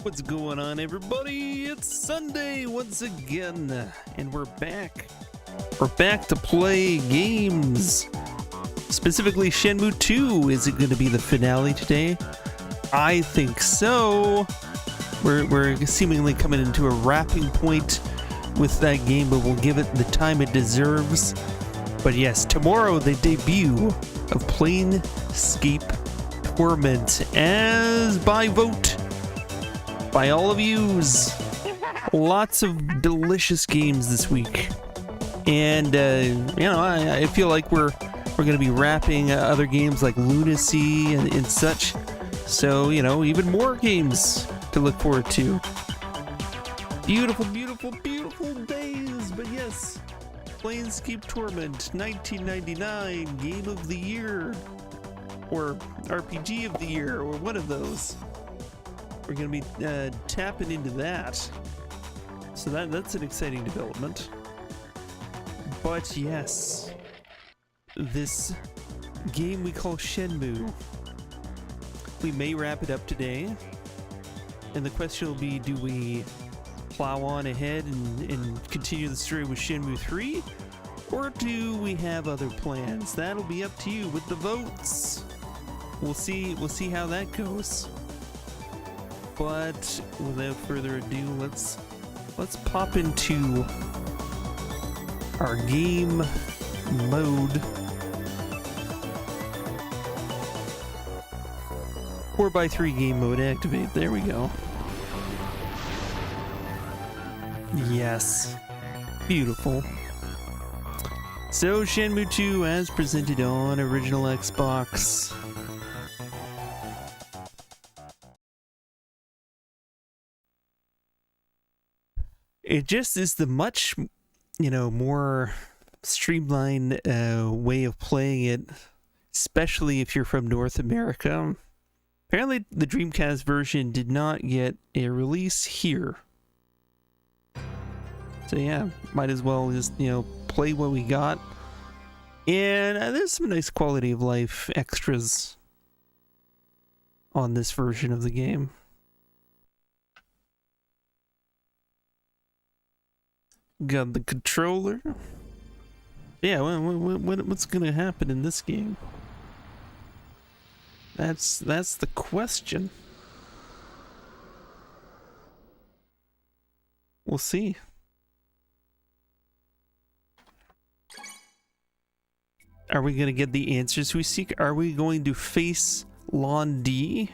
What's going on, everybody? It's Sunday once again, and we're back. We're back to play games. Specifically, Shenmue 2. Is it going to be the finale today? I think so. We're seemingly coming into a wrapping point with that game, but we'll give it the time it deserves. But yes, tomorrow the debut of Planescape Torment as by vote. By all of yous. Lots of delicious games this week, and I feel like we're going to be wrapping other games like Lunacy and such. So even more games to look forward to. Beautiful, beautiful, beautiful days. But yes, Planescape Torment 1999 Game of the Year, or RPG of the Year, or one of those. We're going to be tapping into that. So that's an exciting development. But yes, this game we call Shenmue, we may wrap it up today. And the question will be, do we plow on ahead and continue the story with Shenmue 3? Or do we have other plans? That'll be up to you with the votes. We'll see how that goes. But without further ado, let's pop into our game mode. 4x3 game mode activate. There we go. Yes. Beautiful. So Shenmue 2 as presented on original Xbox. It just is the much, more streamlined way of playing it, especially if you're from North America. Apparently, the Dreamcast version did not get a release here. So yeah, might as well just, play what we got. And there's some nice quality of life extras on this version of the game. Got the controller. Yeah, what's gonna happen in this game? That's the question. We'll see. Are we gonna get the answers we seek? Are we going to face Lon D?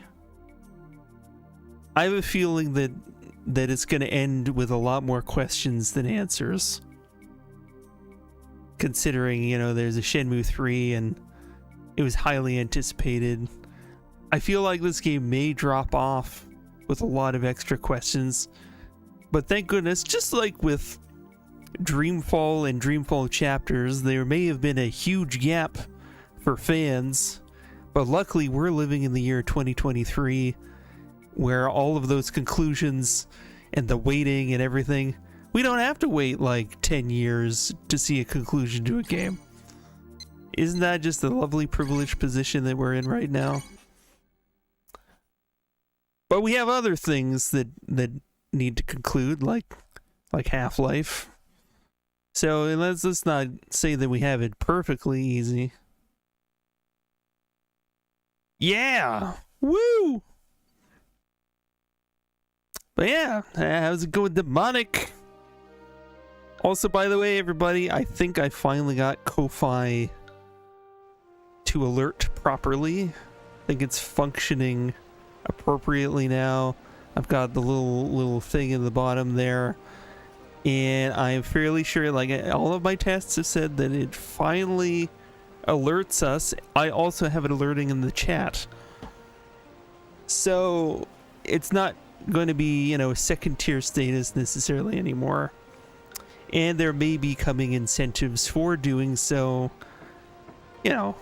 I have a feeling that it's going to end with a lot more questions than answers. Considering, there's a Shenmue 3 and it was highly anticipated. I feel like this game may drop off with a lot of extra questions. But thank goodness, just like with Dreamfall and Dreamfall chapters, there may have been a huge gap for fans. But luckily, we're living in the year 2023, where all of those conclusions and the waiting and everything, we don't have to wait like 10 years to see a conclusion to a game. Isn't that just a lovely privileged position that we're in right now? But we have other things that need to conclude, like Half-Life. So let's not say that we have it perfectly easy. Yeah! Woo! But yeah, how's it going, Demonic? Also, by the way, everybody, I think I finally got Ko-Fi to alert properly. I think it's functioning appropriately now. I've got the little thing in the bottom there, and I am fairly sure, like, all of my tests have said that it finally alerts us. I also have it alerting in the chat, so it's not going to be, you know, second tier status necessarily anymore, and there may be coming incentives for doing so, you know,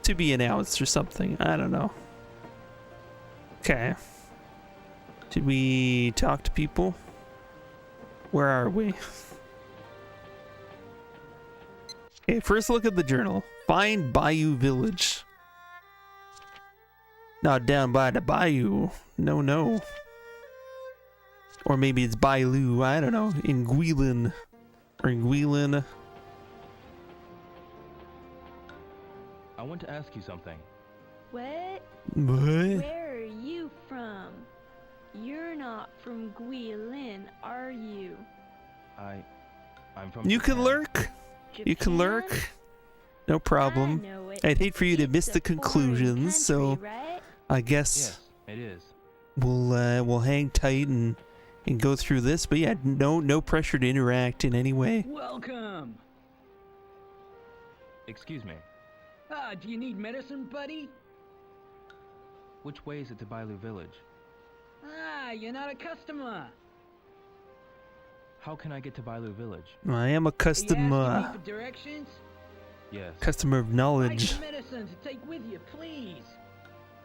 to be announced or something. I don't know. Okay. Did we talk to people? Where are we? Okay, first look at the journal. Find Bayou Village. Not down by the bayou. No, no. Or maybe it's Bailu. I don't know. In Guilin. Or in Guilin. I want to ask you something. What? What? Where are you from? You're not from Guilin, are you? I'm from You can Japan. lurk. You can Japan? lurk. No problem. I know it. I'd hate for you to It's miss a the foreign conclusions, so country, right? I guess Yes, it is. we'll hang tight and go through this. But yeah, no pressure to interact in any way. Welcome! Excuse me. Do you need medicine, buddy? Which way is it to Bailu Village? You're not a customer. How can I get to Bailu Village? I am a Are you asking me customer for directions? Yes. customer of Write knowledge. some medicine to take with you, please.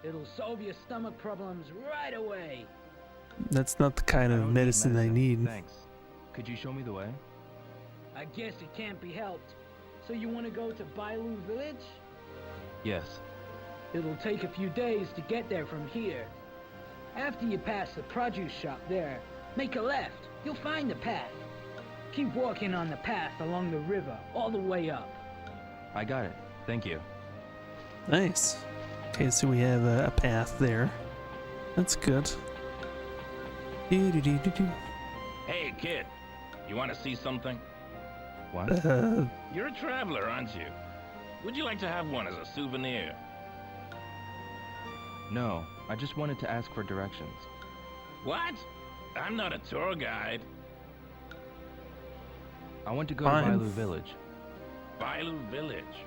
It'll solve your stomach problems right away. That's not the kind I of don't medicine I need. Thanks. Could you show me the way? I guess it can't be helped. So you want to go to Bailu Village? Yes. It'll take a few days to get there from here. After you pass the produce shop there, make a left. You'll find the path. Keep walking on the path along the river all the way up. I got it. Thank you. Nice. Okay, so we have a path there. That's good. Do-do-do-do-do. Hey, kid. You want to see something? What? You're a traveler, aren't you? Would you like to have one as a souvenir? No, I just wanted to ask for directions. What? I'm not a tour guide. I want to go Fine. to Bailu Village. Bailu Village.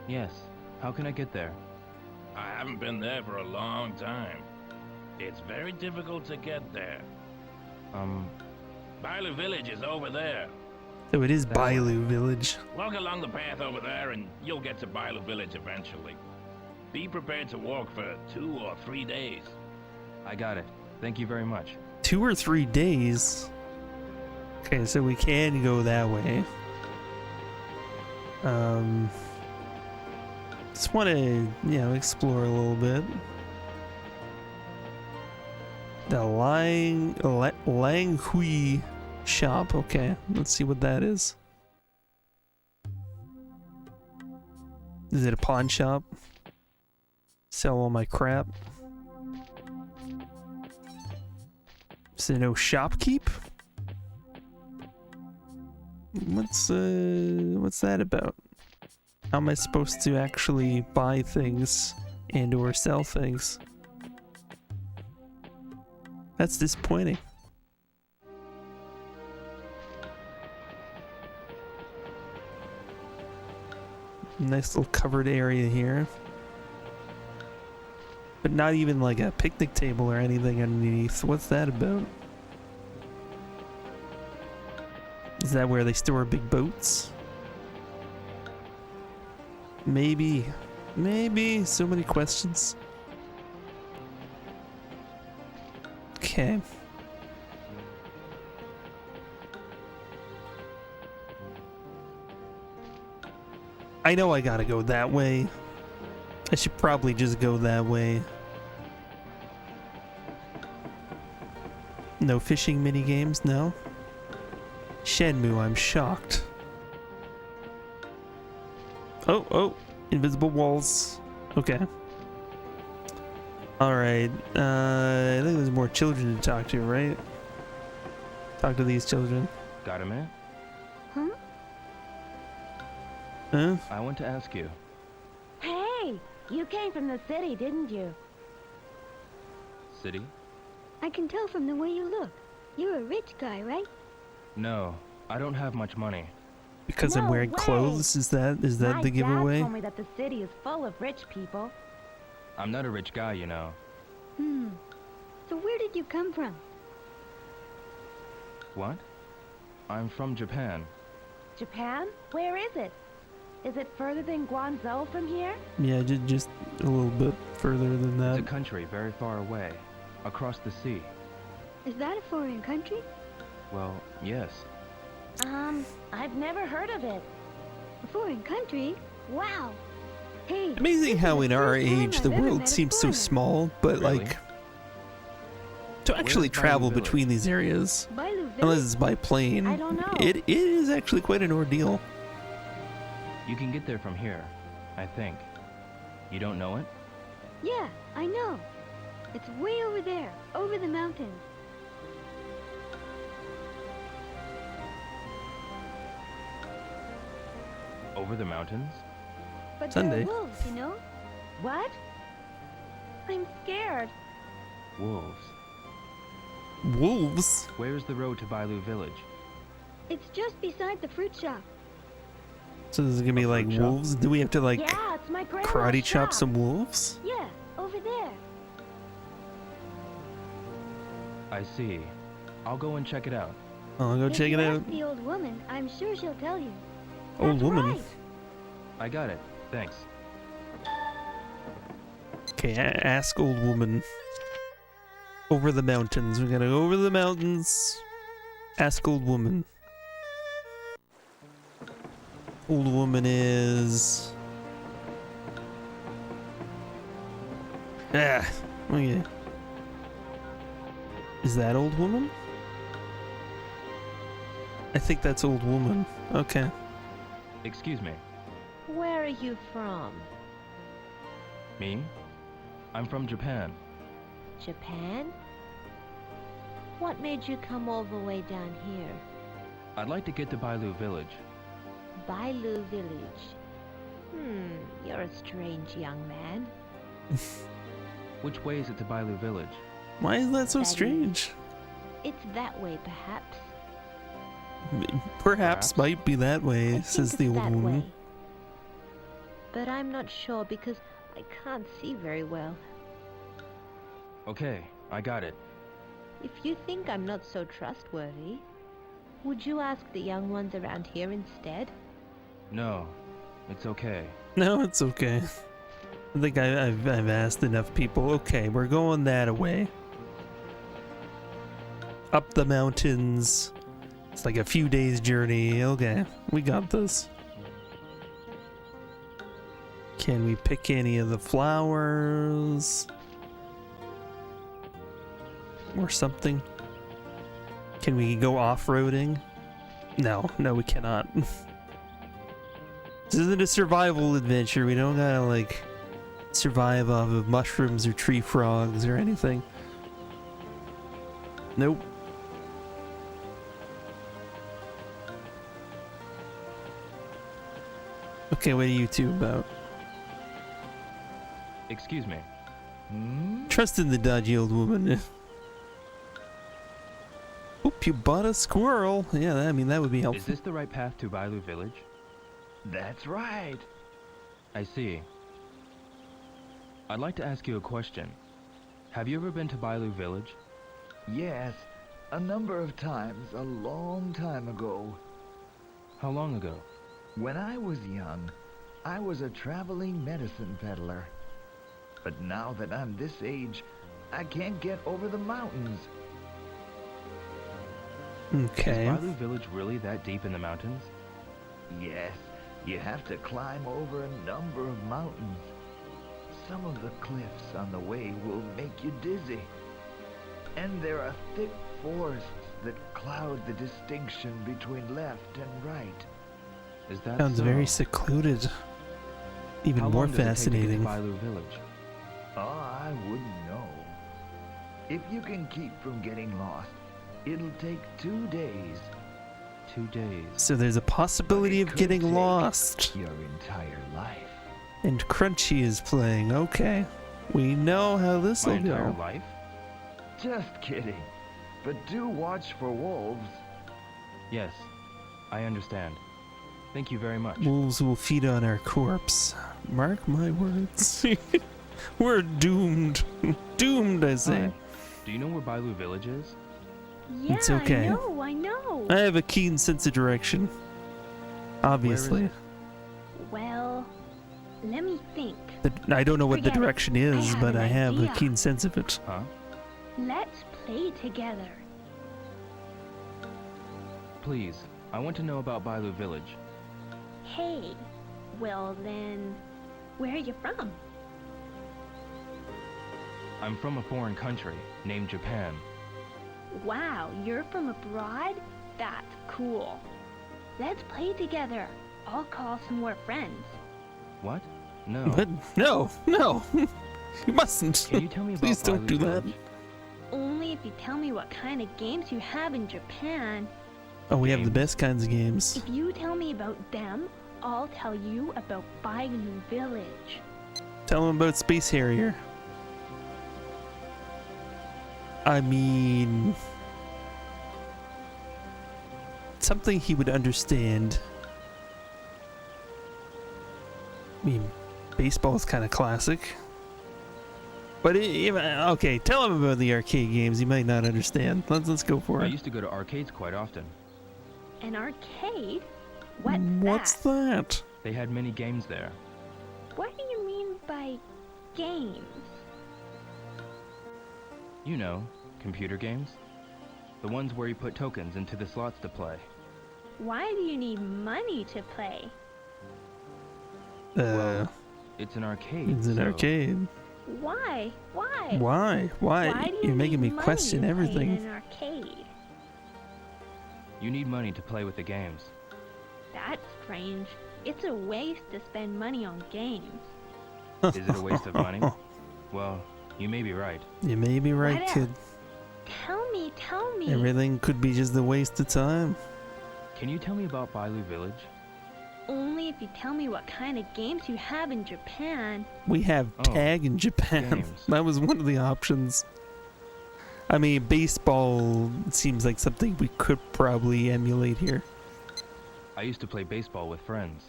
Yes. How can I get there? I haven't been there for a long time. It's very difficult to get there. Bailu Village is over there. So it is That way. Bailu Village. Walk along the path over there and you'll get to Bailu Village eventually. Be prepared to walk for 2 or 3 days. I got it. Thank you very much. 2 or 3 days. Okay, so we can go that way. Just want to, explore a little bit. The Lang Hui shop. Okay, let's see what that is. Is it a pawn shop? Sell all my crap. Is there no shopkeep? What's that about? How am I supposed to actually buy things and or sell things? That's disappointing. Nice little covered area here. But not even like a picnic table or anything underneath. What's that about? Is that where they store big boats? Maybe. Maybe. So many questions. Okay. I know I gotta go that way. I should probably just go that way. No fishing mini games, no? Shenmue, I'm shocked. Oh, invisible walls. Okay. Alright, I think there's more children to talk to, right? Talk to these children. Got a minute? Huh? Huh? I want to ask you. Hey, you came from the city, didn't you? City? I can tell from the way you look. You're a rich guy, right? No, I don't have much money. Because I'm No wearing way. clothes? Is that My the dad giveaway? told me that the city is full of rich people. I'm not a rich guy, you know. So where did you come from? What? I'm from Japan. Japan? Where is it? Is it further than Guangzhou from here? Yeah, just a little bit further than It's a that. country very far away, across the sea. Is that a foreign country? Well, yes. I've never heard of it. A foreign country? Wow. Hey. Amazing this how is in the our first time age I've the ever world met a seems so foreigner. small, but Really? like to actually Where's Bailu travel Village? between these areas, Bailu Village? unless it's by plane, I don't know. it is actually quite an ordeal. You can get there from here, I think. You don't know it? Yeah, I know. It's way over there, over the mountains. Over the mountains? But Sunday. there are wolves, you know? What? I'm scared. Wolves. Wolves? Where's the road to Bailu Village? It's just beside the fruit shop. So there's gonna be A like fruit shop? wolves? Do we have to like Yeah, it's my grandma's karate chop shop. some wolves? Yeah, over there. I see. I'll go and check it out. I'll go If check you it ask out. the old woman, I'm sure she'll tell you. Old That's woman. right. I got it. Thanks. Okay, ask old woman. Over the mountains. We gotta go over the mountains. Ask old woman. Old woman is. Ah, okay. Is that old woman? I think that's old woman. Okay. Excuse me. Where are you from? Me? I'm from Japan. Japan? What made you come all the way down here? I'd like to get to Bailu Village. Bailu Village. You're a strange young man. Which way is it to Bailu Village? Why is that so That is- strange? It's that way, perhaps. Perhaps might be that way, I says think the it's old that woman. way. But I'm not sure because I can't see very well. Okay, I got it. If you think I'm not so trustworthy, would you ask the young ones around here instead? No, it's okay. No, it's okay. I think I've asked enough people. Okay, we're going that way. Up the mountains. It's like a few days journey. Okay, we got this. Can we pick any of the flowers? Or something? Can we go off-roading? No, we cannot. This isn't a survival adventure. We don't gotta, like, survive off of mushrooms or tree frogs or anything. Nope. Okay, what are you two about? Excuse me. Trust in the dodgy old woman. Oop, you bought a squirrel. Yeah, I mean, that would be Is helpful. this the right path to Bailu Village? That's right. I see. I'd like to ask you a question. Have you ever been to Bailu Village? Yes, a number of times, a long time ago. How long ago? When I was young, I was a traveling medicine peddler. But now that I'm this age, I can't get over the mountains. Okay. Is Bailu Village really that deep in the mountains? Yes, you have to climb over a number of mountains. Some of the cliffs on the way will make you dizzy. And there are thick forests that cloud the distinction between left and right. Is that Sounds so? very secluded. Even How more long does it take to get to fascinating. Bailu Village? Oh, I wouldn't know. If you can keep from getting lost, it'll take 2 days. 2 days. So there's a possibility But it of could getting take lost. Your entire life. And Crunchy is playing. Okay. We know how this My will entire go. life? Just kidding. But do watch for wolves. Yes, I understand. Thank you very much. Wolves will feed on our corpse. Mark my words. We're doomed. Doomed, I say. Hi. Do you know where Bailu Village is? Yeah, It's okay. I know. I have a keen sense of direction. Obviously. Where is Well, let me think. I don't know what the Forget it. direction is, have but an I have a idea. keen sense of it. Huh? Let's play together. Please, I want to know about Bailu Village. Hey, well then, where are you from? I'm from a foreign country named Japan. Wow, you're from abroad? That's cool. Let's play together. I'll call some more friends. What? No. But no. You mustn't. Can you tell me about Please don't Bailu do that. Village? Only if you tell me what kind of games you have in Japan. Oh, we have the Games. best kinds of games. If you tell me about them, I'll tell you about Bailu Village. Tell him about Space Harrier. I mean, something he would understand. I mean, baseball is kind of classic. But okay, tell him about the arcade games. He might not understand. Let's go for I it. used to go to arcades quite often. An arcade? What's What's that? that? They had many games there. What do you mean by games? You know, computer games. The ones where you put tokens into the slots to play. Why do you need money to play? It's an arcade. It's an so arcade. Why? Why? Why? Why do you You're making me need money question to play everything. in an arcade? You need money to play with the games. That's strange. It's a waste to spend money on games. Is it a waste of money? Well, you may be right. You may be right, What kid. Tell me. Everything could be just a waste of time. Can you tell me about Bailu Village? Only if you tell me what kind of games you have in Japan. We have Oh, tag in Japan. games. That was one of the options. I mean, baseball seems like something we could probably emulate here. I used to play baseball with friends.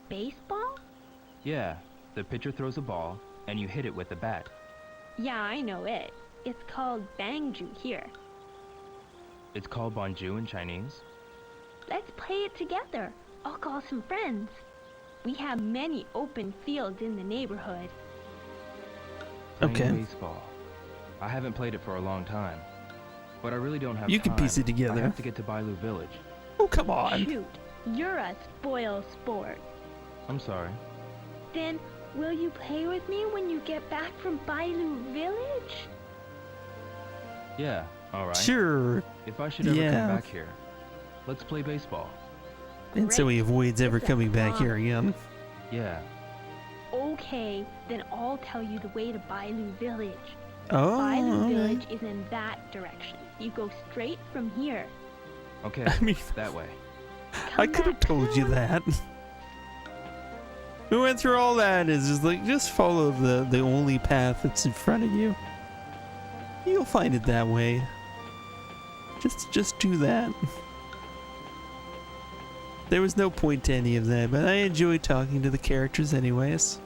Baseball? Yeah, the pitcher throws a ball, and you hit it with a bat. Yeah, I know it. It's called Bangju here. It's called Bonju in Chinese. Let's play it together. I'll call some friends. We have many open fields in the neighborhood. Playing Okay. baseball. I haven't played it for a long time. But I really don't have You time. can piece it together. I have to get to Bailu Village. Oh, come on. Shoot, you're a spoil sport. I'm sorry. Then, will you play with me when you get back from Bailu Village? Yeah, alright. Sure. If I should ever Yeah. come back here, let's play baseball. And so he avoids ever It's a coming back here again. Yeah. Okay, then I'll tell you the way to Bailu Village. Oh, Bailu okay. Village is in that direction. You go straight from here. Okay, I mean, that way. I Come could have back told you soon. that. We went through all that. It's just like, just follow the only path that's in front of you. You'll find it that way. Just do that. There was no point to any of that, but I enjoy talking to the characters anyways.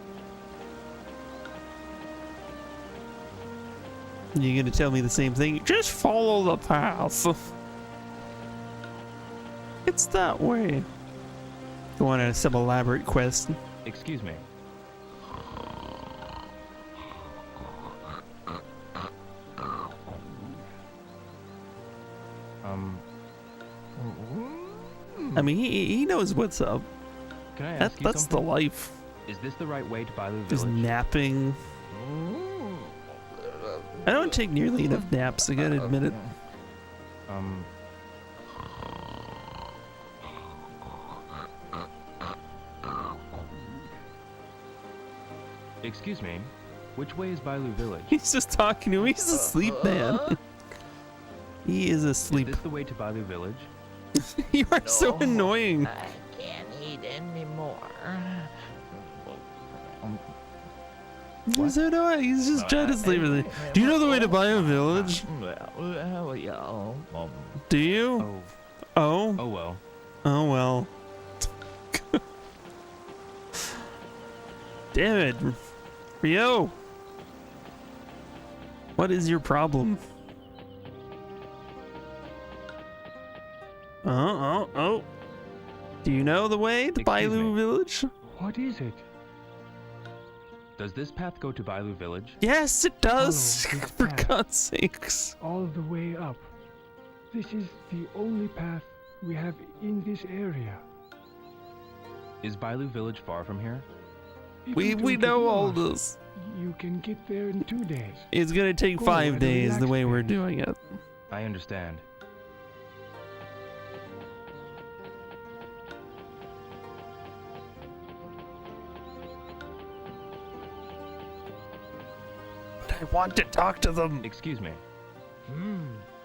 You gonna tell me the same thing? Just follow the path. It's that way. Go on some elaborate quest. Excuse me. I mean, he knows what's up. Can I ask you That's the something? life. Is this the right way to Bailu Just Village? napping. I don't take nearly enough naps, I gotta admit it. Excuse me. Which way is Bailu Village? He's just talking to him. He's asleep, man. He is Is asleep. this the way to Bailu Village? You are so annoying. I can't eat anymore. So do I. He's just trying to sleep with it. Do you know the way to Bio Village? Well, yeah. Do you? Oh. Oh? Oh well. Oh well. Damn it. Rio! What is your problem? Oh. Do you know the way to Excuse Bailu me. Village? What is it? Does this path go to Bailu Village? Yes, it does! Follow this For path. God's sakes. All the way up. This is the only path we have in this area. Is Bailu Village far from here? If We you don't get know all lost, this. You can get there in 2 days. It's gonna take Go 5 at a days the relaxed way we're pace. doing it. I understand. But I want to talk to them. Excuse me.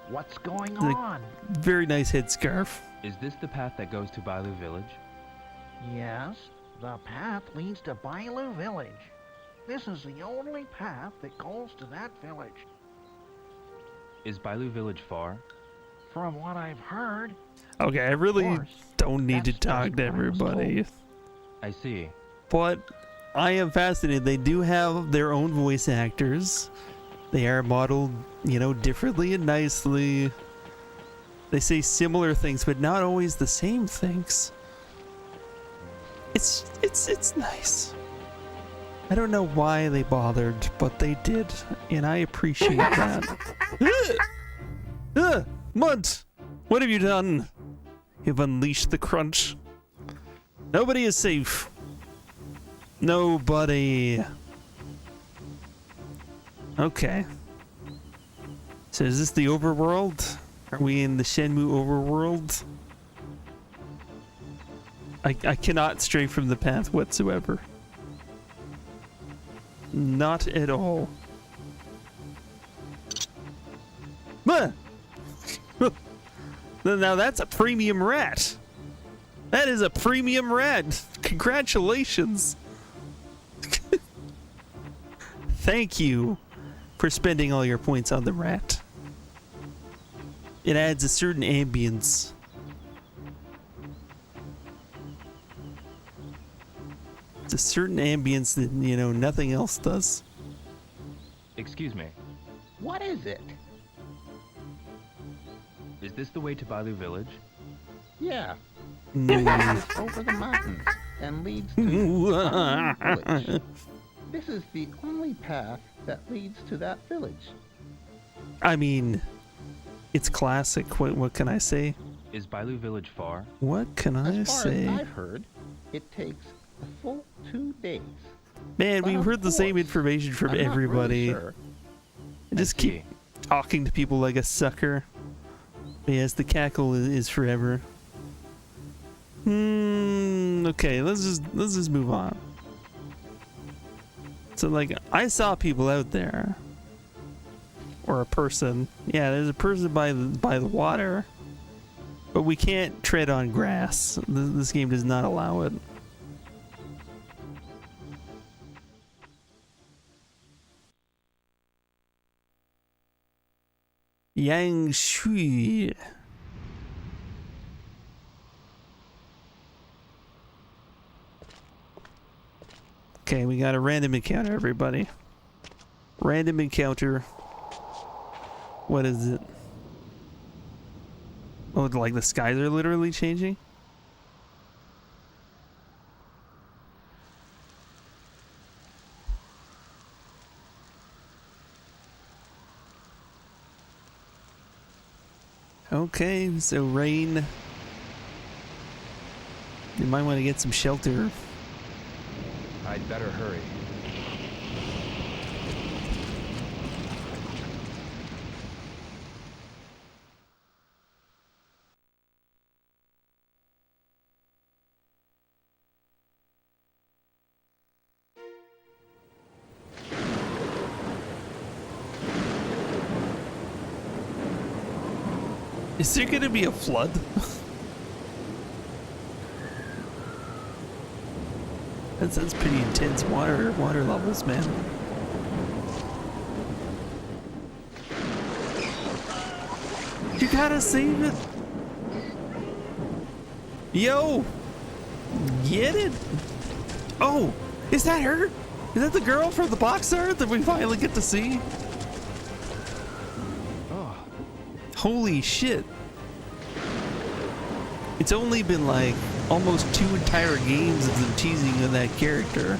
What's going Like- on? Very nice headscarf. Is this the path that goes to Bailu Village? Yes, the path leads to Bailu Village. This is the only path that goes to that village. Is Bailu Village far? From what I've heard, Okay, I really course. don't need to That's talk just to what I was everybody. I see. But I am fascinated. They do have their own voice actors. They are modeled, differently and nicely. They say similar things, but not always the same things. It's nice. I don't know why they bothered, but they did, and I appreciate that. Munt! What have you done? You've unleashed the crunch. Nobody is safe. Nobody. Okay. So is this the overworld? Are we in the Shenmue overworld? I cannot stray from the path whatsoever. Not at all. Ah! Now that's a premium rat. That is a premium rat. Congratulations. Thank you for spending all your points on the rat. It adds a certain ambience. It's a certain ambience that, nothing else does. Excuse me. what is it? Is this the way to Bailu Village? Yeah, Mm. it's over the mountains and leads to Bailu Village. This is the only path that leads to that village. I mean, it's classic. What can I say? Is Bailu Village far? What can I As far say? as I've heard, it takes a full 2 days. Man, But we've of heard the same course, information from I'm not really everybody. sure. I just I keep see. talking to people like a sucker. Yes, the cackle is forever. Okay, let's just move on. So like, I saw people out there, or a person. Yeah, there's a person by the water, but we can't tread on grass. This game does not allow it. Yang Shui. Okay, we got a random encounter, everybody. Random encounter. What is it? Oh, like the skies are literally changing? Okay, so rain. You might want to get some shelter. I'd better hurry. Is there gonna be a flood? That's pretty intense water levels, man. You gotta save it. Yo, get it. Oh, is that her? Is that the girl from the box art that we finally get to see? Oh, Holy shit. It's only been like almost 2 entire games of them teasing of that character.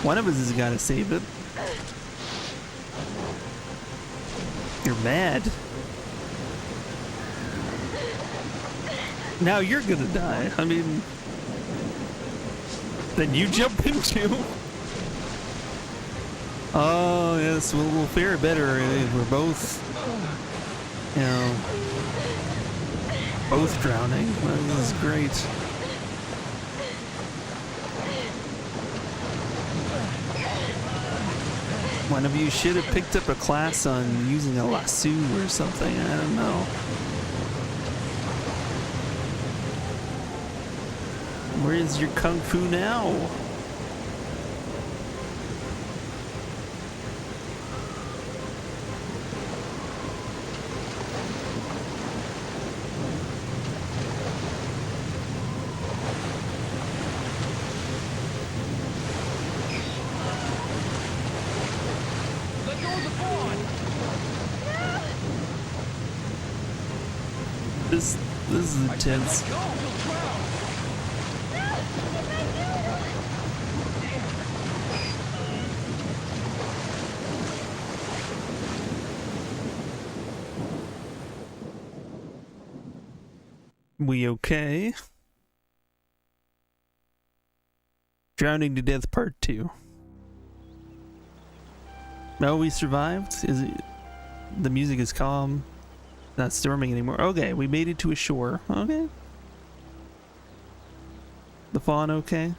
One of us has got to save it. You're mad. Now you're gonna die. I mean, then you jump into. Oh yes, we'll fare better if we're both, you know, both drowning. This is great. One of you should have picked up a class on using a lasso or something. I don't know. Where is your kung fu now? This is intense. We okay? Drowning to Death Part 2. No, we survived? Is it? The music is calm. Not storming anymore. Okay, we made it to a shore. Okay. The fawn okay?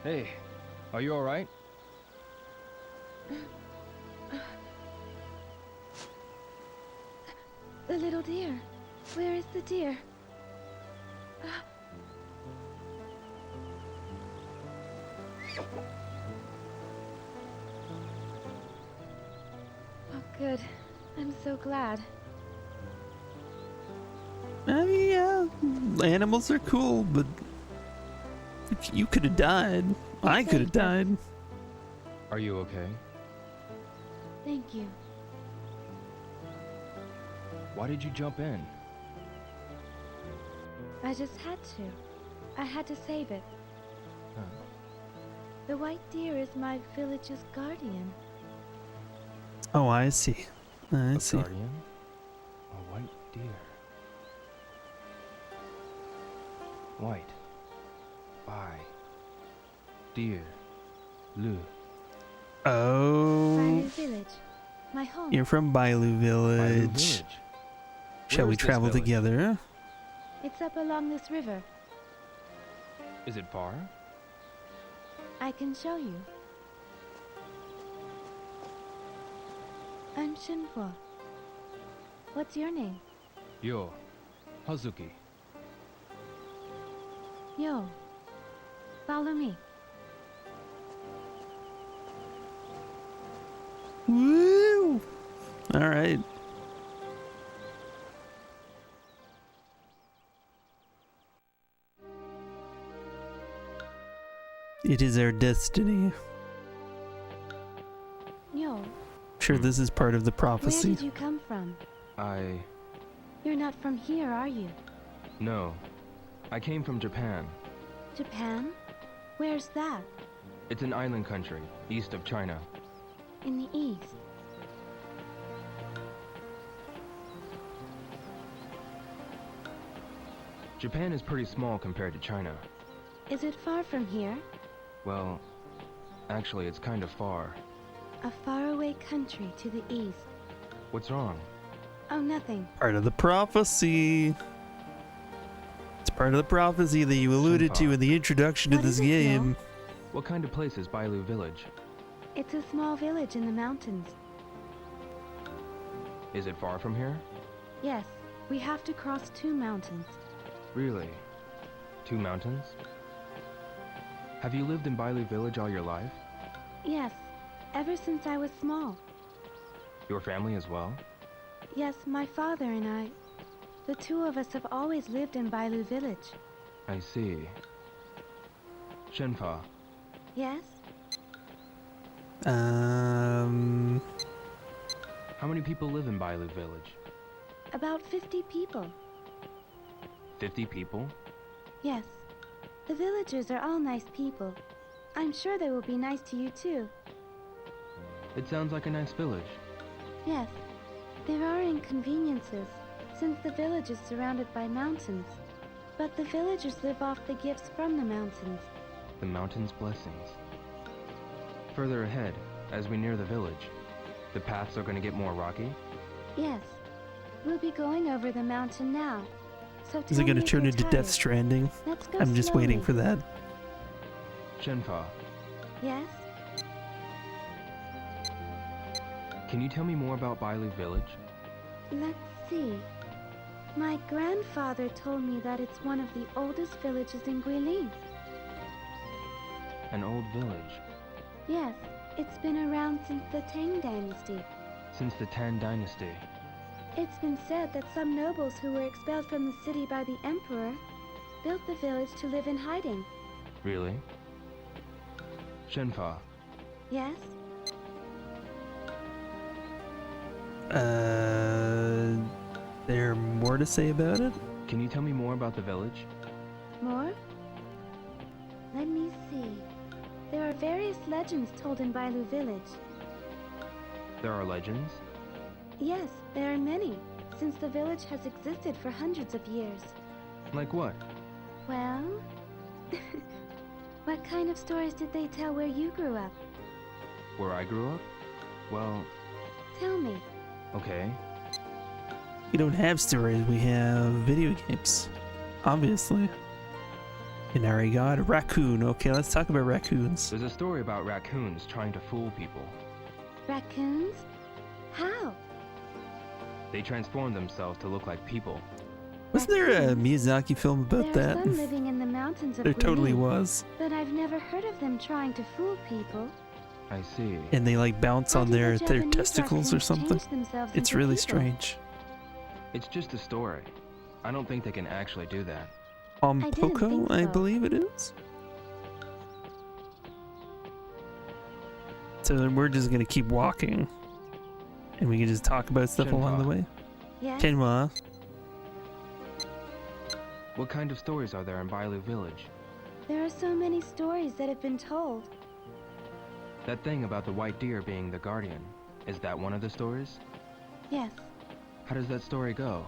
Hey, are you alright? The little deer. Where is the deer? Oh, good. I'm so glad. I mean, yeah, animals are cool, but you could have died. I could have died. Are you okay? Thank you. Why did you jump in? I just had to. I had to save it. Huh. The white deer is my village's guardian. Oh, I see. I A see. guardian? A white deer. White. By. Deer. Lu. Oh, Bailu village. My home. you're from Bailu Bailu Village. Shall Where we is this travel village? together? It's up along this river. Is it far? I can show you. I'm Shinhua. What's your name? Yo. Hazuki. Yo. Follow me. Woo! All right. It is our destiny. Yo. Sure, this is part of the Where prophecy. did you come from? You're not from here, are you? No. I came from Japan. Japan? Where's that? It's an island country, east of China. In the east. Japan is pretty small compared to China. Is it far from here? Well, actually it's kind of far. A faraway country to the east. What's wrong? Oh, nothing. Part of the prophecy. It's part of the prophecy that you alluded to in the introduction to What this is it, game. What kind of place is Bailu Village? It's a small village in the mountains. Is it far from here? Yes, we have to cross 2 mountains. Really? 2 mountains? Have you lived in Bailu Village all your life? Yes, ever since I was small. Your family as well? Yes, my father and I. The 2 of us have always lived in Bailu Village. I see. Shenfa, Yes? how many people live in Bailu Village? About 50 people. 50 people? Yes. The villagers are all nice people. I'm sure they will be nice to you too. It sounds like a nice village. Yes. There are inconveniences, since the village is surrounded by mountains. But the villagers live off the gifts from the mountains. The mountain's blessings. Further ahead, as we near the village, the paths are going to get more rocky? Yes. We'll be going over the mountain now. So Is it going to turn into Death Stranding? Let's go I'm just waiting for slowly. that. Shenfa, Yes? can you tell me more about Bailu Village? Let's see. My grandfather told me that it's one of the oldest villages in Guilin. An old village. Yes, it's been around since the Tang Dynasty. Since the Tan Dynasty. It's been said that some nobles who were expelled from the city by the emperor built the village to live in hiding. Really? Shenfa, Yes? There more to say about it? can you tell me more about the village? More? Let me see. There are various legends told in Bailu Village. There are legends? Yes, there are many, since the village has existed for hundreds of years. Like what? Well... what kind of stories did they tell where you grew up? Where I grew up? Well, Tell me. okay. We don't have stories, we have video games. Obviously. And I already got a raccoon. Okay, let's talk about raccoons. There's a story about raccoons trying to fool people. Raccoons? How? They transform themselves to look like people. Wasn't there a Miyazaki film about There are that? some living in the mountains of There totally Guilin, was. but I've never heard of them trying to fool people. I see. And they like bounce How on do the their Japanese testicles or raccoons something. change themselves It's into really people? strange. It's just a story. I don't think they can actually do that. I didn't Poco, think I so. believe it is. So then we're just gonna keep walking. And we can just talk about stuff along the Shenfa. way. Yes? Kenwa. What kind of stories are there in Bailu Village? There are so many stories that have been told. That thing about the white deer being the guardian, is that one of the stories? Yes. How does that story go?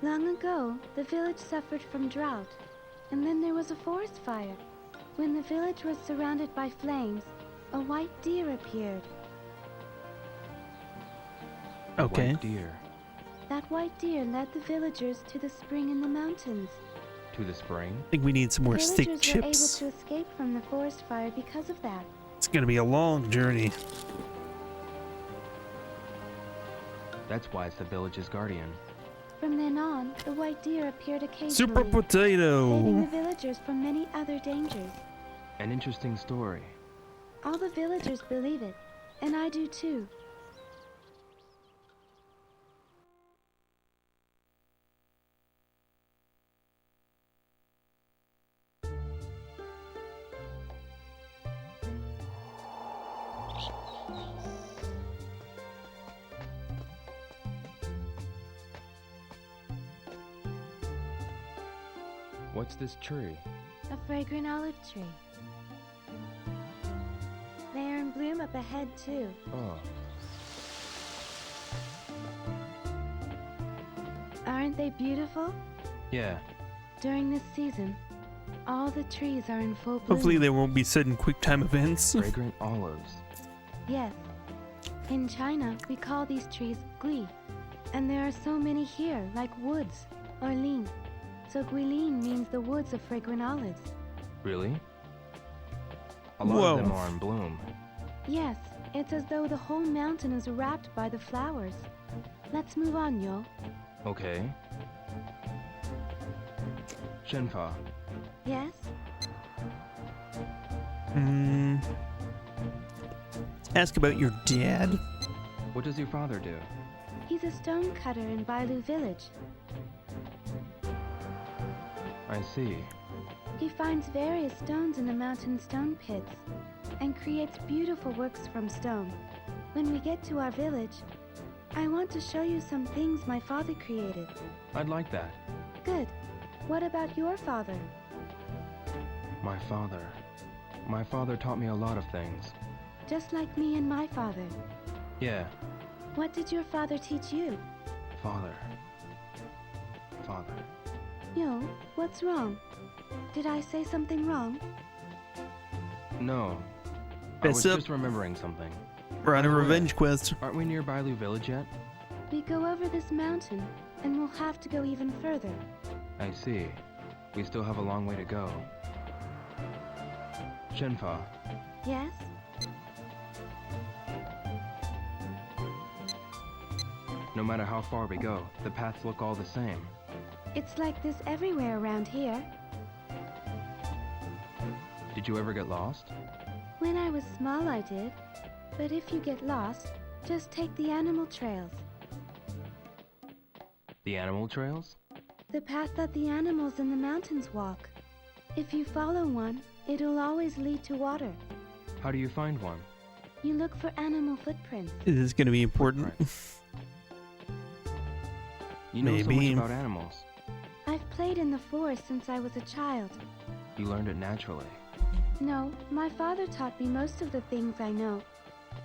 Long ago, the village suffered from drought, and then there was a forest fire. When the village was surrounded by flames, a white deer appeared. A Okay. white deer. That white deer led the villagers to the spring in the mountains. To the spring? I think we need some more stick Villagers chips. were able to escape from the forest fire because of that. It's gonna be a long journey. That's why it's the village's guardian. From then on, the white deer appeared occasionally, Super saving the potato. villagers from many other dangers. An interesting story. All the villagers believe it, and I do too. What's this tree? A fragrant olive tree. They are in bloom up ahead too. Oh, Aren't they beautiful? yeah. During this season, all the trees are in full bloom. Hopefully there won't be sudden quick time events. Fragrant olives. Yes. In China, we call these trees gui. And there are so many here, like woods or lin. so Guilin means the woods of fragrant olives. Really? A lot of them are in bloom. Yes, it's as though the whole mountain is wrapped by the flowers. Let's move on, Yo. Okay. Shenfa, Yes? Ask about your dad. what does your father do? He's a stone cutter in Bailu village. I see. He finds various stones in the mountain stone pits and creates beautiful works from stone. When we get to our village, I want to show you some things my father created. I'd like that. Good. What about your father? My father. My father taught me a lot of things. Just like me and my father. Yeah, What did your father teach you? father. Father. Yo, what's wrong? Did I say something wrong? No. I Fess was up. just remembering something. We're on a By the way, revenge quest. Aren't we near Bailu village yet? We go over this mountain, and we'll have to go even further. I see. We still have a long way to go. Shenfa, Yes? no matter how far we go, the paths look all the same. It's like this everywhere around here. Did you ever get lost? When I was small, I did. But if you get lost, just take the animal trails. The animal trails? The path that the animals in the mountains walk. If you follow one, it'll always lead to water. How do you find one? You look for animal footprints. Is this going to be important? You know so Maybe. much about animals. I've played in the forest since I was a child. You learned it naturally. No, my father taught me most of the things I know.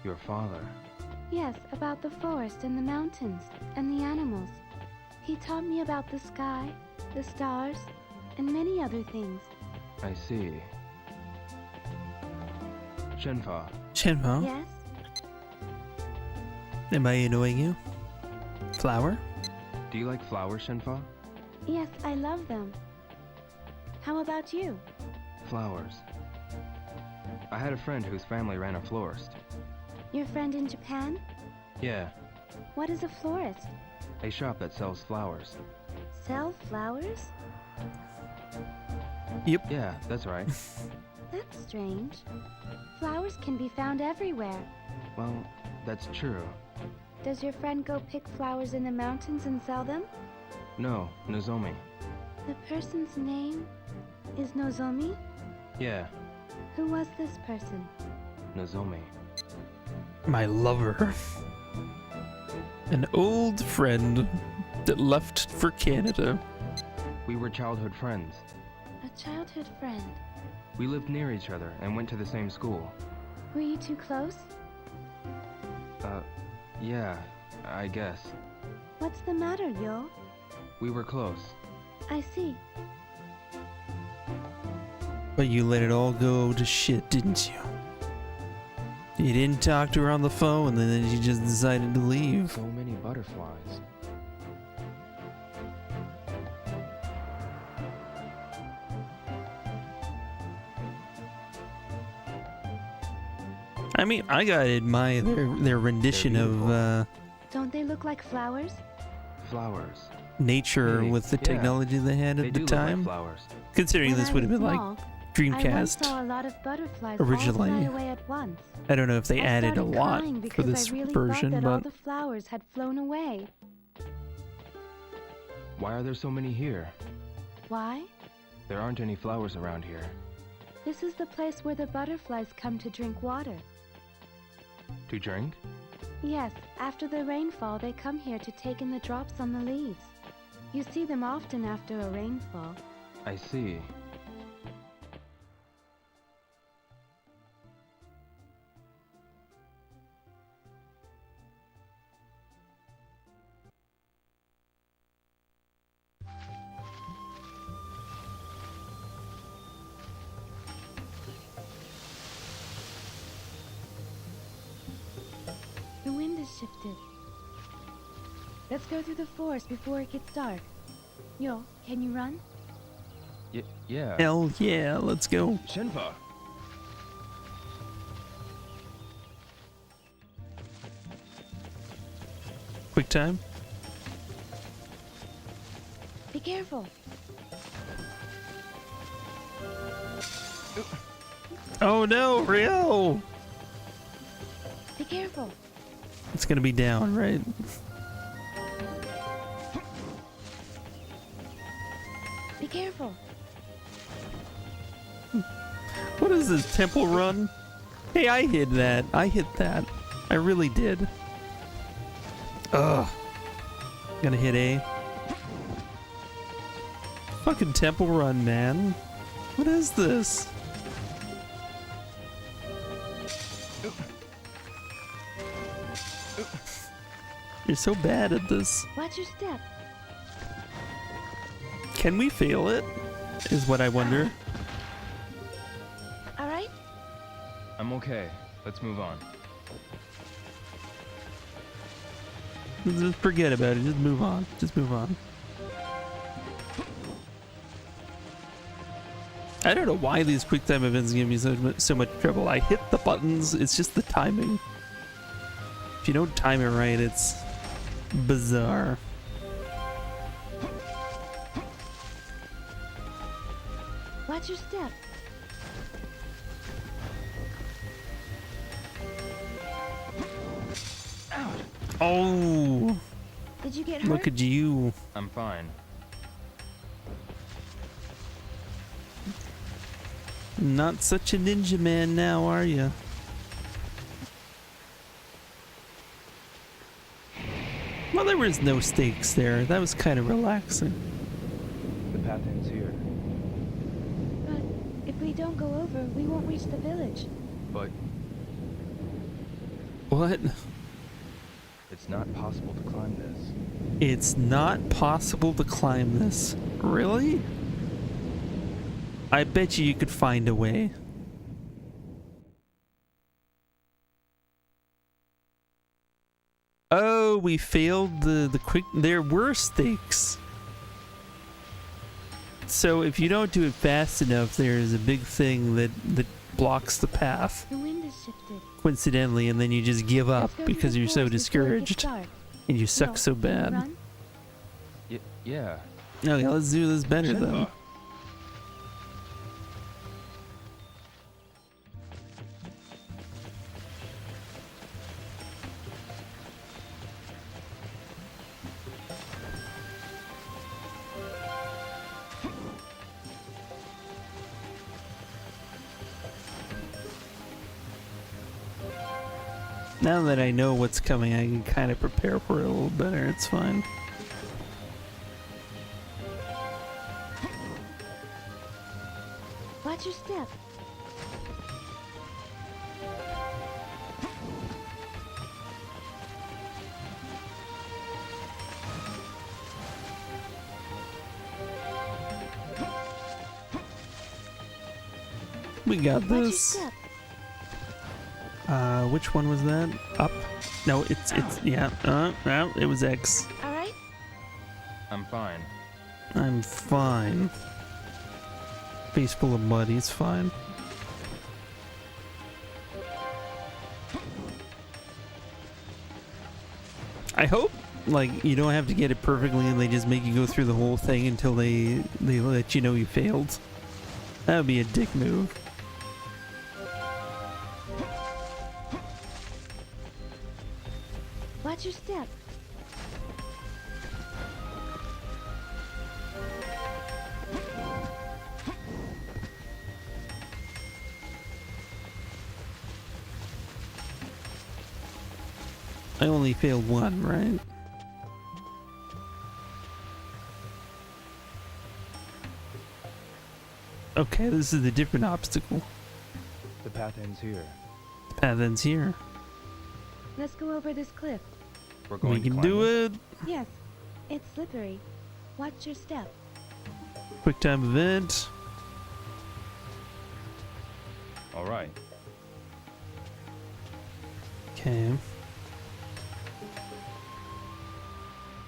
Your father. Yes, about the forest and the mountains and the animals. He taught me about the sky, the stars, and many other things. I see. Shenfa, Shenfa, Yes? am I annoying you? Flower? do you like flowers, Shenfa? Yes, I love them. How about you? Flowers. I had a friend whose family ran a florist. Your friend in Japan? Yeah, What is a florist? a shop that sells flowers. Sell flowers? Yep. Yeah, that's right. That's strange. Flowers can be found everywhere. Well, that's true. Does your friend go pick flowers in the mountains and sell them? No, Nozomi. The person's name is Nozomi? Yeah, Who was this person? Nozomi. My lover. An old friend that left for Canada. We were childhood friends. A childhood friend. We lived near each other and went to the same school. Were you too close? Yeah, I guess. What's the matter, Yo? We were close. I see. But you let it all go to shit, didn't you? You didn't talk to her on the phone, and then you just decided to leave. So many butterflies. I mean, I gotta admire their rendition of Don't they look like flowers? Flowers. nature Really? with the Yeah. technology they had They at do the look like time. flowers. Considering When this I would have was been like small, I once Dreamcast. saw a lot of butterflies Originally. all fly away at once. I don't know if they I added a started lot crying for because this I really version, thought that all but the flowers had flown away. Why are there so many here? Why? There aren't any flowers around here. This is the place where the butterflies come to drink water. To drink? Yes, after the rainfall, they come here to take in the drops on the leaves. You see them often after a rainfall. I see. The wind has shifted. Let's go through the forest before it gets dark. Yo, can you run? Yeah. Hell yeah, let's go. Shenpa. Quick time. Be careful. Oh no, Rio! Be careful. It's gonna be down, right? Be careful. What is this, temple run? Hey, I hit that. I hit that. I really did. Ugh. Gonna hit A. Fucking temple run, man. What is this? You're so bad at this. Watch your step. Can we fail it? Is what I wonder. All right? I'm okay. Let's move on. Just forget about it. Just move on. Just move on. I don't know why these quick time events give me so much trouble. I hit the buttons. It's just the timing. If you don't time it right, it's bizarre. Watch your step. Oh, Did you get hurt? look at you. I'm fine. Not such a ninja man now, are you? Well, there was no stakes there. That was kind of relaxing. The path ends here. But if we don't go over, we won't reach the village. But What? it's not possible to climb this. It's not possible to climb this. Really? I bet you could find a way. Oh, we failed the quick... There were stakes. So if you don't do it fast enough, there's a big thing that blocks the path, The wind has shifted. coincidentally, and then you just give up Let's go to because the you're so forest before it gets discouraged dark. and you suck Yo, so can you bad. run? Yeah. Okay, let's do this better then. Shenpa. Now that I know what's coming, I can kind of prepare for it a little better. It's fine. Watch your step. We got Watch your this. step. Which one was that? Up? No, it's yeah. Well, it was X. All right? I'm fine. I'm fine. Face full of mud. He's fine. I hope, like, you don't have to get it perfectly and they just make you go through the whole thing until they let you know you failed. That would be a dick move. Watch your step. I only failed one, right? Okay, this is a different obstacle. The path ends here. The path ends here. Let's go over this cliff. We're going We to can climb do it. Yes, it's slippery. Watch your step. Quick time event. All right. Okay.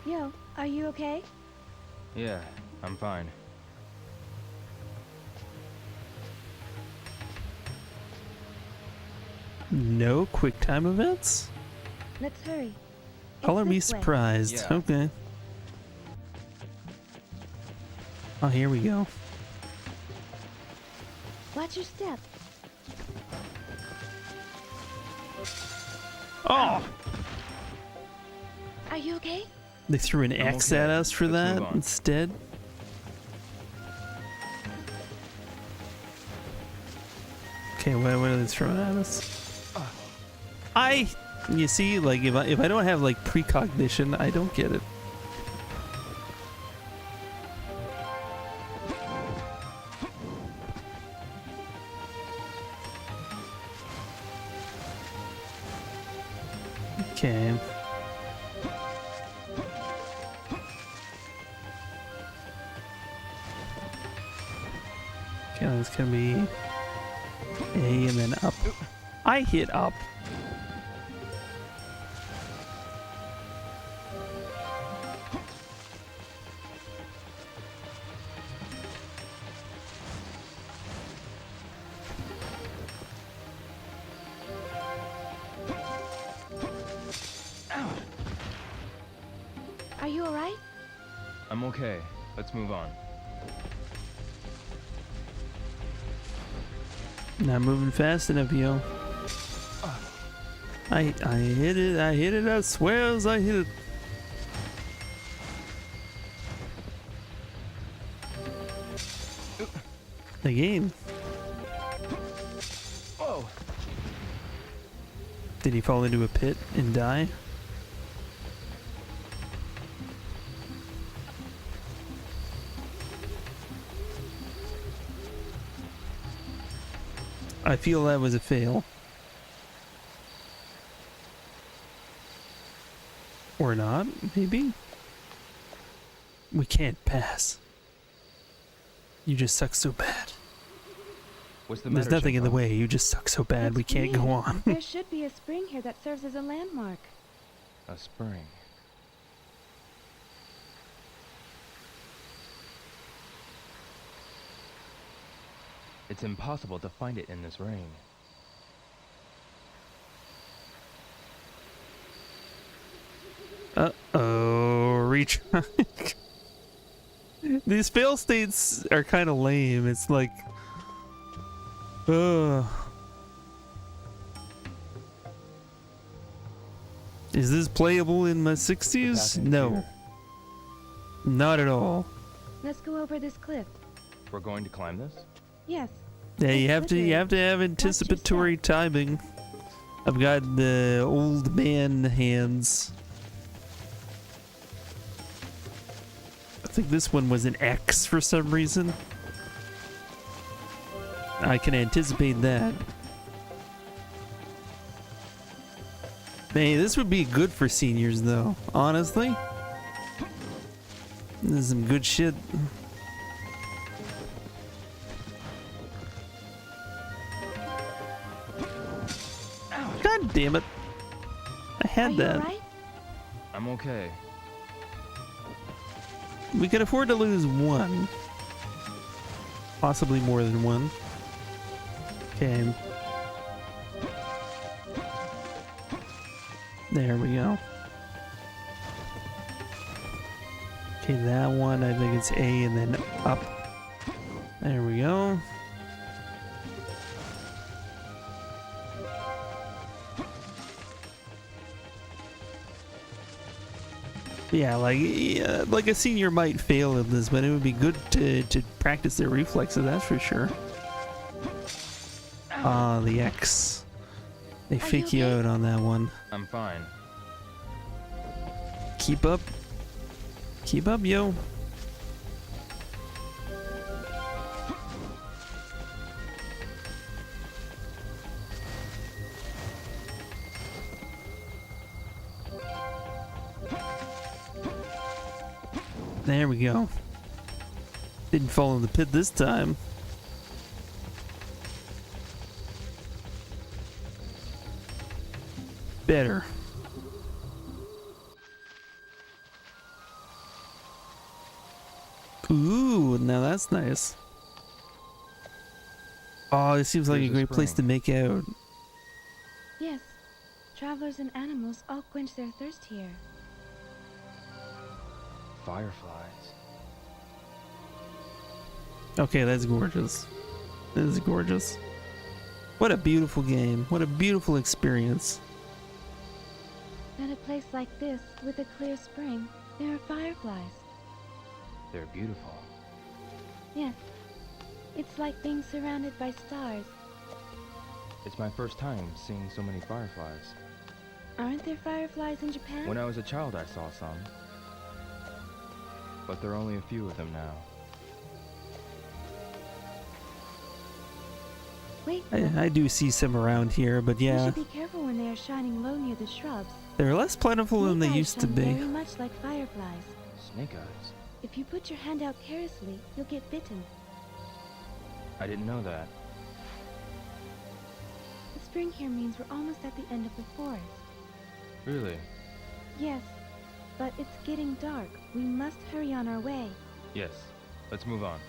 Yo, are you okay? Yeah, I'm fine. No quick time events? Let's hurry. It's Color me this way. surprised. Yeah. Okay. Oh, here we go. Watch your step. Oh! Are you okay? They threw an I'm X okay. at us for Let's that move on. instead. Okay, what are they throwing at us? You see, like, if I don't have, like, precognition, I don't get it. Okay. Okay, that's gonna be A and then up. I hit up. Are you alright? I'm okay. Let's move on. Not moving fast enough, yo. I hit it, I swears I hit it. Again. Whoa! Did he fall into a pit and die? I feel that was a fail. Or not, maybe? We can't pass. You just suck so bad. What's the There's matter, nothing in the Shinko? way, you just suck so bad we It's can't go weird. on. There should be a spring here that serves as a landmark. A spring. It's impossible to find it in this rain. Uh-oh, reach. These fail states are kind of lame. It's like, ugh. Is this playable in my 60s? Passing No, here. not at all. Let's go over this cliff. We're going to climb this? Yes. Yeah, you It's have to slippery. have anticipatory timing. I've got the old man hands. I think this one was an X for some reason. I can anticipate that. Man, this would be good for seniors though, honestly. This is some good shit. God damn it. I Are had you that. alright? I'm okay. We can afford to lose one. Possibly more than one. Okay. There we go. Okay, that one, I think it's A and then up. There we go. Yeah, like a senior might fail in this, but it would be good to practice their reflexes, that's for sure. Ah, the X. They Are fake you you okay? out on that one. I'm fine. Keep up. Keep up, yo. There we go. Didn't fall in the pit this time. Better. Ooh, now that's nice. Oh, it seems like Here's a a great place to spring. make out. Yes, travelers and animals all quench their thirst here. Fireflies. Okay, that's gorgeous. This is gorgeous. What a beautiful game. What a beautiful experience. At a place like this, with a clear spring, there are fireflies. They're beautiful. Yes, it's like being surrounded by stars. It's my first time seeing so many fireflies. Aren't there fireflies in Japan? When I was a child, I saw some. But there are only a few of them now. Wait, I do see some around here, but you yeah, should be careful when they are shining low near the shrubs. they're less plentiful than they Snake eyes used to shine be. very much like fireflies. Snake eyes. If you put your hand out carelessly, you'll get bitten. I didn't know that. The spring here means we're almost at the end of the forest. Really? Yes, but it's getting dark. We must hurry on our way. Yes. Let's move on.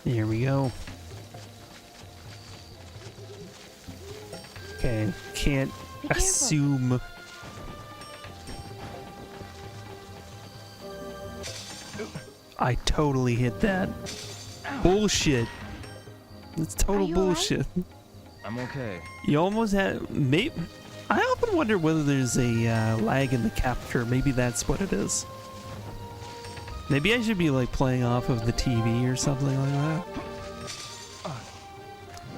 Here we go. Okay, can't Be careful. assume. I totally hit that. Bullshit. That's total Are you all right? bullshit. I'm okay. You almost had. Maybe. I often wonder whether there's a lag in the capture. Maybe that's what it is. Maybe I should be like playing off of the TV or something like that.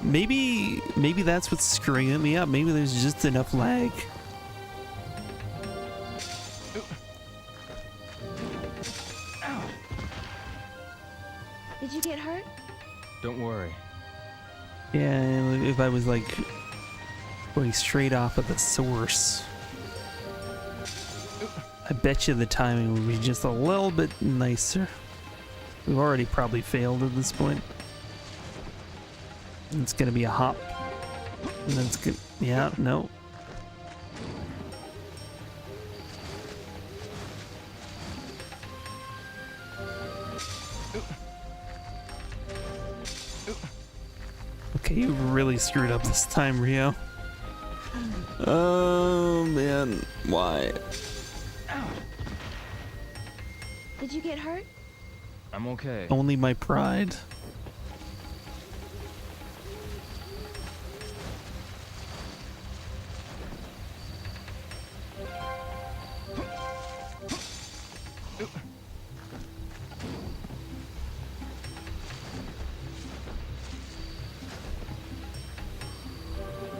Maybe that's what's screwing me up. Maybe there's just enough lag. Did you get hurt? Don't worry. Yeah, if I was like going straight off of the source, I bet you the timing would be just a little bit nicer. We've already probably failed at this point. It's gonna be a hop. And then it's good. Yeah, no. Okay, you really screwed up this time, Rio. Oh man, why? Did you get hurt? I'm okay. Only my pride.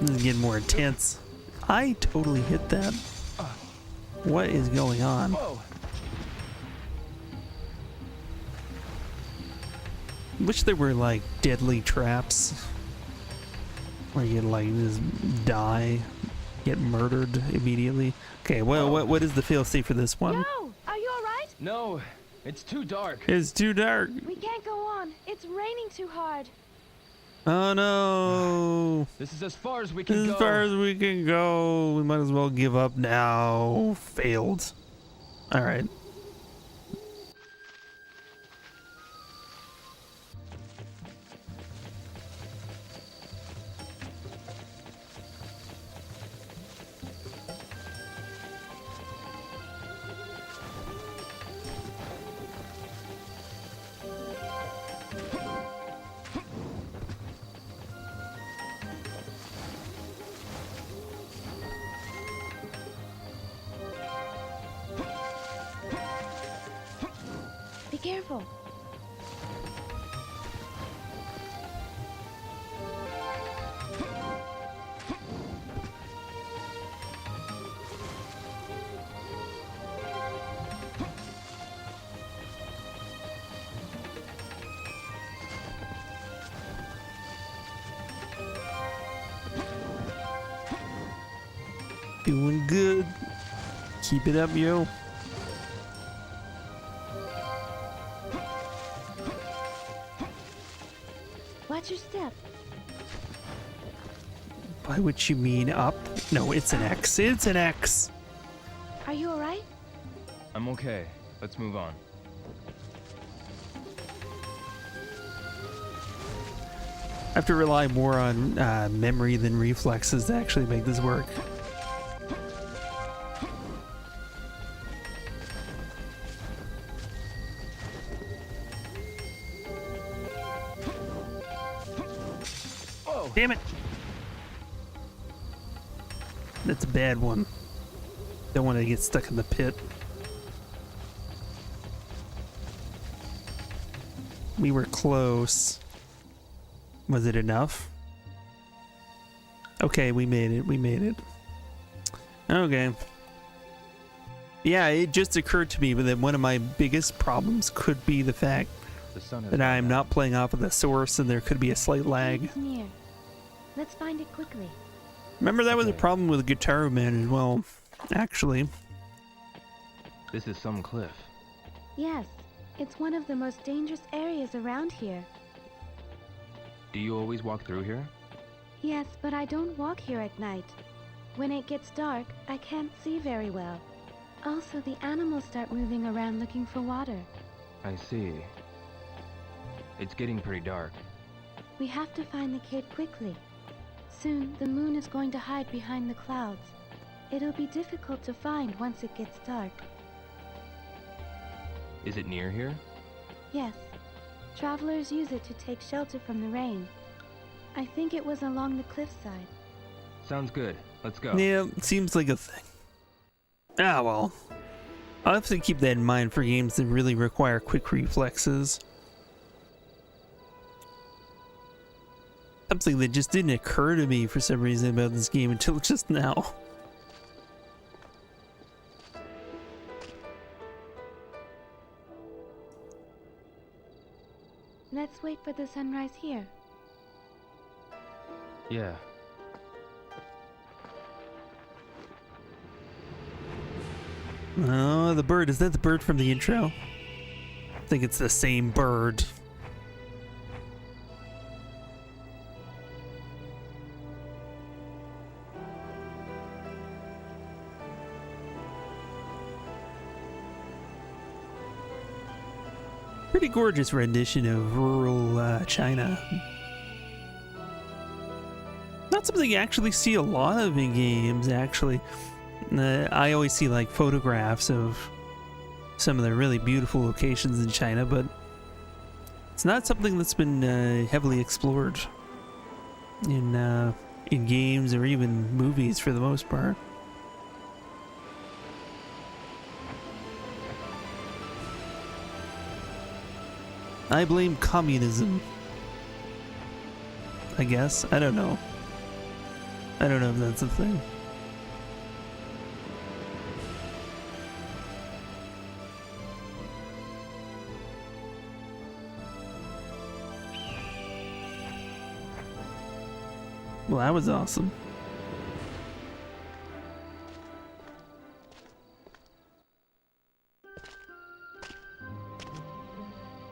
This is getting more intense. I totally hit that. What is going on? Whoa! Wish there were like deadly traps where you like just die, get murdered immediately. Okay, well, what is the fail-safe for this one? No! Are you alright? No! It's too dark. It's too dark. We can't go on. It's raining too hard. Oh no! This is as far as we can go. As far as we can go. We might as well give up now. Failed. All right. Be careful. Doing good. Keep it up, yo. Watch your step. By which you mean up? No, it's an X. It's an X. Are you alright? I'm okay. Let's move on. I have to rely more on memory than reflexes to actually make this work. Oh, Damn it! That's a bad one. Don't want to get stuck in the pit. We were close. Was it enough? Okay, we made it. We made it. Okay. Yeah, it just occurred to me that one of my biggest problems could be the fact the sun has that gone I'm down. not playing off of the source and there could be a slight lag. It's near. Let's find it quickly. Remember that was a Okay. problem with Guitar Man as well, actually. This is some cliff. Yes, it's one of the most dangerous areas around here. Do you always walk through here? Yes, but I don't walk here at night. When it gets dark, I can't see very well. Also, the animals start moving around looking for water. I see. It's getting pretty dark. We have to find the kid quickly. Soon, the moon is going to hide behind the clouds. It'll be difficult to find once it gets dark. Is it near here? Yes. Travelers use it to take shelter from the rain. I think it was along the cliffside. Sounds good. Let's go. Yeah, seems like a thing. Ah, well. I'll have to keep that in mind for games that really require quick reflexes. Something that just didn't occur to me for some reason about this game until just now. Let's wait for the sunrise here. Yeah. Oh, the bird. Is that the bird from the intro? I think it's the same bird. Pretty gorgeous rendition of rural China. Not something you actually see a lot of in games, actually. I always see like photographs of some of the really beautiful locations in China, but it's not something that's been heavily explored in games or even movies for the most part. I blame communism. I guess. I don't know. I don't know if that's a thing. Well, that was awesome.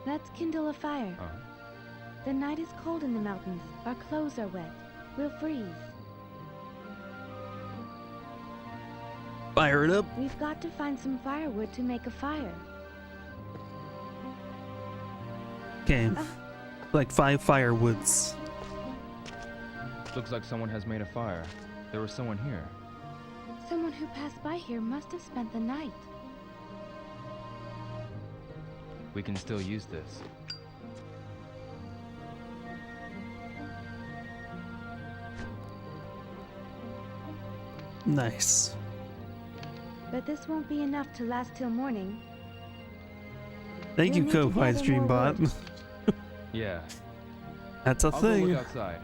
Let's kindle a fire. Uh-huh. The night is cold in the mountains. Our clothes are wet. We'll freeze. Fire it up. We've got to find some firewood to make a fire. Okay. Ah. Like 5 firewoods. Looks like someone has made a fire. There was someone here. Someone who passed by here must have spent the night. We can still use this. Nice. But this won't be enough to last till morning. Thank We'll you, need to Ko-Fi gather Streambot. more wood. Yeah. That's a I'll go thing. look outside.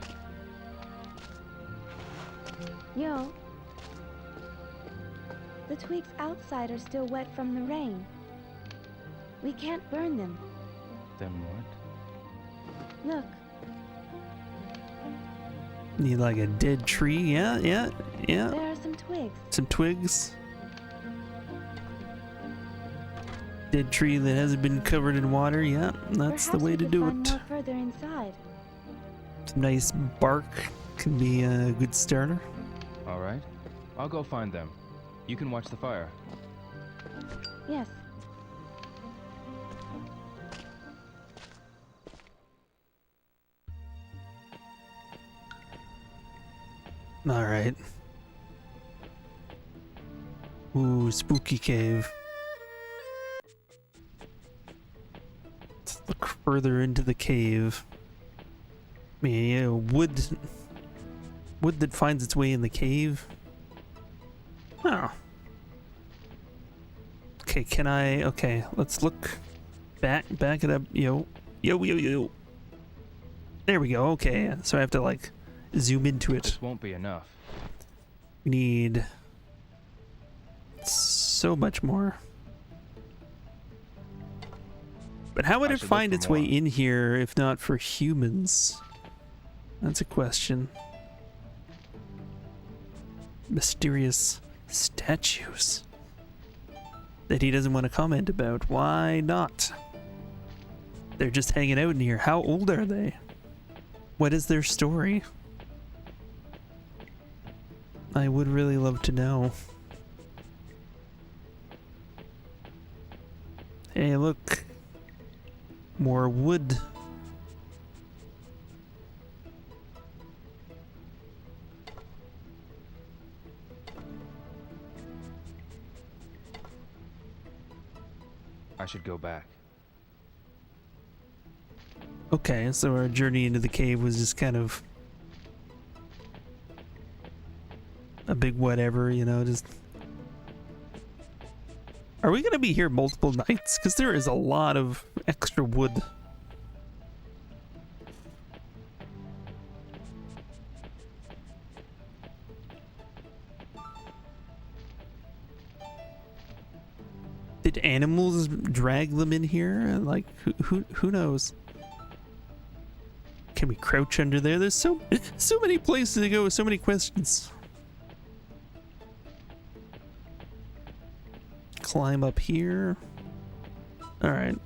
Yo. The twigs outside are still wet from the rain. We can't burn them. Then what? Look, Need like a dead tree. Yeah. there are some twigs. Some twigs. Dead tree that hasn't been covered in water. Yeah, that's the Perhaps way we to could do find it. more further inside. Some nice bark can be a good starter. Alright. I'll go find them. You can watch the fire. Yes. All right. Ooh, spooky cave. Let's look further into the cave. I mean, yeah, wood that finds its way in the cave. Oh. Okay, can I? Okay, let's look back it up. Yo. There we go. Okay, so I have to like zoom into it. This won't be enough. We need so much more. But how would I it should find look its for way more. in here if not for humans? That's a question. Mysterious statues that he doesn't want to comment about. Why not? They're just hanging out in here. How old are they? What is their story? I would really love to know. Hey, look. More wood. I should go back. Okay, so our journey into the cave was just kind of a big whatever, you know, just... Are we gonna be here multiple nights? Because there is a lot of extra wood. Did animals drag them in here? Like, who knows? Can we crouch under there? There's so many places to go with so many questions. Climb up here. All right.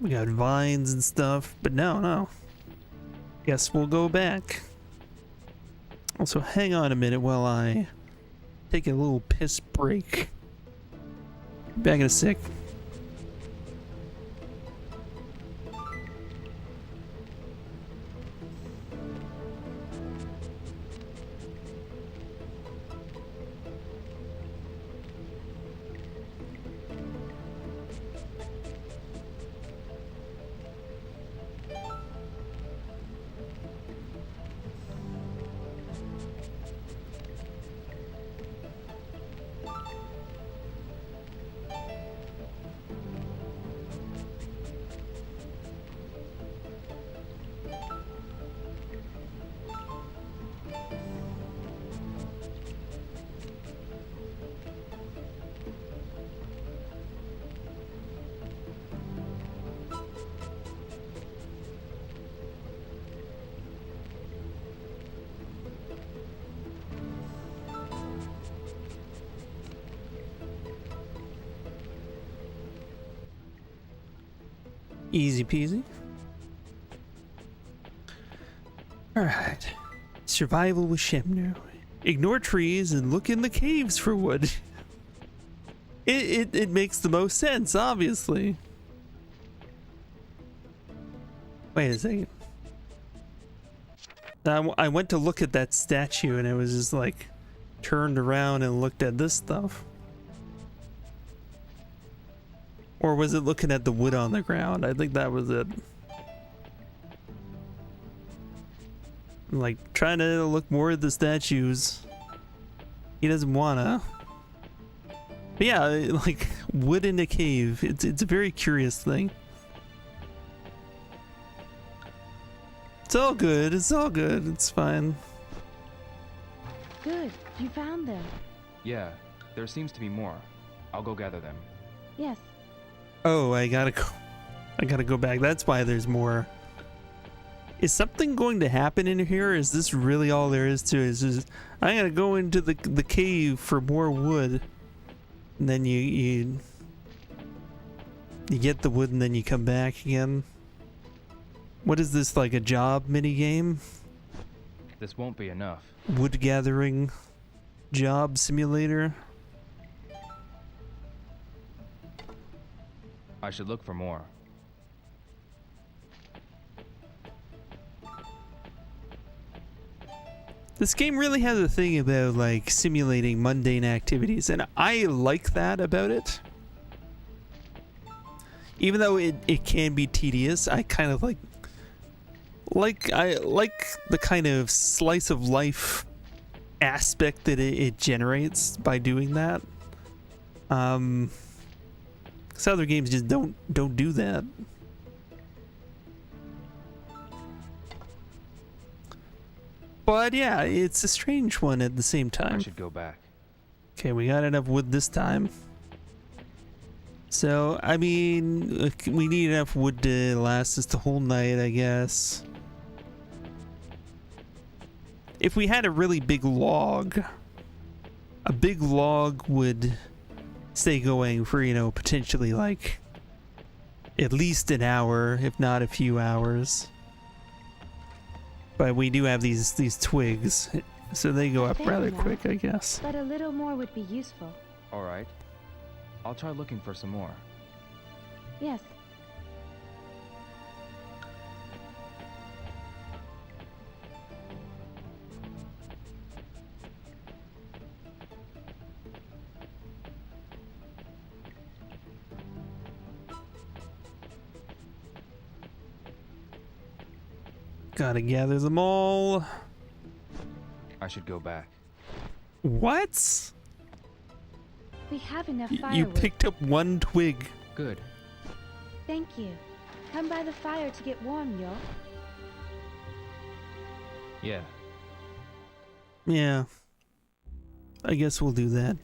We got vines and stuff, but no. Guess we'll go back. Also, hang on a minute while I take a little piss break. Back in a sec. Easy peasy. Alright. Survival with Shemnu. Ignore trees and look in the caves for wood. It makes the most sense, obviously. Wait a second. I went to look at that statue and it was just like turned around and looked at this stuff. Or was it looking at the wood on the ground? I think that was it. I'm like trying to look more at the statues. He doesn't wanna. But yeah, like wood in a cave. It's a very curious thing. It's all good. It's all good. It's fine. Good. You found them. Yeah, there seems to be more. I'll go gather them. Yes. Oh, I gotta go back. That's why there's more. Is something going to happen in here? Is this really all there is to it? Is just, I gotta go into the cave for more wood, and then you get the wood, and then you come back again. What is this, like a job mini game? This won't be enough. Wood gathering job simulator? I should look for more. This game really has a thing about like simulating mundane activities, and I like that about it. Even though it can be tedious, I kind of like I like the kind of slice of life aspect that it generates by doing that. Because other games just don't do that. But yeah, it's a strange one at the same time. I should go back. Okay, we got enough wood this time. So, I mean, we need enough wood to last us the whole night, I guess. If we had a really big log would stay going for, you know, potentially like at least an hour, if not a few hours. But we do have these twigs, so they go up Fair rather enough. quick, I guess. But a little more would be useful. Alright. I'll try looking for some more. Yes. Gotta gather them all. I should go back. What? We have enough You firewood. picked up one twig. Good. Thank you. Come by the fire to get warm, yo. Yeah. Yeah. I guess we'll do that.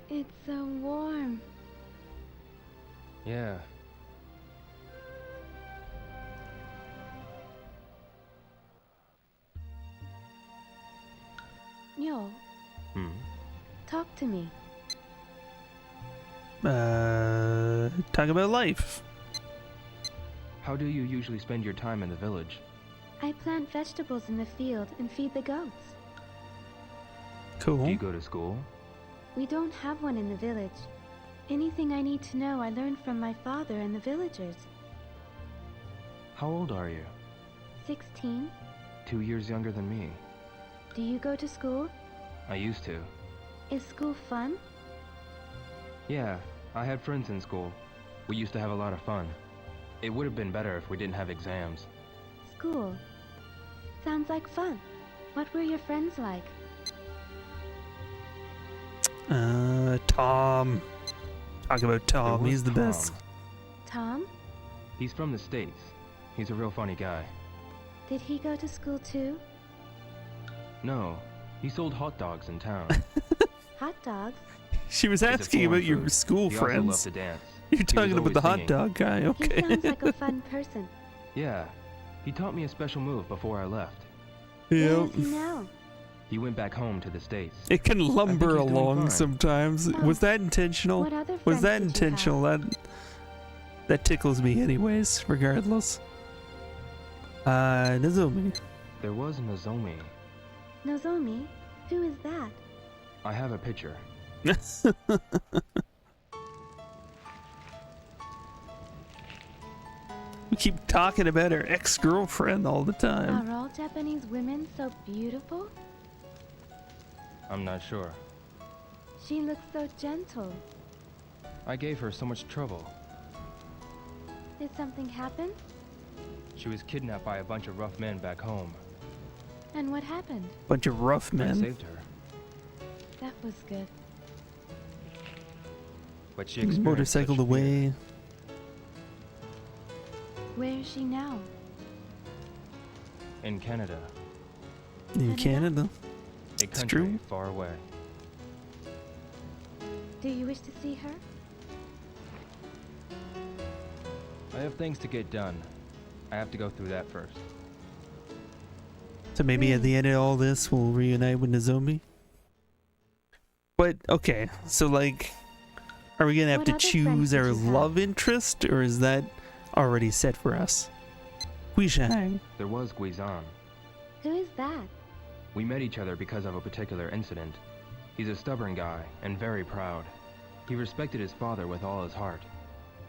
It's so warm. Yeah. Yo, Hmm. talk to me. Talk about life. How do you usually spend your time in the village? I plant vegetables in the field and feed the goats. Cool. Do you go to school? We don't have one in the village. Anything I need to know I learned from my father and the villagers. How old are you? 16. 2 years younger than me. Do you go to school? I used to. Is school fun? Yeah, I had friends in school. We used to have a lot of fun. It would have been better if we didn't have exams. School. Sounds like fun. What were your friends like? Tom. Talk about There Tom. was He's the Tom. best. Tom? He's from the States. He's a real funny guy. Did he go to school too? No, he sold hot dogs in town. Hot dogs? She was He's a asking foreign about your food. school He also friends. loved to dance. You're was talking about the always hot singing. dog guy. He Okay. sounds like a fun person. Yeah, he taught me a special move before I left. Where Yep. is he now? He went back home to the States. It can lumber he's doing along fine. sometimes. Oh. Was that intentional? What other Was friends that did you intentional? That tickles me anyways, regardless. Nozomi. There was Nozomi. Nozomi? Who is that? I have a picture. We keep talking about our ex-girlfriend all the time. Are all Japanese women so beautiful? I'm not sure. She looks so gentle. I gave her so much trouble. Did something happen? She was kidnapped by a bunch of rough men back home. And what happened? Bunch of rough I men. saved her, That was good. but she experienced Motorcycled such fear. away. Where is she now? In Canada, In Canada. a It's country true. far away. Do you wish to see her? I have things to get done. I have to go through that first. So maybe at the end of all this, we'll reunite with Nozomi. But okay, so like, are we gonna have What to other friends choose did our you have? love interest, or is that already set for us? Guishang. There was Guizan. Who is that? We met each other because of a particular incident. He's a stubborn guy and very proud. He respected his father with all his heart.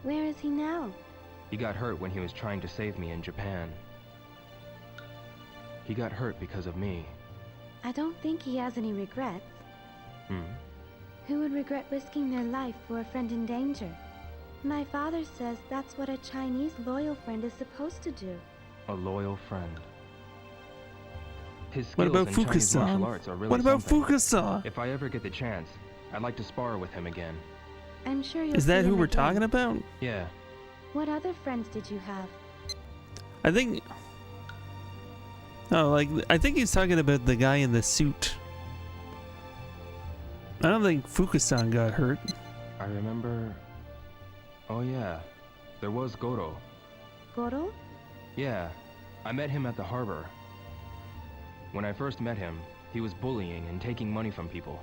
Where is he now? He got hurt when he was trying to save me in Japan. He got hurt because of me. I don't think he has any regrets. Who would regret risking their life for a friend in danger? My father says that's what a Chinese loyal friend is supposed to do. A loyal friend. His What skills about in Chinese martial Fukusan? arts are really What about something. Fukusan? If I ever get the chance, I'd like to spar with him again. I'm sure you'll Is that see who him we're again. talking about? Yeah, What other friends did you have? I think. Oh, like I think he's talking about the guy in the suit. I don't think Fukusan got hurt. I remember... Oh yeah, there was Goro. Goro? Yeah, I met him at the harbor. When I first met him, he was bullying and taking money from people.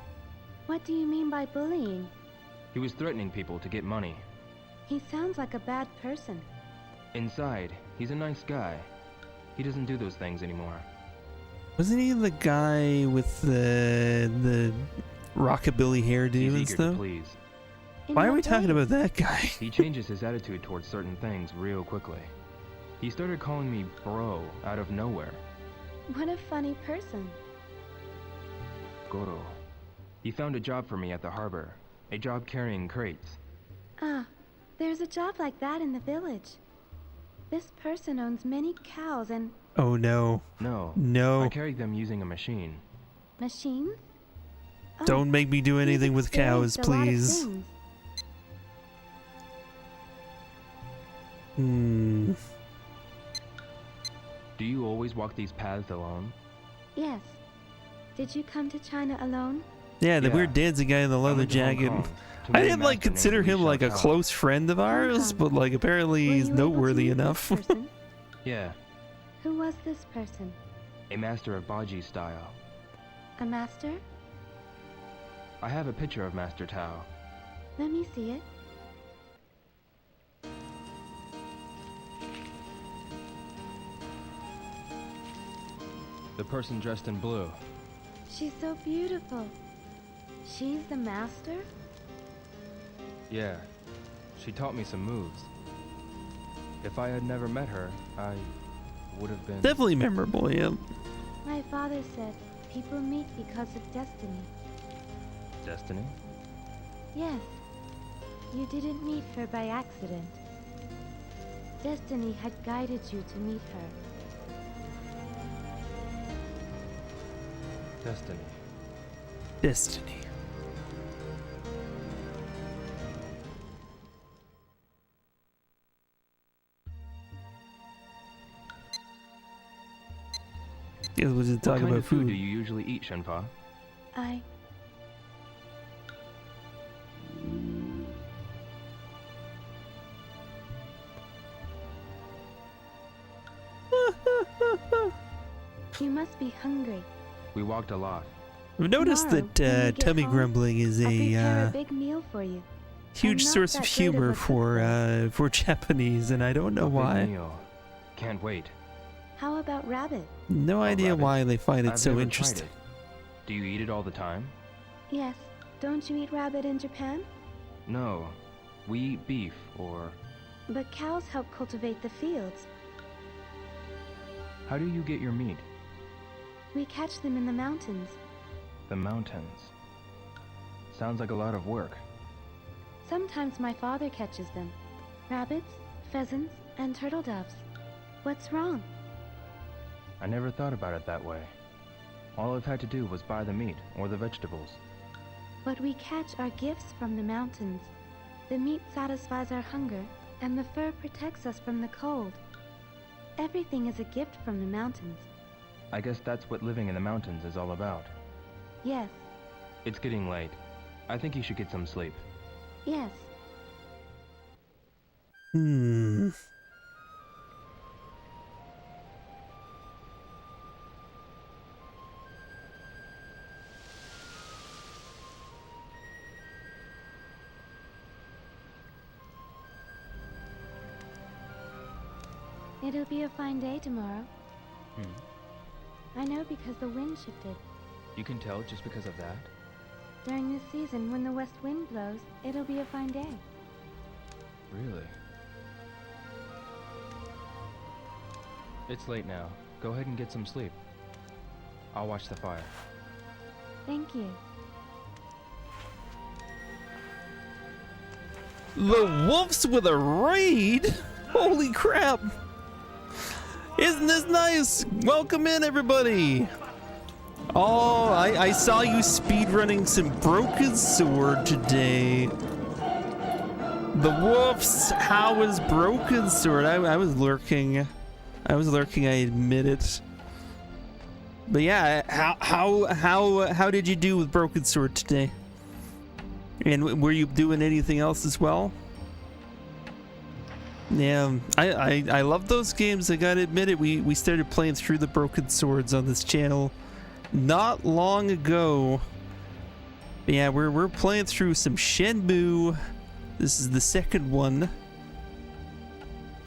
What do you mean by bullying? He was threatening people to get money. He sounds like a bad person. Inside, he's a nice guy. He doesn't do those things anymore. Wasn't he the guy with the rockabilly hairdo He's and eager to stuff? please. In Why are what we talking way? about that guy? He changes his attitude towards certain things real quickly. He started calling me bro out of nowhere. What a funny person. Goro. He found a job for me at the harbor. A job carrying crates. Ah, there's a job like that in the village. This person owns many cows and Oh no. No. No. I carried them using a machine. machines. Oh, Don't make me do he's anything with cows, experienced a lot of please. things. Hmm. Do you always walk these paths alone? Yes. Did you come to China alone? Yeah, the Yeah. weird dancing guy in the I leather went to Hong jacket. Kong to I meet a didn't like master named consider Li him like a Xiaotao. close friend of ours, but like apparently Were he's you able to noteworthy meet enough. this person? Yeah, Who was this person? a master of Baji style. A master? I have a picture of Master Tao. Let me see it. The person dressed in blue. She's so beautiful. She's the master? Yeah, she taught me some moves. If I had never met her, I would have been... Definitely memorable, yeah. My father said people meet because of destiny. Destiny? Yes. You didn't meet her by accident. Destiny had guided you to meet her. Destiny. Destiny. Yeah, was it What talking kind about of food food? do you usually eat, Shenpa? I... You must be hungry. We walked a lot. I've noticed Tomorrow, that when you get tummy home, grumbling is I'll prepare a a big meal for you. huge I'm not source of that great of a humor cook, for Japanese, and I don't know A big why. meal. Can't wait. How about rabbit? No idea rabbit? why they find it I've so never tried interesting. it. Do you eat it all the time? Yes. Don't you eat rabbit in Japan? No. We eat beef, or... But cows help cultivate the fields. How do you get your meat? We catch them in the mountains. The mountains. Sounds like a lot of work. Sometimes my father catches them. Rabbits, pheasants, and turtle doves. What's wrong? I never thought about it that way. All I've had to do was buy the meat or the vegetables. What we catch are gifts from the mountains. The meat satisfies our hunger, and the fur protects us from the cold. Everything is a gift from the mountains. I guess that's what living in the mountains is all about. Yes, It's getting late. I think you should get some sleep. yes. Hmm. It'll be a fine day tomorrow. Hmm. I know because the wind shifted. You can tell just because of that? During this season, when the west wind blows, it'll be a fine day. Really? It's late now. Go ahead and get some sleep. I'll watch the fire. Thank you. The wolves with a raid? Holy crap! Isn't this nice? Welcome in, everybody! Oh, I saw you speedrunning some Broken Sword today. The wolves, how was Broken Sword? I was lurking. I admit it. But yeah, how did you do with Broken Sword today? And were you doing anything else as well? Yeah, I love those games. I gotta admit it. We started playing through the Broken Swords on this channel not long ago. But yeah, we're playing through some Shenmue. This is the second one.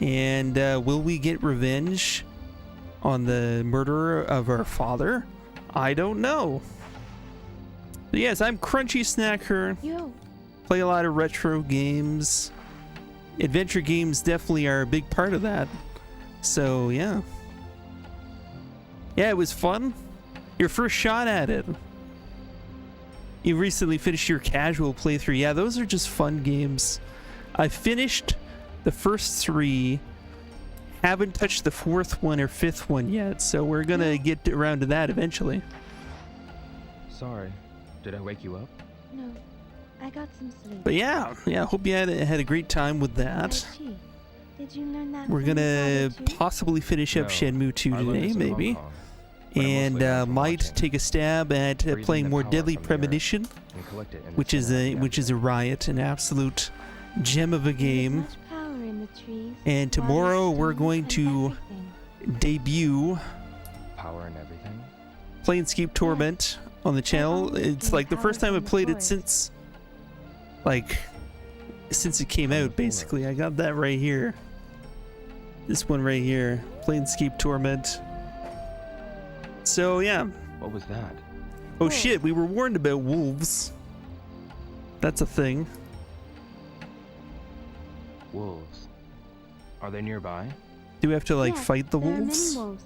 And will we get revenge on the murderer of our father? I don't know. But yes, I'm Crunchy Snacker. Yo. Play a lot of retro games. Adventure games definitely are a big part of that. So yeah. Yeah, it was fun. Your first shot at it. You recently finished your casual playthrough. Yeah, those are just fun games. I finished the first 3. Haven't touched the 4th one or 5th one yet, so we're gonna get around to that eventually. Sorry. Did I wake you up? No, I got some sleep. But yeah, hope you had a great time with that. Hey, Chi, did you learn that We're from gonna your father too? possibly finish up No, Shenmue 2 I learned today, this in Hong maybe. Kong, but I And mostly learned from might watching. take a stab at Breathing playing the more power Deadly from the earth Premonition, and collect it in the which is center a of the riot, an absolute gem of a There's game. much power in the trees, And water, tomorrow we're stones, going and to everything. debut power and everything. Planescape Torment on the channel. always It's been like the first time I powered from the played it forest. since it came out, basically. I got that right here. This one right here, Planescape Torment. So yeah. What was that? Oh shit, we were warned about wolves. That's a thing. Wolves. Are they nearby? Do we have to like Yes, fight the there are wolves? many wolves.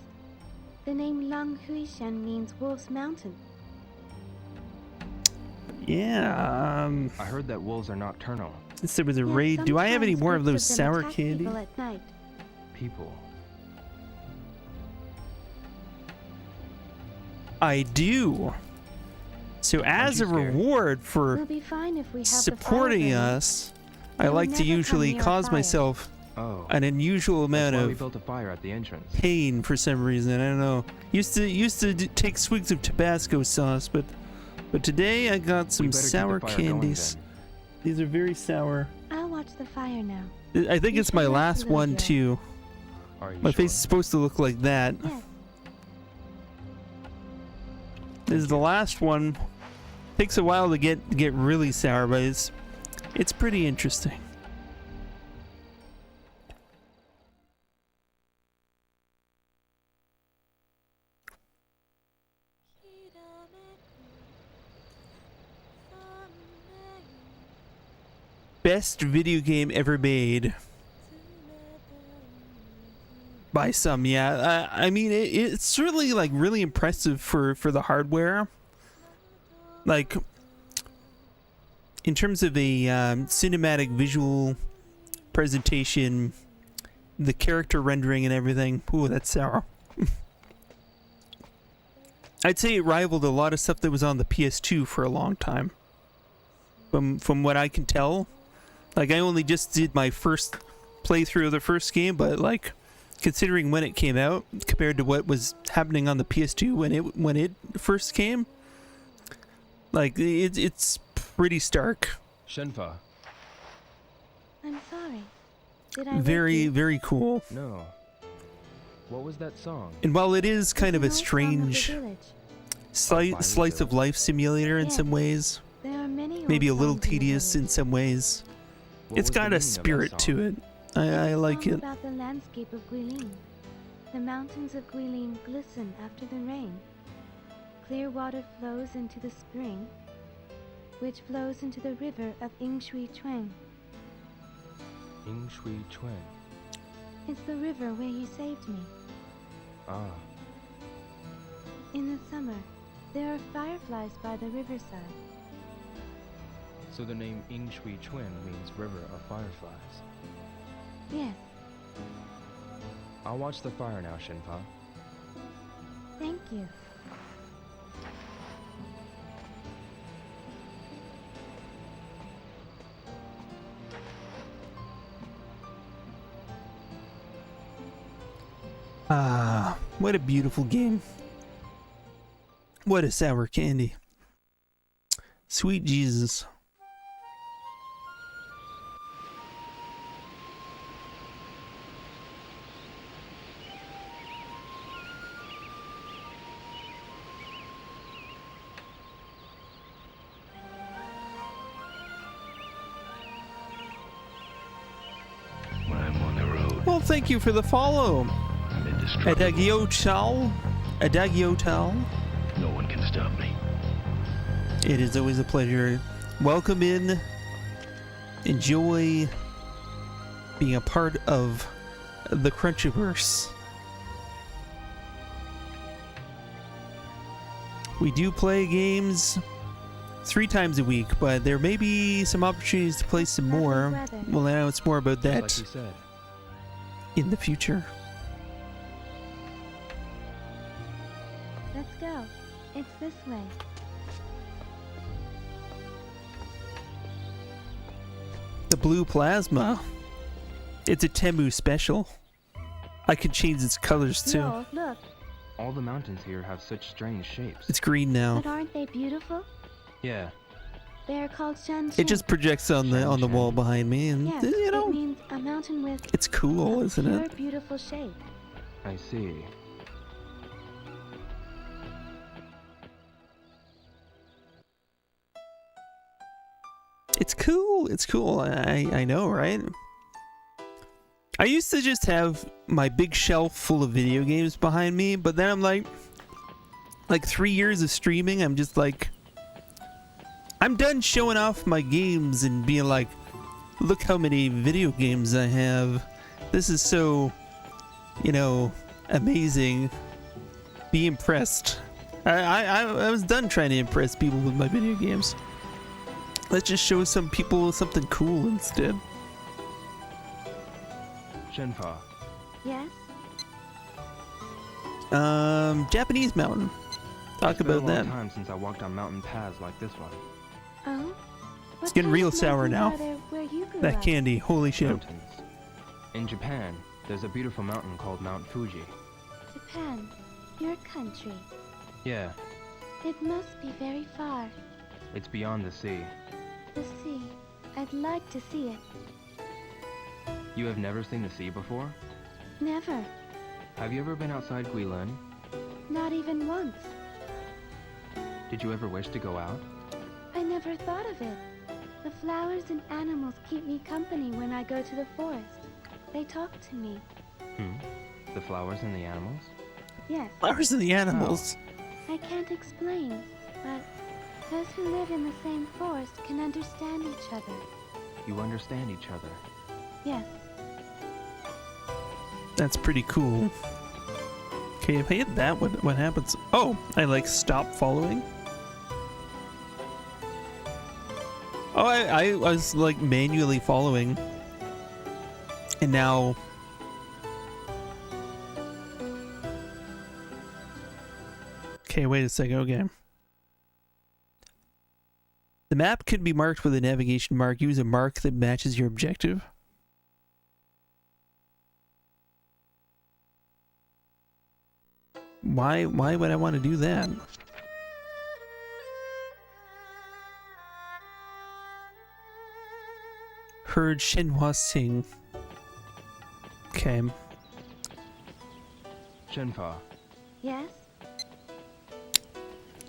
The name Lang Huishan means Wolf's Mountain. Yeah, I heard that wolves are nocturnal. since there was a Yes, raid, do I have any sometimes more of groups those them sour attack candy? people at night. People. I do. So as a you scared? reward for We'll be fine if we have the fire supporting burning. us, I They'll like to never come usually near a cause fire. myself Oh. an unusual amount That's why we of built a fire at the entrance. pain for some reason. I don't know. Used to take swigs of Tabasco sauce, but today I got We some better keep the sour fire going candies. then. These are very sour. I'll watch the fire now. I think You it's should my rest a last little one here. too. Are you My sure? face is supposed to look like that. Yes. This is the last one. Takes a while to get really sour, but it's pretty interesting. Best video game ever made. By some, yeah. I mean, it's certainly like really impressive for the hardware. Like, in terms of a cinematic visual presentation, the character rendering and everything. Ooh, that's sour. I'd say it rivaled a lot of stuff that was on the PS2 for a long time. From what I can tell. Like, I only just did my first playthrough of the first game, but like, considering when it came out compared to what was happening on the PS2 when it first came, like it's pretty stark. Shenfa. I'm sorry. Did I wake Very, you? very cool. No. What was that song? And while it is kind of a It's an old song of the strange village. slice of life simulator in Yeah. some ways, There are many maybe a old little songs in the tedious village. in some ways, What it's was the got meaning a of that spirit to song? it. I like It's it. about the landscape of Guilin. The mountains of Guilin glisten after the rain. Clear water flows into the spring, which flows into the river of Yingshui Chuan. Yingshui Chuan. It's the river where he saved me. Ah, In the summer, there are fireflies by the riverside. so the name Yingshui Chuan means river of fireflies. Yes, I'll watch the fire now, Shinfa. thank you. Ah, what a beautiful game. What a sour candy. Sweet Jesus. When I'm on the road, Well, thank you for the follow. I'm indestructible. Adagio Tal. Adagio Tal. No one can stop me. It is always a pleasure. Welcome in. Enjoy being a part of the Crunchyverse. We do play games 3 times a week, but there may be some opportunities to play some more. We'll announce more about Like that you said. in the future. Let's go. It's this way. The blue plasma. It's a Temu special. I could change its colors too. No, look. All the mountains here have such strange shapes. It's green now. But aren't they beautiful? Yeah, They are called Shan. It just projects on the wall behind me, and Yes, you it know, means a mountain with it's cool, a isn't pure, it? beautiful shape. I see. It's cool. It's cool. I know, right? I used to just have my big shelf full of video games behind me, but then I'm like 3 years of streaming, I'm just like, I'm done showing off my games and being like, look how many video games I have. This is so, amazing. Be impressed. I was done trying to impress people with my video games. Let's just show some people something cool instead. Shinfa, Yes? Japanese mountain. Talk it's been about a that. long time since I walked on mountain paths like this one. Oh? It's getting real sour now. Where you grew That up? candy, holy shit. Mountains. In Japan, there's a beautiful mountain called Mount Fuji. Japan. Your country. Yeah, It must be very far. it's beyond the sea. The sea. I'd like to see it. You have never seen the sea before? Never. Have you ever been outside Guilin? Not even once. Did you ever wish to go out? I never thought of it. The flowers and animals keep me company when I go to the forest. They talk to me. The flowers and the animals? Yes, Flowers and the animals. I can't explain, but those who live in the same forest can understand each other. You understand each other. Yes, That's pretty cool. Okay, if I hit that, what happens? Oh, I stop following. Oh, I was manually following. And now... Okay, wait a second, okay. The map can be marked with a navigation mark. Use a mark that matches your objective. Why would I want to do that? Heard Shenhua sing. Okay. Shinfa, yes,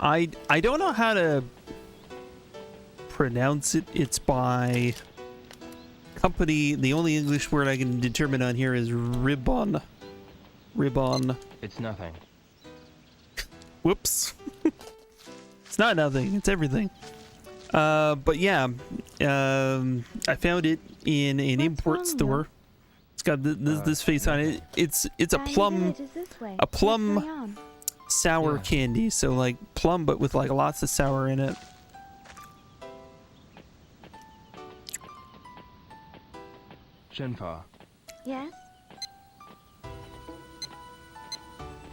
I don't know how to pronounce it. It's by company, the only English word I can determine on here is ribbon. Ribbon. It's nothing. Whoops. It's not nothing, it's everything. But yeah, I found it in an What's import wrong, store. Will? It's got this face on it. It's a Dining plum Village is this way. a plum- Let's hurry on. sour Yeah. candy, so like plum but with like lots of sour in it. Shenfa, Yes?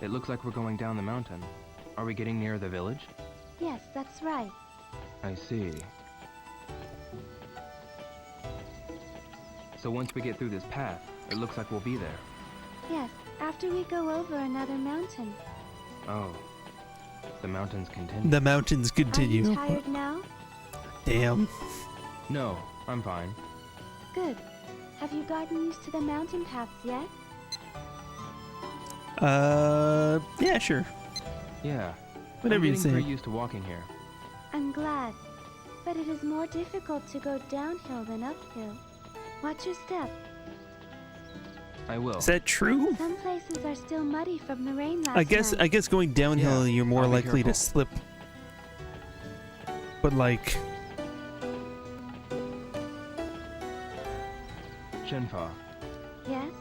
it looks like we're going down the mountain. Are we getting near the village? Yes, that's right. I see. So once we get through this path, it looks like we'll be there. Yes, after we go over another mountain. Oh. The mountains continue. The mountains Are you continue. tired now? Damn. No, I'm fine. Good. Have you gotten used to the mountain paths yet? Yeah, sure. Yeah. Whatever I'm you getting say. pretty used to walking here. I'm glad. But it is more difficult to go downhill than uphill. Watch your step. I will. Is that true? Some places are still muddy from the rain last I guess night. going downhill Yeah, you're more I'll be likely to careful. slip. But like Shenfa, Yes?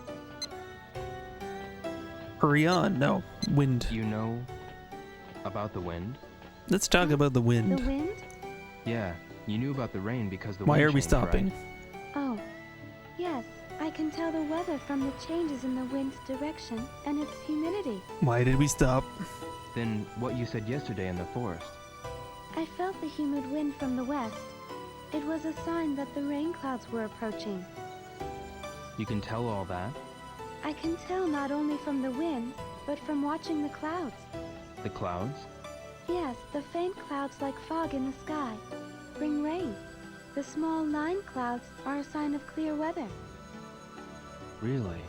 hurry on. No. Wind. you know about the wind? Let's talk about the The wind. wind? Yeah, you knew about the rain because the Why wind are we changed, stopping? right? Oh. Yes, I can tell the weather from the changes in the wind's direction and its humidity. Why did we stop? Then what you said yesterday in the forest. I felt the humid wind from the west. It was a sign that the rain clouds were approaching. You can tell all that? I can tell not only from the wind, but from watching the clouds. The clouds? Yes, the faint clouds like fog in the sky bring rain. The small line clouds are a sign of clear weather. Really?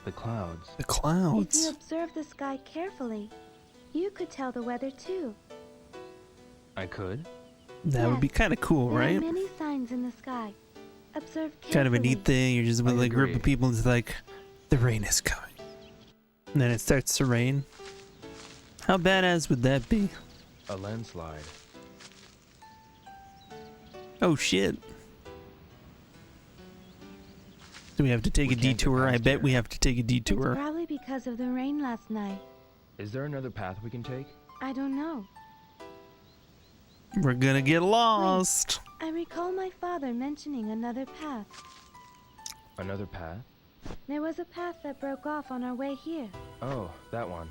The clouds. The If you clouds. observe the sky carefully, you could tell the weather too. I could? That would be kind of cool, There are right? many signs in the sky. Observe carefully. Kind of a neat thing. You're just with I like a group agree. of people and it's like, the rain is coming. And then it starts to rain. How badass would that be? A landslide. Oh shit. Do we have to take We a can't get detour? I past bet here. we have to take a It's detour. probably because of the rain last night. Is there another path we can take? I don't know. We're gonna get lost. I recall my father mentioning another path. Another path? There was a path that broke off on our way here. Oh, that one.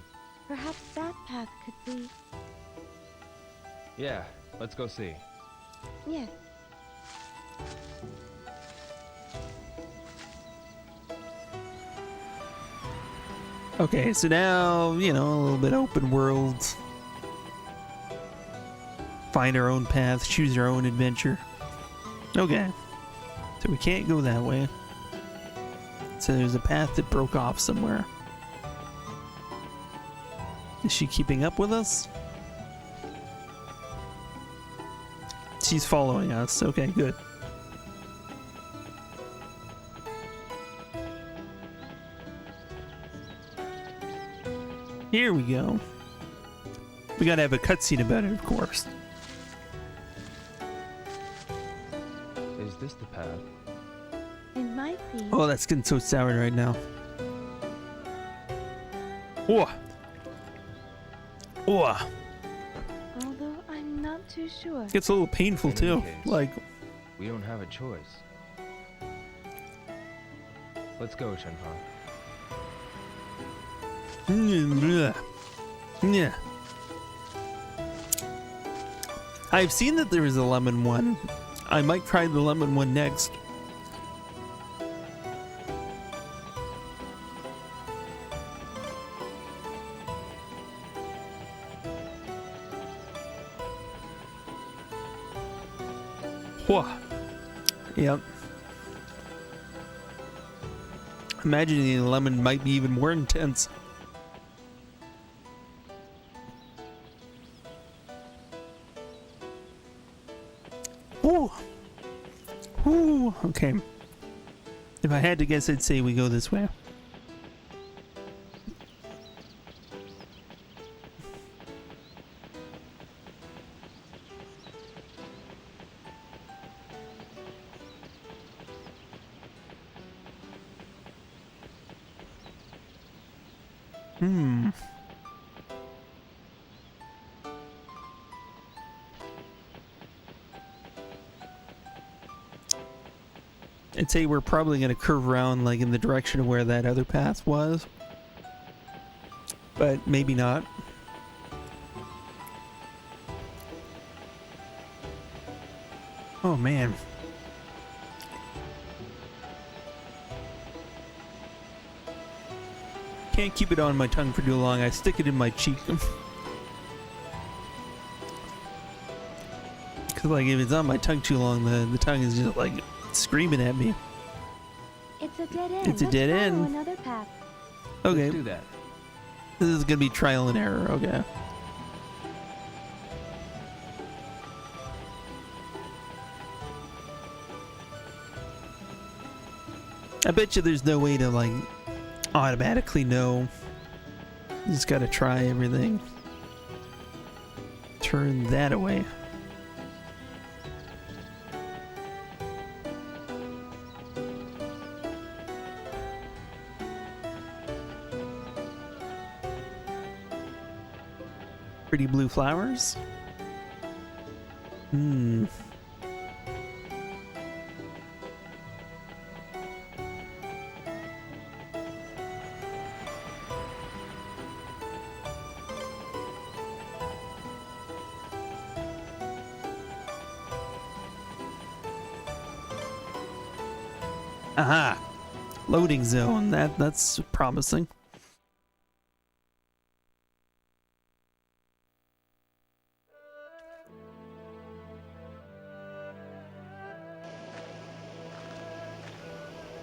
Perhaps that path could be... Yeah, let's go see. Yes. Okay, so now, you know, a little bit open world. Find our own path, choose our own adventure. Okay. So we can't go that way. So there's a path that broke off somewhere. Is she keeping up with us? She's following us. Okay, good. Here we go. We gotta have a cutscene about it, of course. Is this the path? It might be. Oh, that's getting so sour right now. Oh. Oh. Although I'm not too sure. Gets a little painful In too. any case. Like, We don't have a choice. Let's go, Shenfa. yeah. I've seen that there is a lemon one. I might try the lemon one next. Whoa. Yep. Imagining the lemon might be even more intense. Ooh. Ooh. Okay. If I had to guess, I'd say we go this way. I'd say we're probably going to curve around like in the direction of where that other path was. But maybe not. Oh man. Can't keep it on my tongue for too long. I stick it in my cheek. Cause like if it's on my tongue too long, the tongue is just like screaming at me. It's a dead end. It's a dead Let's follow end. another path. Okay. Let's do that. This is gonna be trial and error, okay. I bet you there's no way to like automatically know. You just gotta try everything. Turn that away. Pretty blue flowers. Hmm. Aha! Loading zone. That's promising.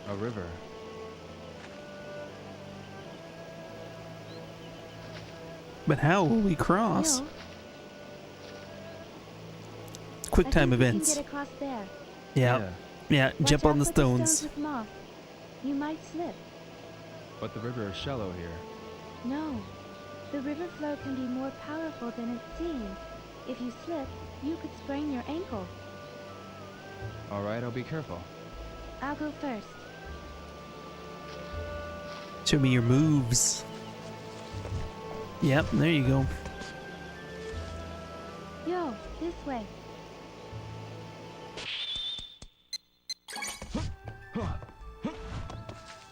A river. But how will we cross? Yo, Quick I time think we can events. get across there. Yeah. Yeah, Watch jump out on the for stones. with moss. You might slip. But the river is shallow here. No. The river flow can be more powerful than it seems. If you slip, you could sprain your ankle. Alright, I'll be careful. I'll go first. Show me your moves. Yep, there you go. Yo, this way.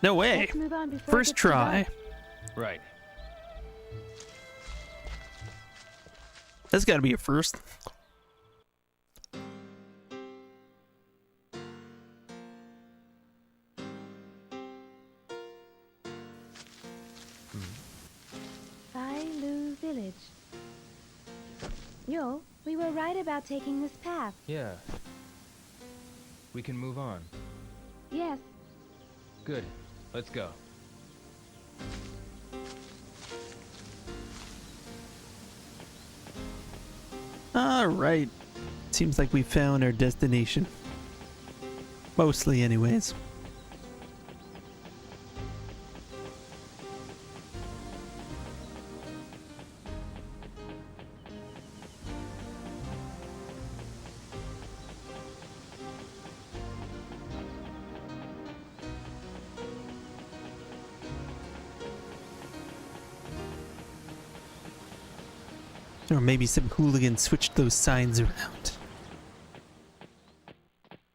No way. Let's move on before it First gets too try. dark. Right. That's gotta be a first. Bailu Village. Yo, we were right about taking this path. Yeah. We can move on. Yes, Good. Let's go. Alright. Seems like we found our destination. Mostly anyways. Or maybe some hooligan switched those signs around.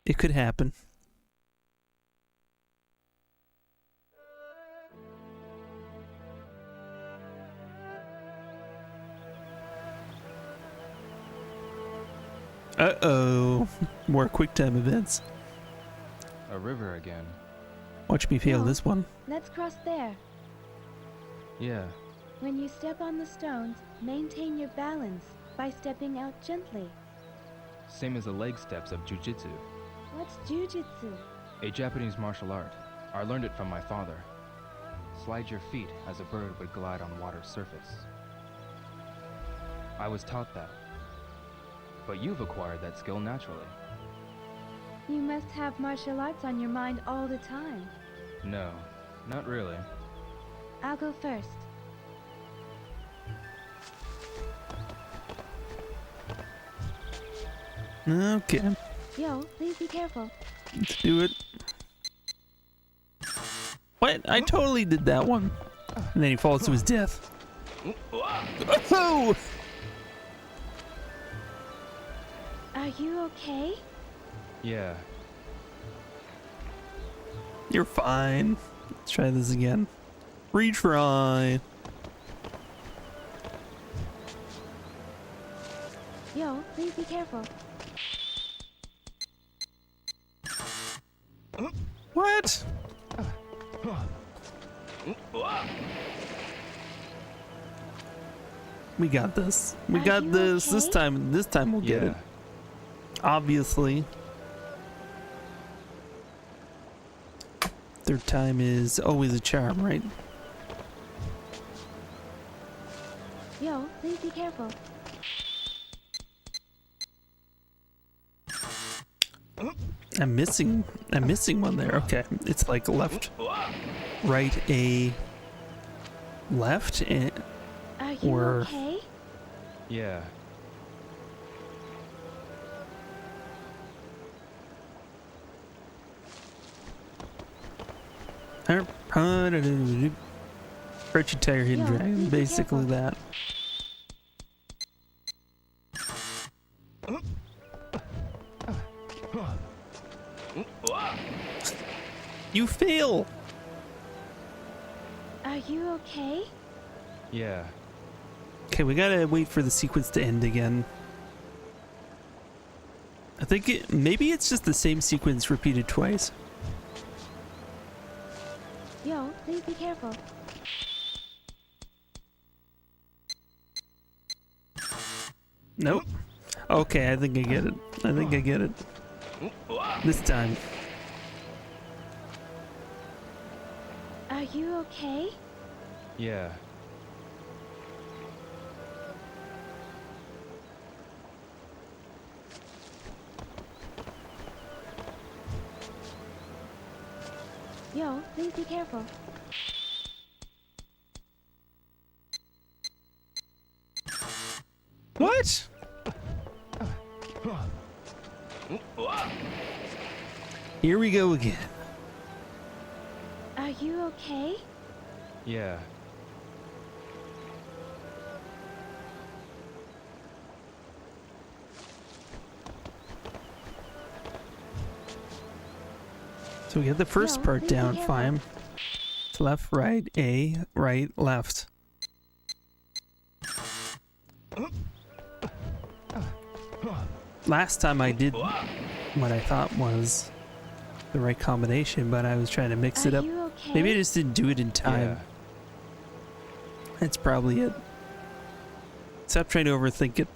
It could happen. Uh-oh. More quick time events. A river again. Watch me fail No. this one. let's cross there. Yeah. When you step on the stones, maintain your balance by stepping out gently. Same as the leg steps of jujitsu. What's jujitsu? A Japanese martial art. I learned it from my father. Slide your feet as a bird would glide on water's surface. I was taught that. But you've acquired that skill naturally. You must have martial arts on your mind all the time. No, not really. I'll go first. Okay, Yo, please be careful. let's do it. What? I totally did that one. And then he falls to his death. Oh! Are you okay? Yeah. You're fine. Let's try this again. Retry. Yo, please be careful. What? We got this. We Are got you this. okay? This time we'll get Yeah. it. Obviously. Third time is always a charm, right? Yo, please be careful. I'm missing one there. Okay. It's like left, right, a left, and Are you Or- okay? Yeah. Crouching Tiger Hidden Yeah, Dragon, be basically careful. that. You fail! Are you okay? Yeah. Okay, we gotta wait for the sequence to end again. I think maybe it's just the same sequence repeated twice. Yo, please be careful. Nope. Okay, I think I get it. I think I get it. This time. Are you okay? Yeah. Yo, please be careful. What? Here we go again. Are you okay? Yeah. So we get the first No, part please be down careful. fine. It's left, right, A, right, left. Last time I did what I thought was the right combination, but I was trying to mix Are it up. you okay? Maybe I just didn't do it in time. Yeah. That's probably it. Stop trying to overthink it.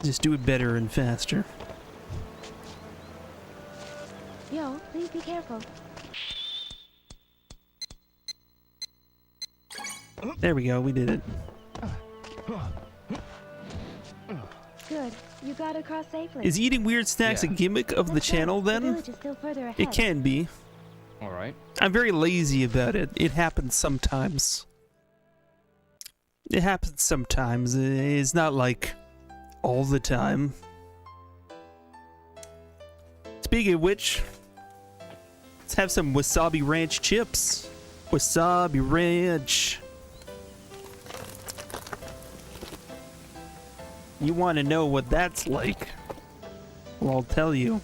Just do it better and faster. Yo, please be careful. There we go, we did it. Good. You got across safely. Is eating weird snacks a Yeah. gimmick of the That's right. channel The then? village is still further ahead. It can be. All right. I'm very lazy about it. It happens sometimes. It happens sometimes. It's not like all the time. Speaking of which, let's have some wasabi ranch chips. Wasabi ranch. You want to know what that's like? Well, I'll tell you.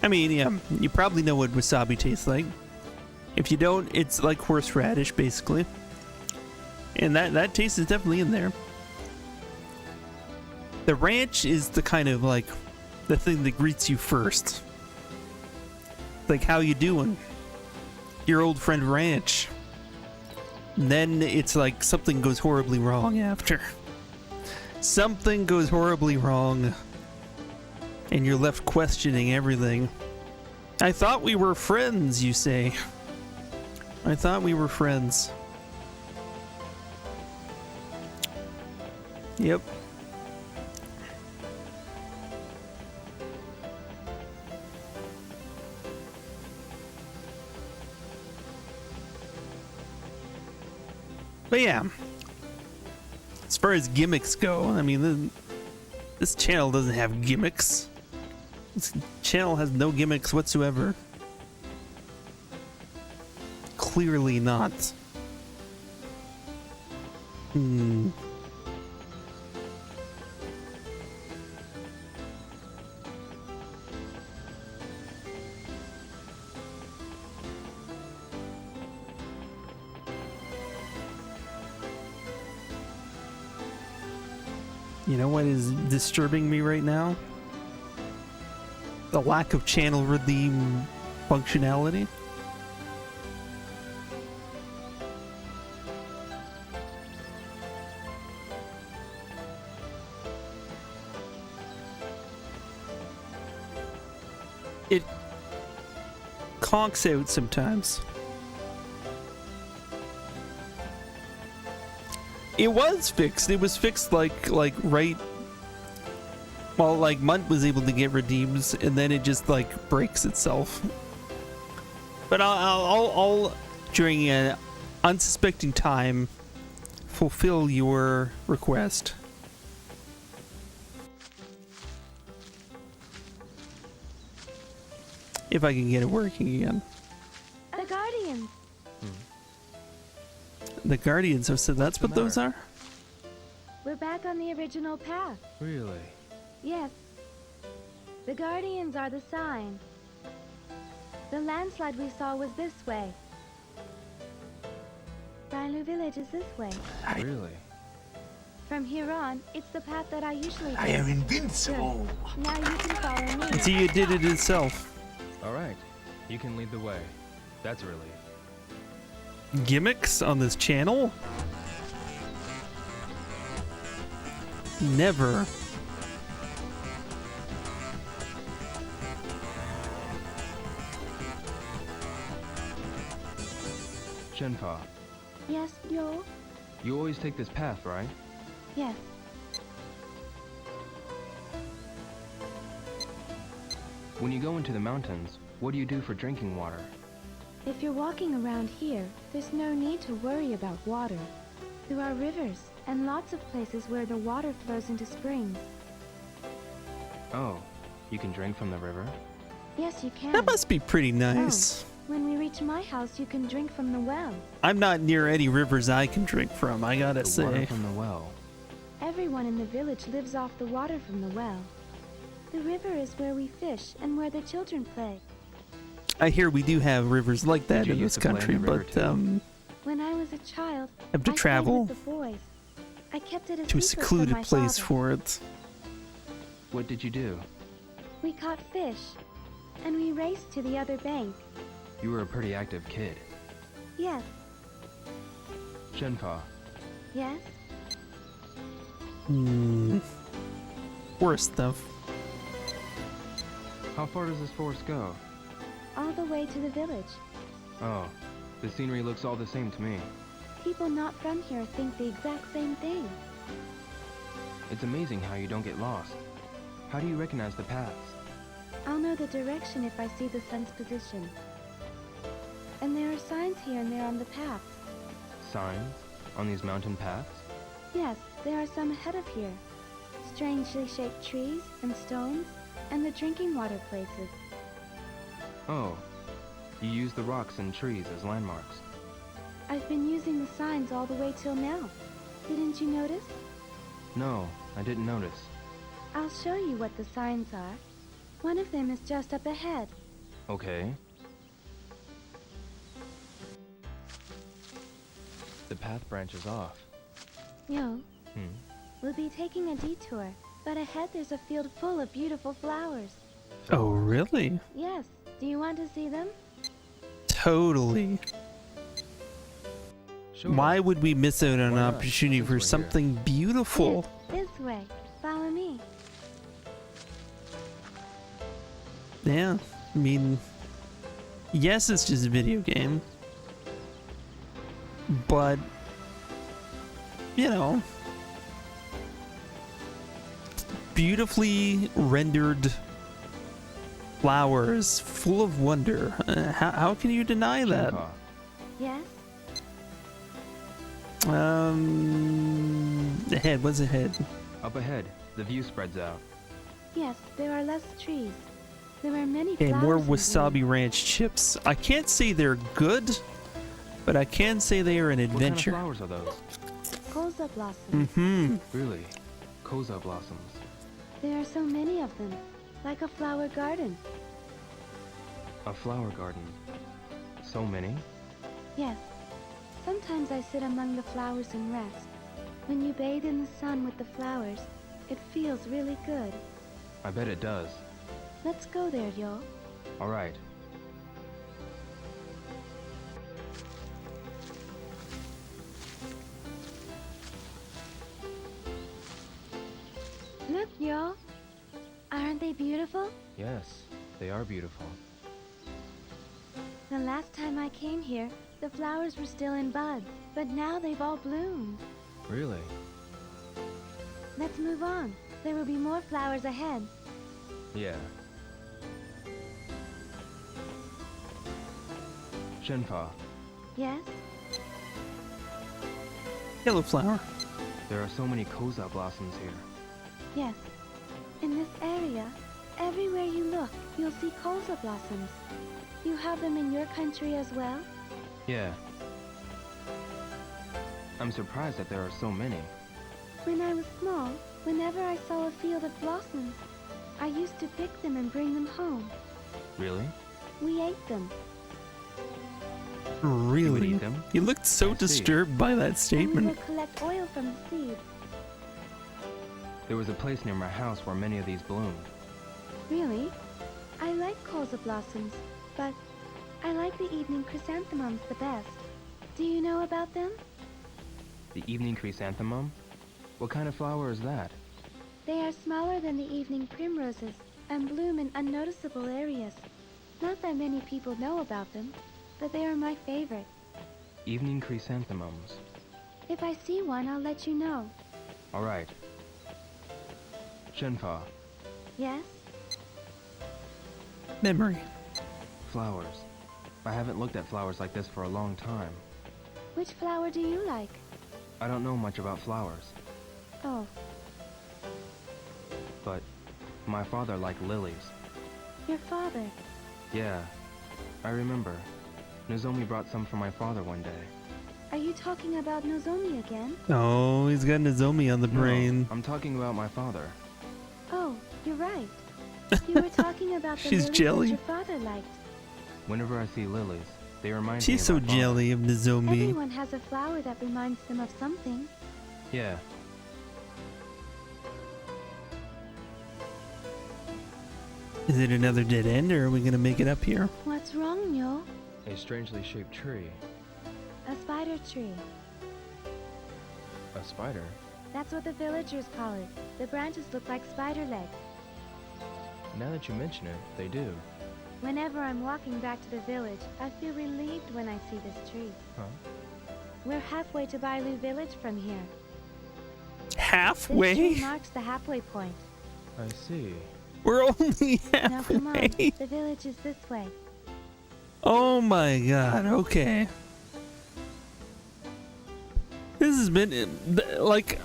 I mean, yeah, you probably know what wasabi tastes like. If you don't, it's like horseradish, basically. And that taste is definitely in there. The ranch is the kind of like the thing that greets you first. Like, how you doing? Your old friend Ranch. And then it's like something goes horribly wrong after. Something goes horribly wrong. And you're left questioning everything. I thought we were friends, you say. I thought we were friends. Yep. But yeah, as far as gimmicks go, I mean, this channel doesn't have gimmicks. This channel has no gimmicks whatsoever. Clearly not. You know what is disturbing me right now? The lack of channel redeem functionality. It conks out sometimes. It was fixed. It was fixed like right. Well, like Munt was able to get redeems, and then it just like breaks itself. But I'll during an unsuspecting time fulfill your request. If I can get it working again. The Guardians. The Guardians have said that's what those are? We're back on the original path. Really? Yes. The Guardians are the sign. The landslide we saw was this way. Bailu Village is this way. Really? From here on, it's the path that I usually take. I am invincible. Good. Now you can follow me. See, it did it itself. All right. You can lead the way. That's a relief. Gimmicks on this channel? Never. Shenpa, Yes, Yo? you always take this path, right? Yes. When you go into the mountains, what do you do for drinking water? If you're walking around here, there's no need to worry about water. There are rivers and lots of places where the water flows into springs. Oh, you can drink from the river? Yes, you can. That must be pretty nice. When we reach my house, you can drink from the well. I'm not near any rivers I can drink from, I gotta The water say. from the well. Everyone in the village lives off the water from the well. The river is where we fish and where the children play. I hear we do have rivers like that Did you in this used to play in country, the river but too? When I was a child, Have to I travel played with the boys. I kept it a to a secret secluded from my place father. for it. What did you do? We caught fish, and we raced to the other bank. You were a pretty active kid. Yes, Shenpa, yes. Worse stuff. how far does this forest go? All the way to the village. Oh, the scenery looks all the same to me. People not from here think the exact same thing. It's amazing how you don't get lost. How do you recognize the paths? I'll know the direction if I see the sun's position. And there are signs here and there on the paths. Signs? On these mountain paths? Yes, there are some ahead of here. Strangely shaped trees and stones, and the drinking water places. Oh, you use the rocks and trees as landmarks. I've been using the signs all the way till now. Didn't you notice? No, I didn't notice. I'll show you what the signs are. One of them is just up ahead. Okay. The path branches off. Yo, Hmm. we'll be taking a detour, but ahead there's a field full of beautiful flowers. Oh, really? Yes, do you want to see them? Totally. Sure. Why would we miss out on an Why not, opportunity since for we're here? something beautiful? This way. Follow me. Yeah, I mean, yes, it's just a video game, but, you know, beautifully rendered flowers full of wonder. How can you deny that? Shenpa, Yes? Ahead, what's ahead? up ahead, the view spreads out. Yes, there are less trees. There are many Okay, flowers. more in bloom. Wasabi Ranch chips. I can't say they're good, but I can say they are an adventure. What kind of flowers are those? Koza blossoms. Mm-hmm. Really? Koza blossoms. There are so many of them, like a flower garden. A flower garden. So many? Yes. Sometimes I sit among the flowers and rest. When you bathe in the sun with the flowers, it feels really good. I bet it does. Let's go there, Yo. Alright. Look, Yo. Aren't they beautiful? Yes, they are beautiful. The last time I came here, the flowers were still in bud, but now they've all bloomed. Really? Let's move on. There will be more flowers ahead. Yeah. Shenpa, Yes? Yellow flower. there are so many koza blossoms here. Yes. In this area, everywhere you look, you'll see koza blossoms. You have them in your country as well? Yeah. I'm surprised that there are so many. When I was small, whenever I saw a field of blossoms, I used to pick them and bring them home. Really? We ate them. Really? eat them? You looked so I see. disturbed by that And we statement. would collect oil from the seeds. There was a place near my house where many of these bloomed. Really? I like koza blossoms, but I like the evening chrysanthemums the best. Do you know about them? The evening chrysanthemum? What kind of flower is that? They are smaller than the evening primroses and bloom in unnoticeable areas. Not that many people know about them, but they are my favorite. Evening chrysanthemums. If I see one, I'll let you know. Alright. Shenpa, Yes? Memory. flowers. I haven't looked at flowers like this for a long time. Which flower do you like? I don't know much about flowers, Oh, but my father liked lilies. your father. Yeah, I remember. Nozomi brought some for my father one day. Are you talking about Nozomi again? Oh, he's got Nozomi on the brain. No, I'm talking about my father. Oh, you're right. You were talking about the She's lilies jelly. that your father liked. Whenever I see lilies, they remind She's me so of my father. jelly of Nozomi. Everyone has a flower that reminds them of something. Yeah, Is it another dead end, or are we gonna make it up here? What's wrong, Yo? a strangely shaped tree. A spider tree. A spider? That's what the villagers call it. The branches look like spider legs. Now that you mention it, they do. Whenever I'm walking back to the village, I feel relieved when I see this tree. Huh? We're halfway to Bailu village from here. This Halfway? tree marks the halfway point. I see. We're only Now come on, halfway. the village is this way. Oh my god, okay. This has been, like,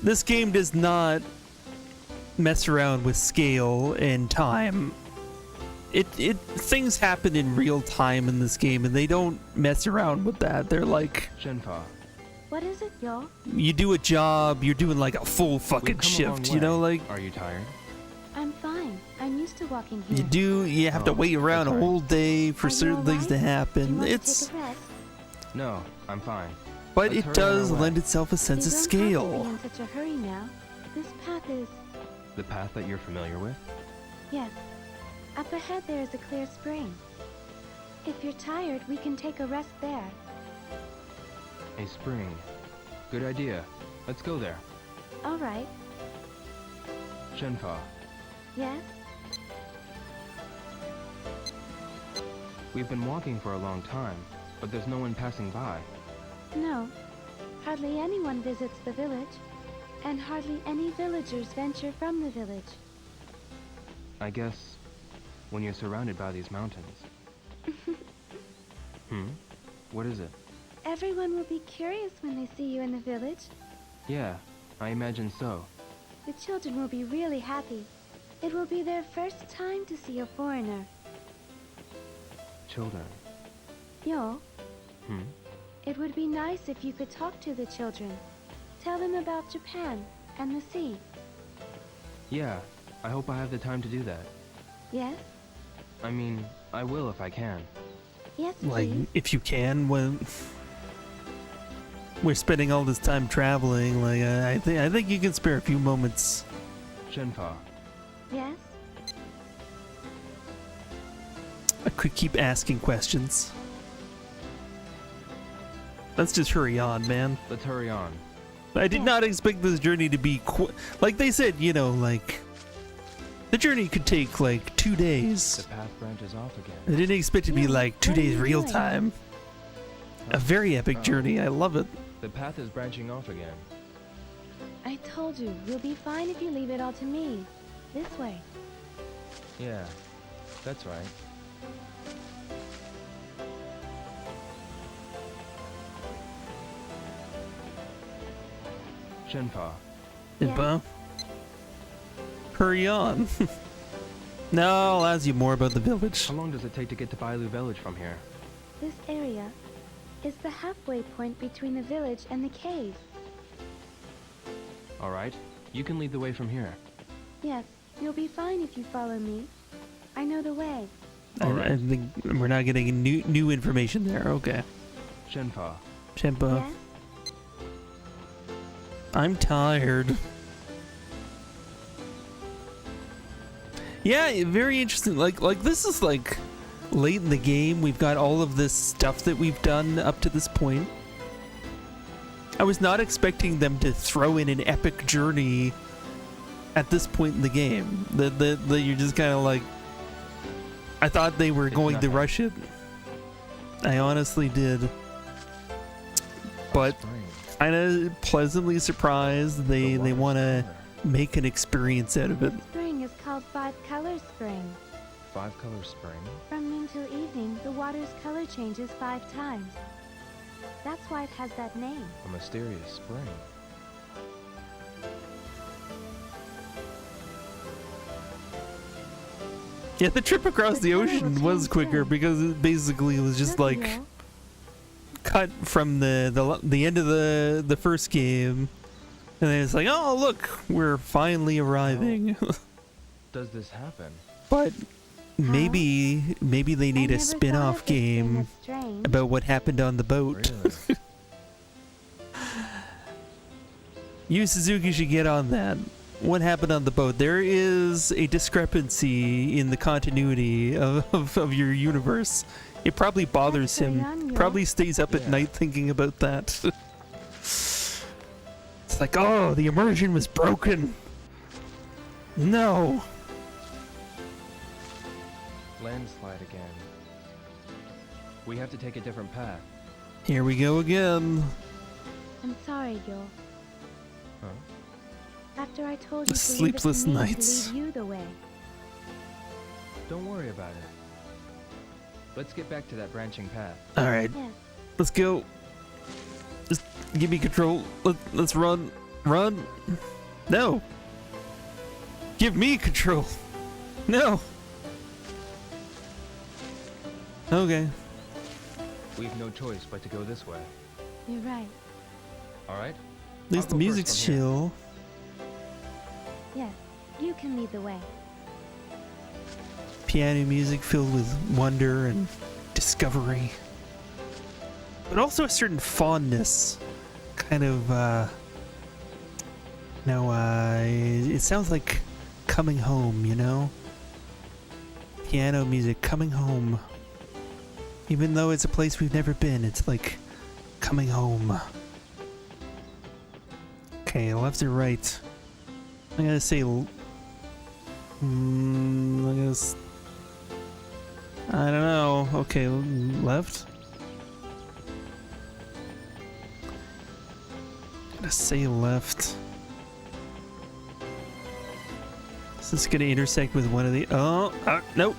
this game does not mess around with scale and time. Things happen in real time in this game, and they don't mess around with that. They're like, Shenpa, What is it, Yo? you do a job, you're doing like a full we've fucking come a long shift, you know, way. like, Are you tired? I'm fine. I'm used to walking here. you have to Oh, wait around a that's right. whole day for Are you certain things to alright? Do you happen. want It's, to take a rest? No, I'm fine. but Let's it hurry does our way. lend itself a sense You of don't scale. have to be in such a hurry now. This path is... The path that you're familiar with? Yes. Up ahead there is a clear spring. If you're tired, we can take a rest there. A spring. Good idea. Let's go there. All right. Shenpa, Yes? We've been walking for a long time, but there's no one passing by. No, hardly anyone visits the village, and hardly any villagers venture from the village. I guess when you're surrounded by these mountains. What is it? Everyone will be curious when they see you in the village. Yeah, I imagine so. The children will be really happy. It will be their first time to see a foreigner. Children. Yo, it would be nice if you could talk to the children. Tell them about Japan and the sea. Yeah, I hope I have the time to do that. Yes? I mean, I will if I can. Yes, Like, please. if you can, when we're spending all this time traveling, like, I think you can spare a few moments. Shenpa, Yes? I could keep asking questions. Let's just hurry on, man. let's hurry on. I did not expect this journey to be like they said, you know, like the journey could take like 2 The days. path branches off I again. didn't expect it to be Yeah, like 2 what are days you real doing? time. A very epic journey. I love it. The path is branching off again. I told you, you'll be fine if you leave it all to me. This way. Yeah, that's right. Shenpa, Yeah. Impa. Hurry on. Now I'll ask you more about the village. how long does it take to get to Bailu Village from here? This area is the halfway point between the village and the cave. Alright, you can lead the way from here. Yes, you'll be fine if you follow me. I know the way. I think we're not getting new information there. Okay. Shenpa, Shempa, Yes? I'm tired. Yeah, very interesting. Like this is like late in the game. We've got all of this stuff that we've done up to this point. I was not expecting them to throw in an epic journey at this point in the game. That you're just kind of like. I thought they were going to nothing. rush it. I honestly did. But spring. kind of pleasantly surprised they The water's want to color. make an experience out of it. Spring is called Five Color Spring. 5 color spring. From noon till evening, the water's color changes 5 times. That's why it has that name. A mysterious spring. Yeah, the trip across the color will ocean was change quicker too. because it basically was just Look, like Yo. cut from the end of the first game, and then it's like, oh look, we're finally arriving. Does this happen? But maybe they I need a never thought spin-off of this thing game as strange. about what happened on the boat. Really? Yu Suzuki should get on that. What happened on the boat? There is a discrepancy in the continuity of your universe. It probably bothers What's going him. on, Yo? Probably stays up at Yeah. night thinking about that. It's like, oh, the immersion was broken. No. Landslide again. We have to take a different path. Here we go again. I'm sorry, Yo. Huh? After I told you to Sleepless leave it to me nights. to lead you the way. Don't worry about it. Let's get back to that branching path. All right, Yes. let's go. Just give me control. Let's run. Run. No. Give me control. No. Okay. We've no choice but to go this way. You're right. Alright? At least the music's chill. Yes, you can lead the way. Piano music filled with wonder and discovery. But also a certain fondness. Kind of, it sounds like coming home, you know? Piano music, coming home. Even though it's a place we've never been, it's like coming home. Okay, left or right? I'm gonna say. I don't know. Oh, okay, left. Gotta say left. Is this gonna intersect with one of the? Oh, nope.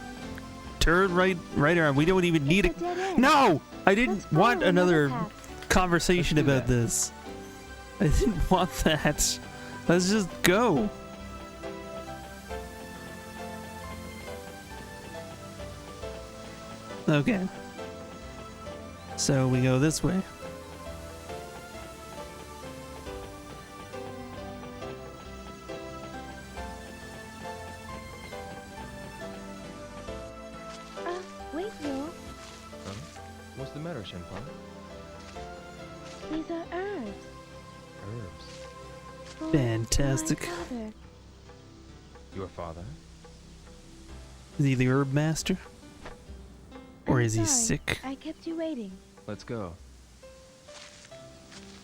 Turn right arm. We don't even need It's a dead end. No, I didn't Let's follow want another path. conversation Let's do about that. this. I didn't want that. Let's just go. Okay. So we go this way. Wait, Yul. Huh? What's the matter, Shenpa? These are herbs. Herbs. For Fantastic. my father. Your father? Is he the herb master? Or I'm is he sorry. sick? I kept you waiting. Let's go.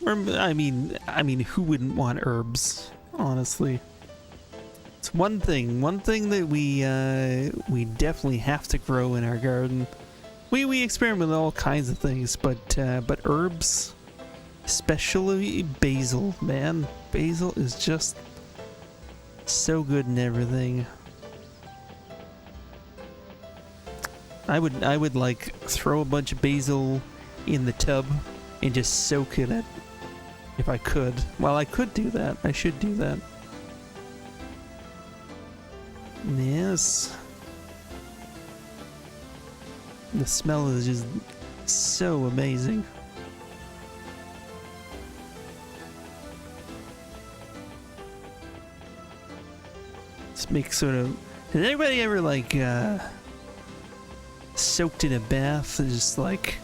Or, I mean, who wouldn't want herbs? Honestly, it's one thing that we definitely have to grow in our garden. We experiment with all kinds of things, but herbs, especially basil, man, basil is just so good in everything. I would like throw a bunch of basil in the tub and just soak in it if I could. Well, I could do that. I should do that. Yes. The smell is just so amazing. Just make sort of. Has anybody ever like soaked in a bath and just like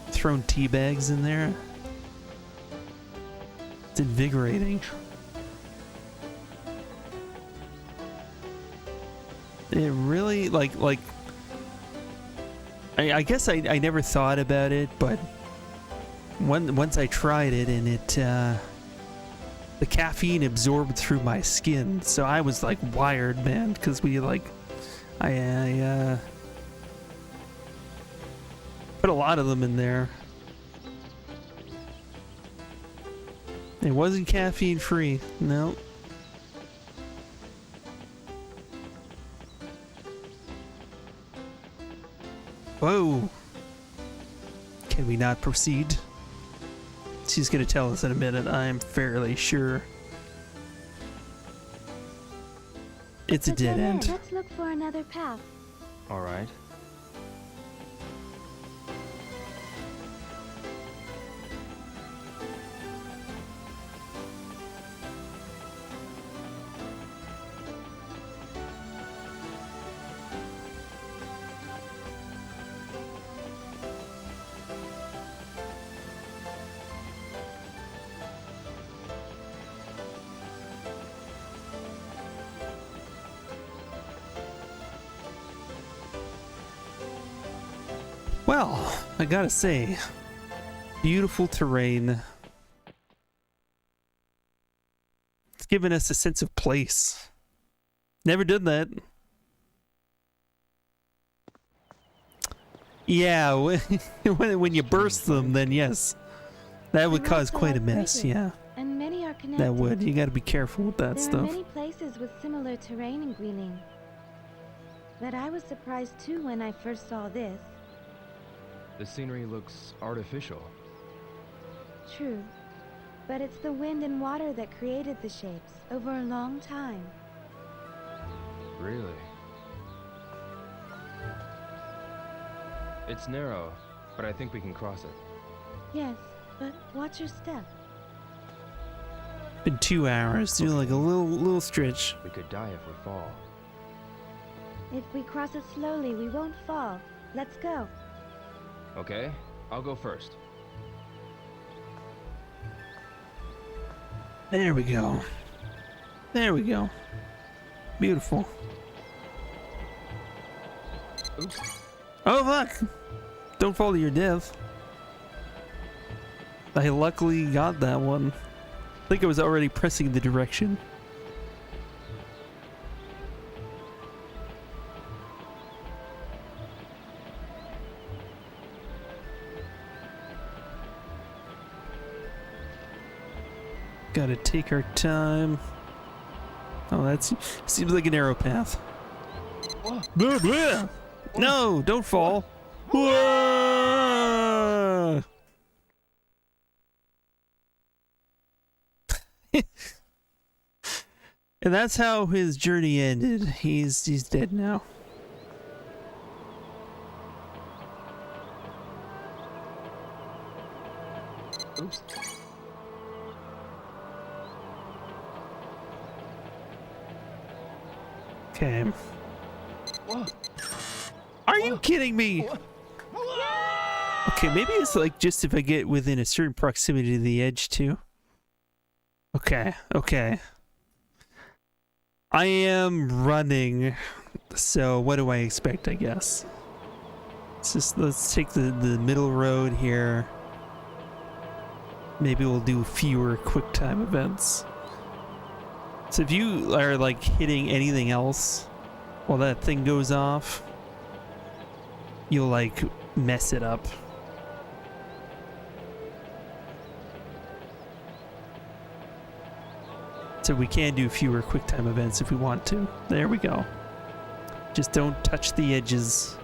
thrown tea bags in there? It's invigorating. It really like I guess I never thought about it, but once I tried it and it the caffeine absorbed through my skin, so I was like wired, man, because we like I put a lot of them in there. It wasn't caffeine free. No. Whoa. Can we not proceed? She's gonna tell us in a minute, I'm fairly sure. It's a dead end. Let's look for another path. All right. Well, I gotta say, beautiful terrain. It's given us a sense of place. Never did that. Yeah, when you burst them, then yes. That would The cause rocks are quite a like mess, bridges, yeah. And many are connected. That would. You gotta be careful with that There stuff. are many places with similar terrain in Greening. But I was surprised too when I first saw this. The scenery looks artificial. True. But it's the wind and water that created the shapes over a long time. Really? It's narrow, but I think we can cross it. Yes, but watch your step. Been 2 hours. Do like a little stretch. We could die if we fall. If we cross it slowly, we won't fall. Let's go. Okay, I'll go first. There we go. There we go. Beautiful. Oops. Oh fuck! Don't fall to your death. I luckily got that one. I think I was already pressing the direction. gotta take our time. Oh, that seems like a narrow path. Blah, blah. No, don't fall. Whoa! And that's how his journey ended. He's dead now. Oops. Okay. Are you kidding me? Okay, maybe it's like just if I get within a certain proximity to the edge too. Okay, okay. I am running, so what do I expect, I guess? Let's take the middle road here. Maybe we'll do fewer quick time events. So if you are like hitting anything else while that thing goes off, you'll like mess it up. So we can do fewer quick time events if we want to. There we go. Just don't touch the edges.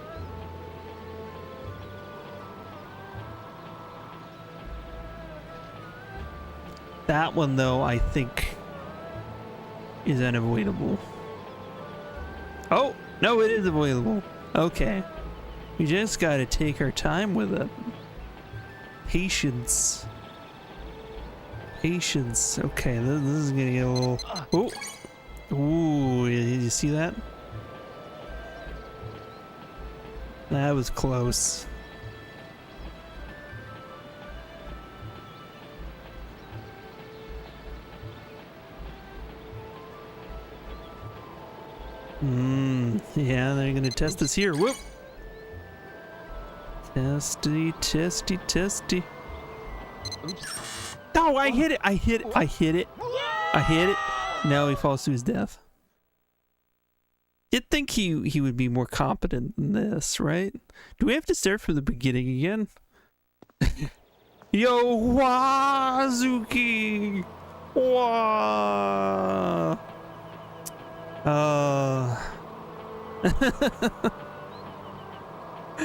That one though, I think is unavoidable. Oh, no, it is avoidable. Okay. We just gotta take our time with it. Patience. Patience. Okay, this is gonna get a little... Oh! Ooh, did you see that? That was close. Yeah, they're gonna test us here. Whoop! Testy, testy, testy. Oops. No, I hit it! I hit it! I hit it! I hit it! Now he falls to his death. You'd think he would be more competent than this, right? Do we have to start from the beginning again? Yo, Wazuki! Wah!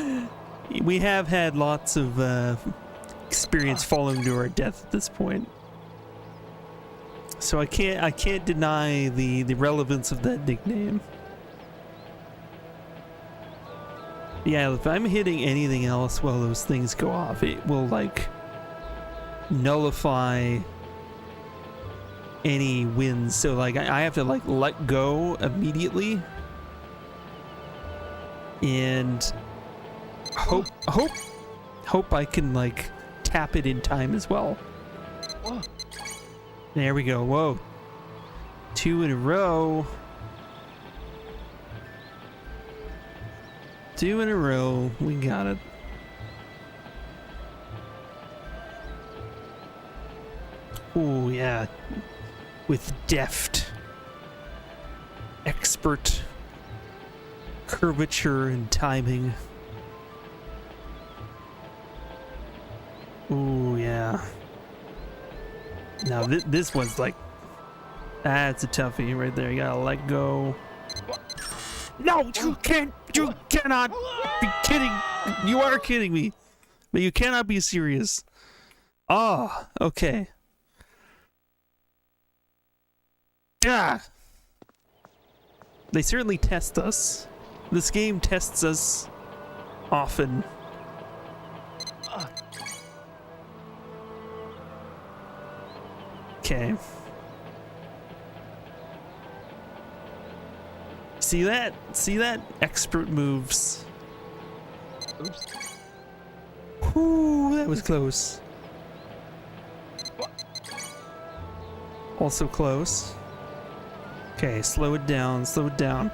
We have had lots of experience falling to our death at this point, so I can't deny the relevance of that nickname. Yeah, if I'm hitting anything else while those things go off, it will like nullify any wins. So like I have to like let go immediately and hope I can like tap it in time as well. There we go. Whoa, 2 in a row. 2 in a row. We got it. Oh yeah, with deft, expert curvature and timing. Oh yeah. Now this one's like, that's a toughie right there. You gotta let go. No, you cannot be kidding. You are kidding me, but you cannot be serious. Ah, okay. Ah. They certainly test us. This game tests us often. Okay. See that? See that? Expert moves. Oops. Whew, that was close. Also close. Okay, slow it down, slow it down.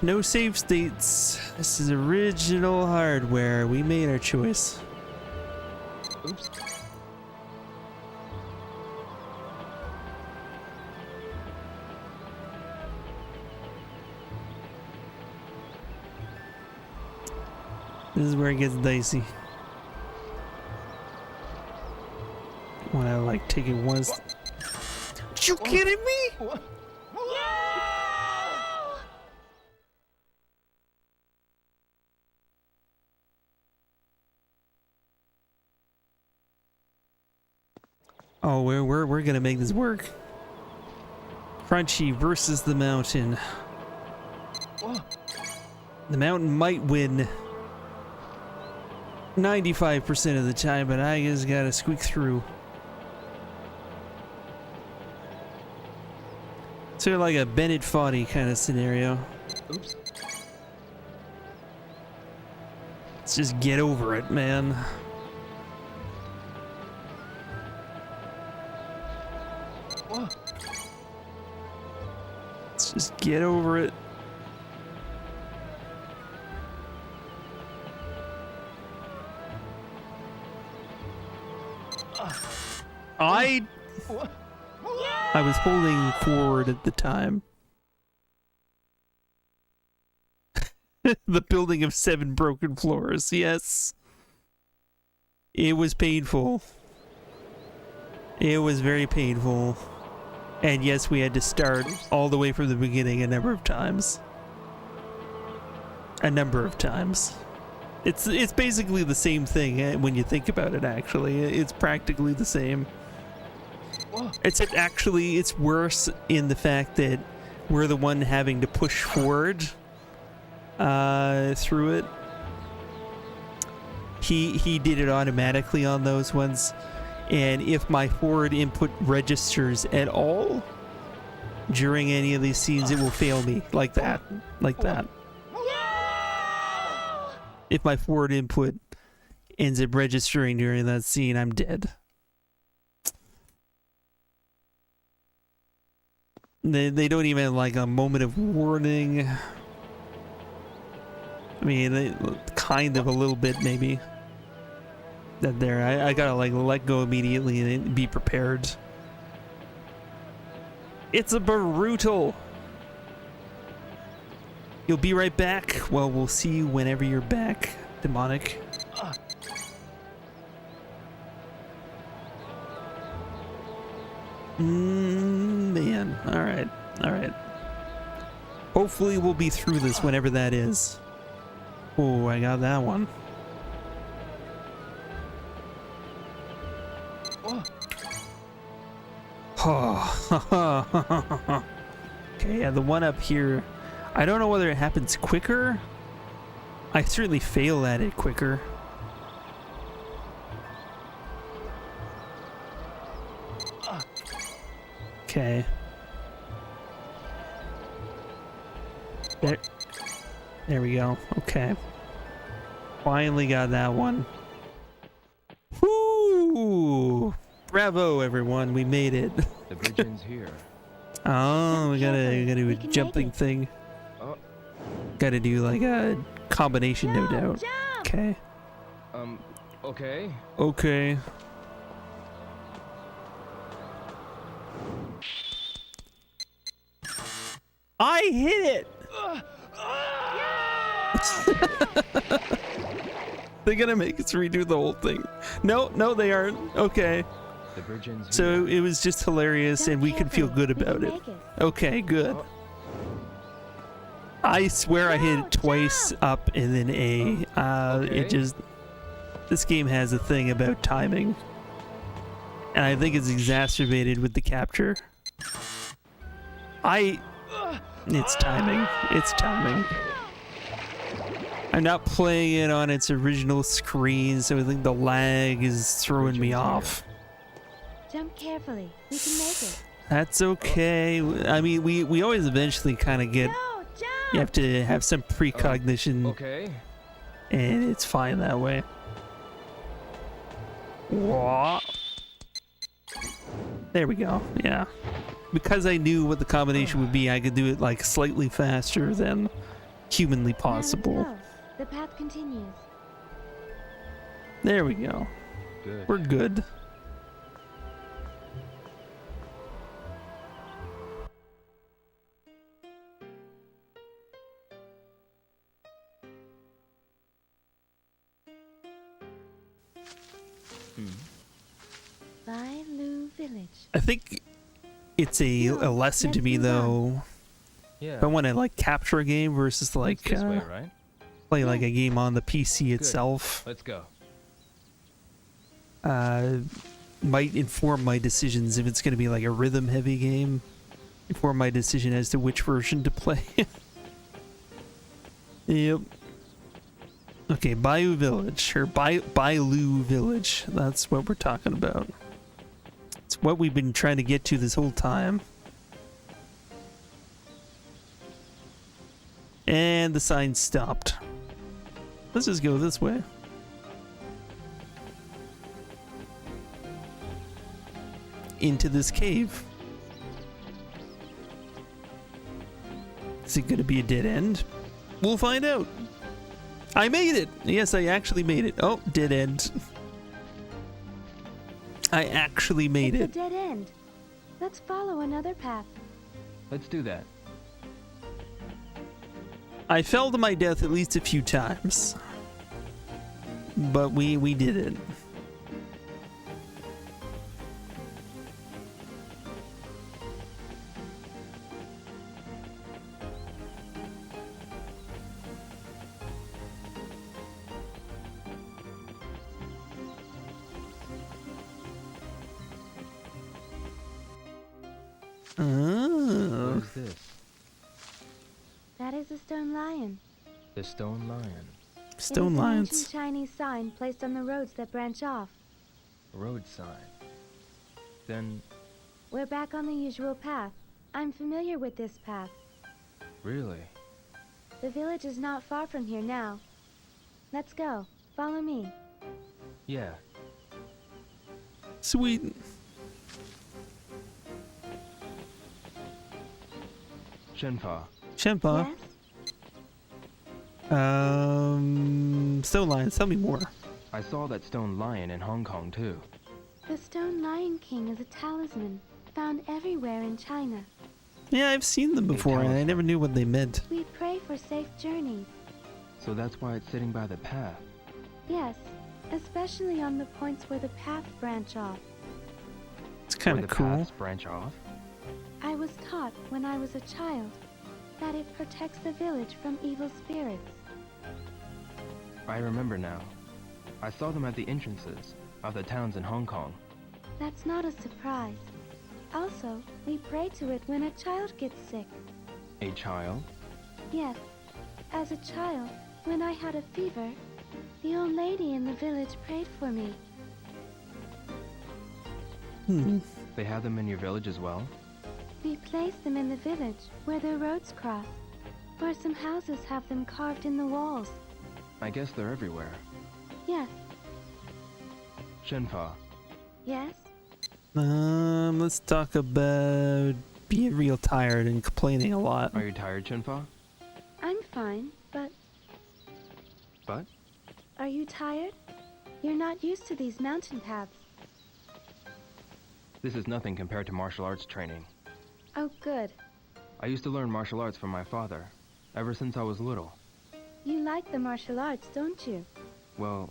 No save states. This is original hardware. We made our choice. Oops. This is where it gets dicey. take it once. You kidding me? Oh, we're gonna make this work. Crunchy versus the mountain. The mountain might win 95% of the time, but I just gotta squeak through. Sort of like a Bennett Foddy kind of scenario. Oops. Let's just get over it, man. Let's just get over it. I was holding forward at the time. The building of 7 broken floors, yes. It was painful. It was very painful. And yes, we had to start all the way from the beginning a number of times. A number of times. It's basically the same thing when you think about it, actually. It's practically the same. Except actually it's worse in the fact that we're the one having to push forward through it. He did it automatically on those ones, and if my forward input registers at all during any of these scenes, it will fail me like that. Like that. If my forward input ends up registering during that scene, I'm dead. They don't even have like a moment of warning. I mean, they kind of a little bit maybe. That there, I gotta like let go immediately and be prepared. It's a brutal. You'll be right back. Well, we'll see you whenever you're back, demonic. Man. Alright. Alright. Hopefully we'll be through this whenever that is. Oh, I got that one. Oh. Okay, yeah, the one up here. I don't know whether it happens quicker. I certainly fail at it quicker. Okay. There we go. Okay. Finally got that one. Woo! Bravo, everyone. We made it. The bridge ends here. Oh, we gotta do a jumping thing. Oh. Gotta do like a combination, no doubt. Okay. Okay. Okay. I hit it! They're gonna make us redo the whole thing. No, they aren't. Okay. The bridge ends here. So it was just hilarious and we can feel good about it. Okay, good. I swear I hit it twice up and then A. It just... This game has a thing about timing. And I think it's exacerbated with the capture. It's timing. It's timing. I'm not playing it on its original screen, so I think the lag is throwing me off. Jump carefully. We can make it. That's okay. I mean, we always eventually kind of get... No, jump! You have to have some precognition, Okay. and it's fine that way. Whoa. There we go. Yeah. Because I knew what the combination would be, I could do it like slightly faster than humanly possible. No. The path continues. There we go. Good. We're good. Bailu Village. village. I think it's a lesson to let's me move on. though. Yeah. If I want to like capture a game versus like It's this way, right? play like a game on the PC itself, Let's go. might inform my decisions if it's going to be like a rhythm heavy game. Inform my decision as to which version to play. Yep. Okay, Bayou Village, or Bailu Village. That's what we're talking about. It's what we've been trying to get to this whole time. And the sign stopped. Let's just go this way. Into this cave. Is it going to be a dead end? We'll find out. I made it! Yes, I actually made it. Oh, dead end. I actually made It's it. a dead end. Let's follow another path. Let's do that. I fell to my death at least a few times. But we did it. What Oh. is this? That is a stone lion. The stone lion. Stone It is an lions. ancient Chinese sign placed on the roads that branch off. Road sign. Then, We're back on the usual path. I'm familiar with this path. really? The village is not far from here now. Let's go. Follow me. Yeah. Sweet. Shenpa. Shenpa. Yes? Stone lions, tell me more. I saw that stone lion in Hong Kong too. The stone lion king is a talisman found everywhere in China. Yeah, I've seen them before and I never knew what they meant. We pray for safe journeys. So that's why it's sitting by the path. Yes, especially on the points where the paths branch off. It's kind Where of the cool. paths branch off. I was taught when I was a child that it protects the village from evil spirits. I remember now. I saw them at the entrances of the towns in Hong Kong. That's not a surprise. Also, we pray to it when a child gets sick. A child? Yes, as a child, when I had a fever, the old lady in the village prayed for me. They have them in your village as well? We place them in the village where the roads cross, or some houses have them carved in the walls. I guess they're everywhere. Yes, Shenpa, yes? Let's talk about being real tired and complaining a lot. are you tired, Shenpa? I'm fine, but But? are you tired? You're not used to these mountain paths. This is nothing compared to martial arts training. Oh, good. I used to learn martial arts from my father, ever since I was little. You like the martial arts, don't you? Well,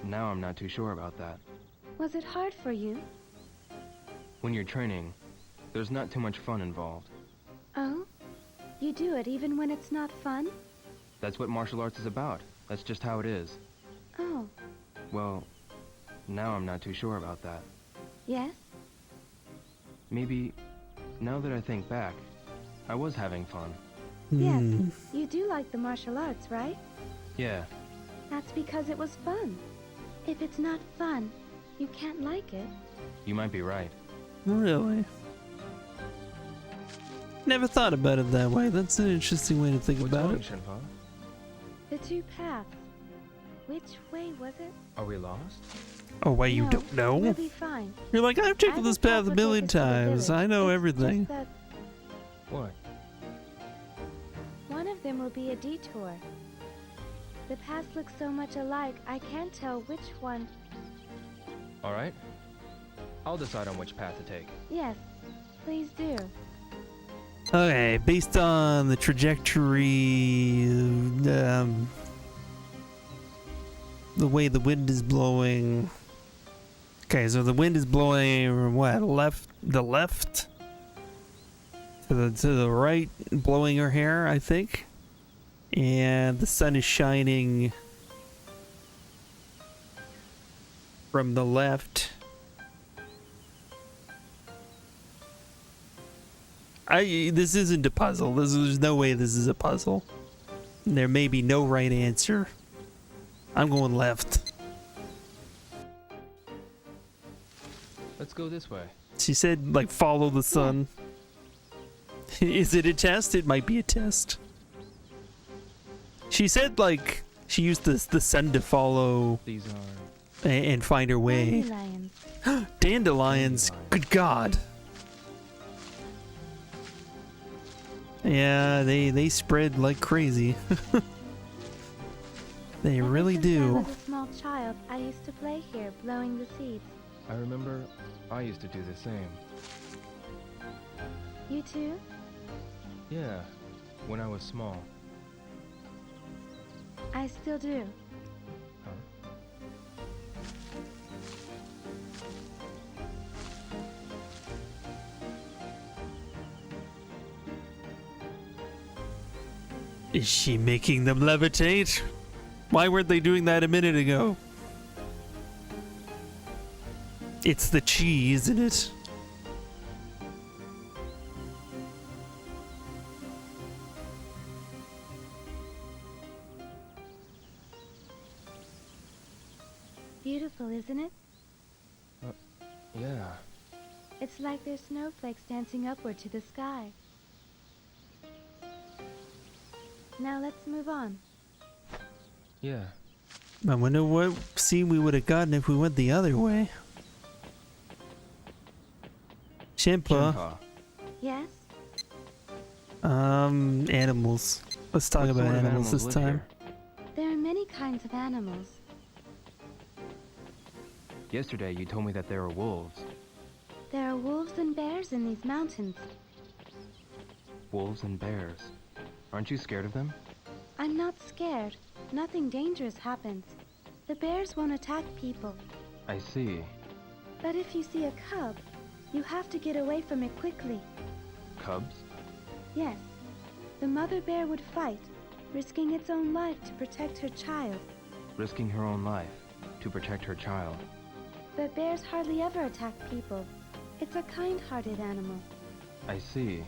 now I'm not too sure about that. Was it hard for you? When you're training, there's not too much fun involved. Oh? You do it even when it's not fun? That's what martial arts is about. That's just how it is. Oh, Well, now I'm not too sure about that. yes? Maybe, now that I think back, I was having fun. Yes. You do like the martial arts, right? Yeah, That's because it was fun. If it's not fun, you can't like it. you might be right. Really? Never thought about it that way. That's an interesting way to think What's about wrong, it. Shenpa? The two paths. Which way was it? Are we lost? Oh, wait, you No, don't know? We'll be fine. You're like, I've I taken will this path a help million us take us to the times. village. I know It's everything. just that What? one of them will be a detour. The paths look so much alike, I can't tell which one. Alright. I'll decide on which path to take. Yes, please do. Okay, based on the trajectory, the way the wind is blowing, Okay, so the wind is blowing what? The left? To the right, blowing her hair, I think. And the sun is shining from the left. This isn't a puzzle. There's no way this is a puzzle. There may be no right answer. I'm going left. Let's go this way. She said, like, follow the sun. Is it a test? It might be a test. She said, like, she used the sun to follow These are and find her way. Dandelions. Dandelions. Good God. Yeah, they spread like crazy. They really Ever since I do. was a small child, I used to play here, blowing the seeds. I remember I used to do the same. You too? Yeah, when I was small. I still do. Huh? Is she making them levitate? Why weren't they doing that a minute ago? It's the chi, isn't it? Beautiful, isn't it? Yeah. It's like there's snowflakes dancing upward to the sky. Now let's move on. Yeah. I wonder what scene we would have gotten if we went the other way. Shimpa. Shenpa, Yes? Animals. Let's talk what about sort of animals this live time. here? There are many kinds of animals. Yesterday you told me that there were wolves. There are wolves and bears in these mountains. Wolves and bears. Aren't you scared of them? I'm not scared. Nothing dangerous happens. The bears won't attack people. I see. But if you see a cub, you have to get away from it quickly. Cubs? Yes. The mother bear would fight, risking its own life to protect her child. Risking her own life to protect her child. But bears hardly ever attack people. It's a kind-hearted animal. I see.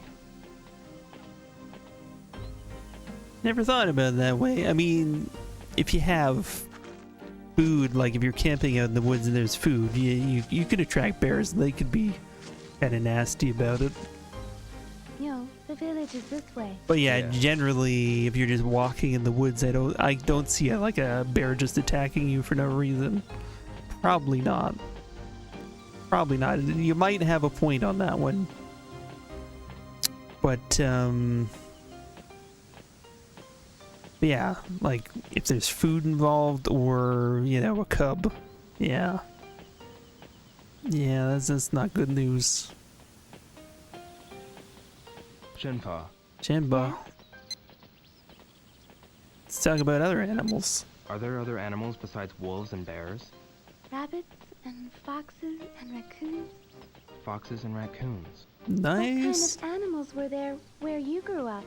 Never thought about it that way. I mean, if you have food, like if you're camping out in the woods and there's food, you could attract bears. They could be kind of nasty about it. The village is this way. But yeah, Yeah. generally, if you're just walking in the woods, I don't see like a bear just attacking you for no reason. Probably not. Probably not. You might have a point on that one. But yeah, like if there's food involved or, a cub. Yeah. Yeah, that's not good news. Shenpa, Shenba. Let's talk about other animals. are there other animals besides wolves and bears? Rabbits and foxes and raccoons. Foxes and raccoons. Nice. What kind of animals were there where you grew up?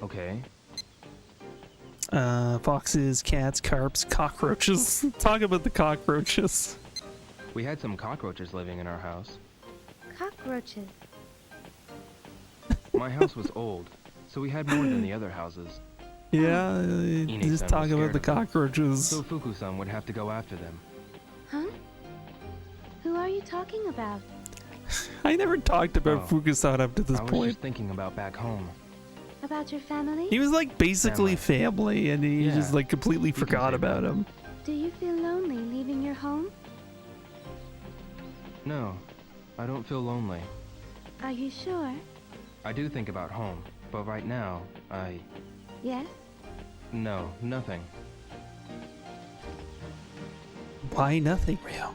Okay. Foxes, cats, carps, cockroaches. Talk about the cockroaches. We had some cockroaches living in our house. Cockroaches. My house was old, so we had more than the other houses. Yeah, Ine-san just was talk about scared the of them. cockroaches. So Fuku-san would have to go after them. Huh? Who are you talking about? I never talked about Oh. Fukusan up to this I was point. just thinking about back home. About your family? He was like basically family, and he Yeah. just like completely You can forgot say about that. him. Do you feel lonely leaving your home? No, I don't feel lonely. Are you sure? I do think about home, but right now, Yes? no, nothing. Why nothing, Rio?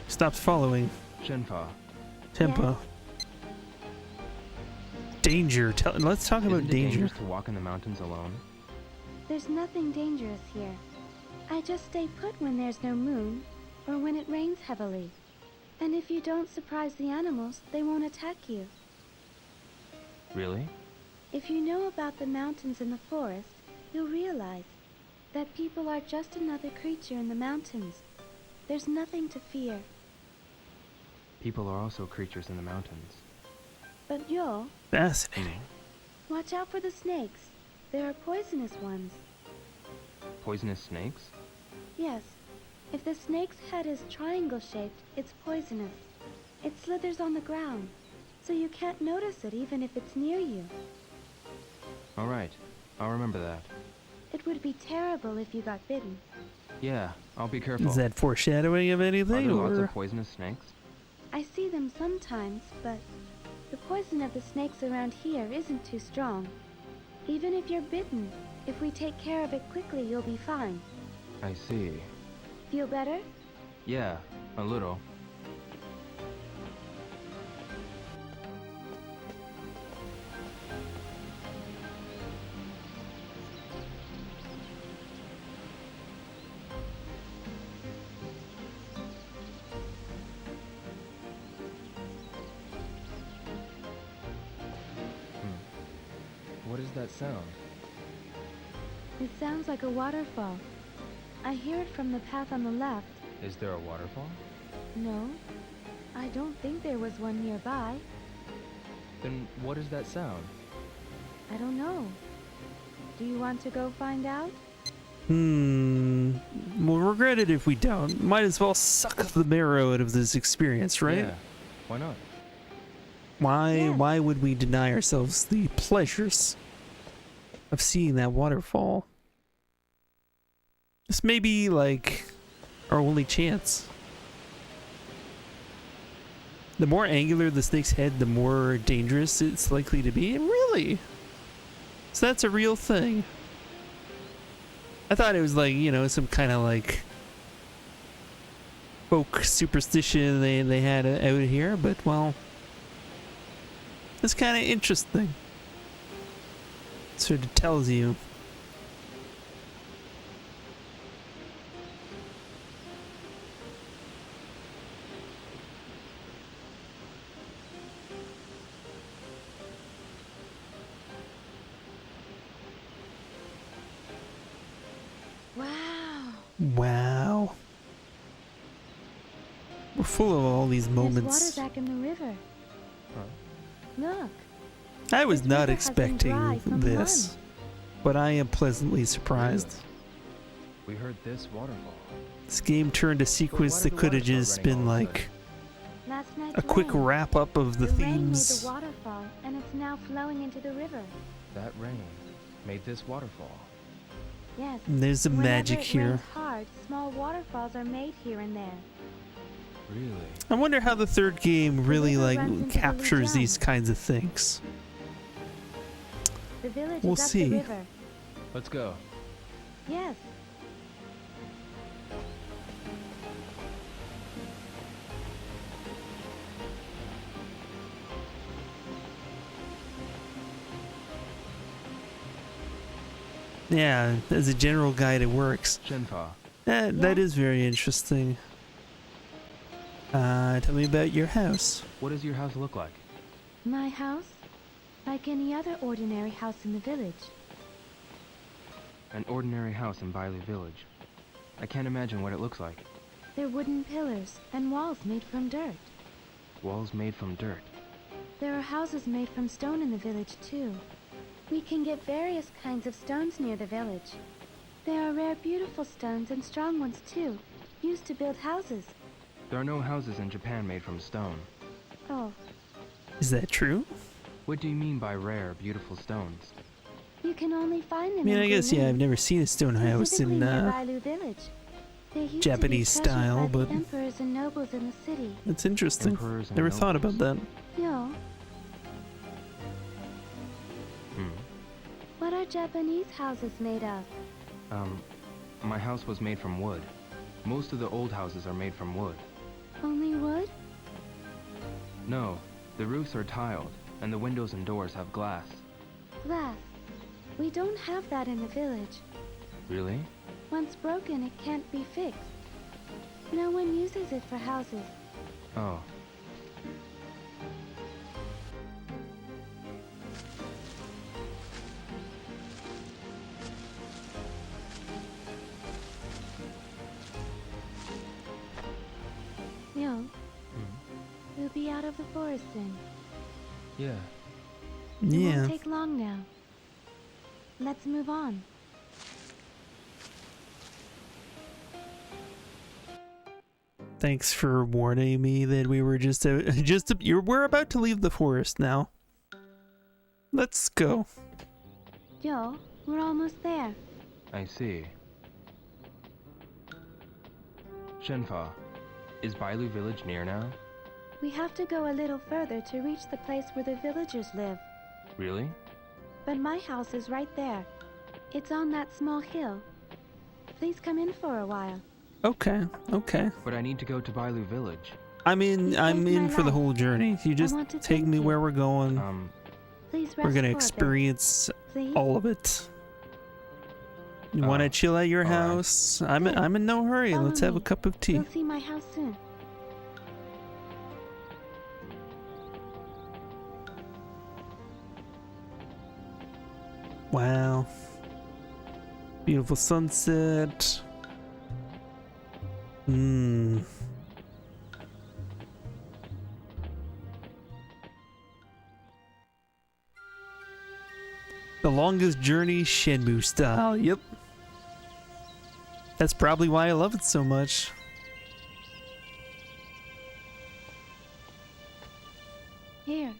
Stops following. Shenpa, Tempo. Danger. Let's talk about isn't it danger. dangerous to walk in the mountains alone? There's nothing dangerous here. I just stay put when there's no moon, or when it rains heavily. And if you don't surprise the animals, they won't attack you. Really? If you know about the mountains and the forest, you'll realize that people are just another creature in the mountains. There's nothing to fear. People are also creatures in the mountains. But Yo, Fascinating. watch out for the snakes. There are poisonous ones. Poisonous snakes? Yes, if the snake's head is triangle-shaped, it's poisonous. It slithers on the ground, so you can't notice it even if it's near you. Alright, I'll remember that. It would be terrible if you got bitten. Yeah, I'll be careful. Is that foreshadowing of Are anything? there lots Or of poisonous snakes? I see them sometimes, but the poison of the snakes around here isn't too strong. Even if you're bitten, if we take care of it quickly, you'll be fine. I see. Feel better? Yeah, a little. What is that sound? It sounds like a waterfall. I hear it from the path on the left. Is there a waterfall? No, I don't think there was one nearby. Then what is that sound? I don't know. Do you want to go find out? We'll regret it if we don't. Might as well suck the marrow out of this experience, right? Yeah, why not? Why would we deny ourselves the pleasures of seeing that waterfall? This may be like our only chance. The more angular the snake's head, the more dangerous it's likely to be. Really? So that's a real thing. I thought it was like, you know, some kind of like folk superstition they had out here, but well, it's kind of interesting. Sort of tells you. Wow. Wow. We're full of all these There's moments. water back in the river. Huh? Look. I was This not river has been expecting dry from this, but I am pleasantly surprised. We heard this waterfall. This game turned a sequence why that did the could have water start just running been all of a like Last night's a quick rain. wrap up of the rain made themes. the waterfall, and it's now flowing into the river. That rain made this waterfall. Yes. And there's some Whenever magic it here. rains hard, small waterfalls are made here and there. Really? I wonder how the third game really river like runs into the captures Luzon. these kinds of things. The village We'll is up see. the river. Let's go. Yes. Yeah, as a general guide, it works. Shinfa. That is very interesting. Tell me about your house. What does your house look like? My house? Like any other ordinary house in the village. An ordinary house in Bailey Village. I can't imagine what it looks like. They're wooden pillars and walls made from dirt. Walls made from dirt. There are houses made from stone in the village, too. We can get various kinds of stones near the village. There are rare, beautiful stones and strong ones, too, used to build houses. There are no houses in Japan made from stone. Oh, Is that true? What do you mean by rare, beautiful stones? you can only find them I mean, in I guess, yeah, I've Guilin, never seen a stone house specifically in near Bailu village. They used Japanese to be treasured style, by but the emperors and nobles in the city. it's interesting. Emperors and Never thought about nobles. that. Yo, Hmm. what are Japanese houses made of? My house was made from wood. Most of the old houses are made from wood. Only wood? No, the roofs are tiled, and the windows and doors have glass. Glass. We don't have that in the village. Really? Once broken, it can't be fixed. No one uses it for houses. Oh. Yo, we'll be out of the forest soon. Yeah. It Yeah. won't take long now. Let's move on. Thanks for warning me that we were we're about to leave the forest now. Let's go. Yo, we're almost there. I see. Shenfa, is Bailu village near now? We have to go a little further to reach the place where the villagers live. Really? But my house is right there. It's on that small hill. Please come in for a while. Okay, okay. But I need to go to Bailu village. I'm You in saved my for the life. whole journey. You just want to take thank me you. where we're going. Please rest We're gonna for a bit. experience Please? all of it. You want to chill at your all right. house? I'm Good. in no hurry. Follow Let's have a me. cup of tea. You'll see my house soon. Wow. Beautiful sunset. Mmm. The longest journey, Shenmue style. Yep. That's probably why I love it so much. Here.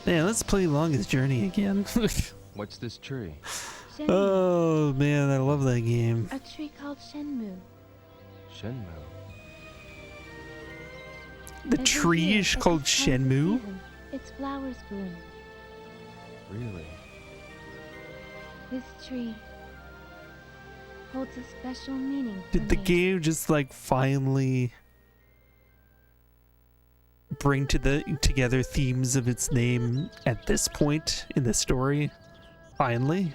Man, let's play Longest Journey again. What's this tree? Shenmue. Oh man, I love that game. A tree called Shenmue. Shenmue. The Every tree year, is at called this time of the Shenmue. season, its flowers bloom. Really? This tree holds a special meaning for Did the me. game just like finally bring together themes of its name at this point in the story? Finally.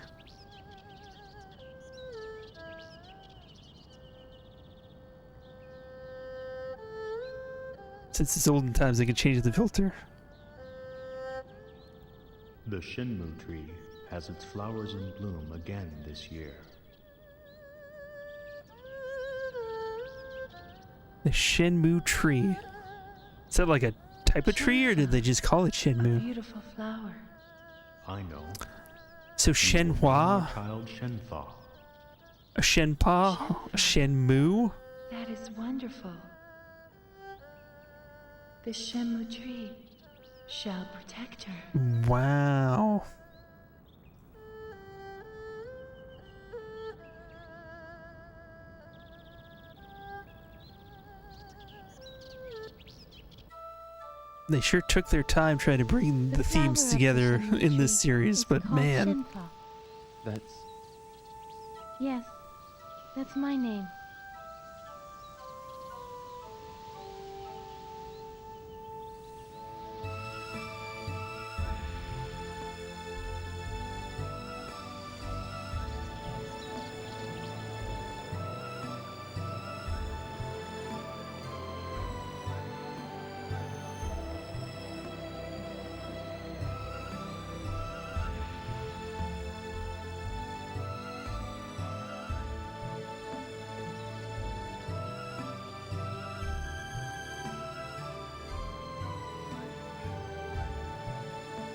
Since it's olden times, they could change the filter. The Shenmue tree has its flowers in bloom again this year. The Shenmue tree. Is that like a type of tree, or did they just call it A Shenmue? beautiful flower. I know. So You will name Shenhua, your child Shenfa. a Shenpa, a Shenmue. That is wonderful. The Shenmue tree shall protect her. Wow. They sure took their time trying to bring the flower themes of together the Shenmue in this tree series, is but called man. Shenpa. That's... Yes, that's my name.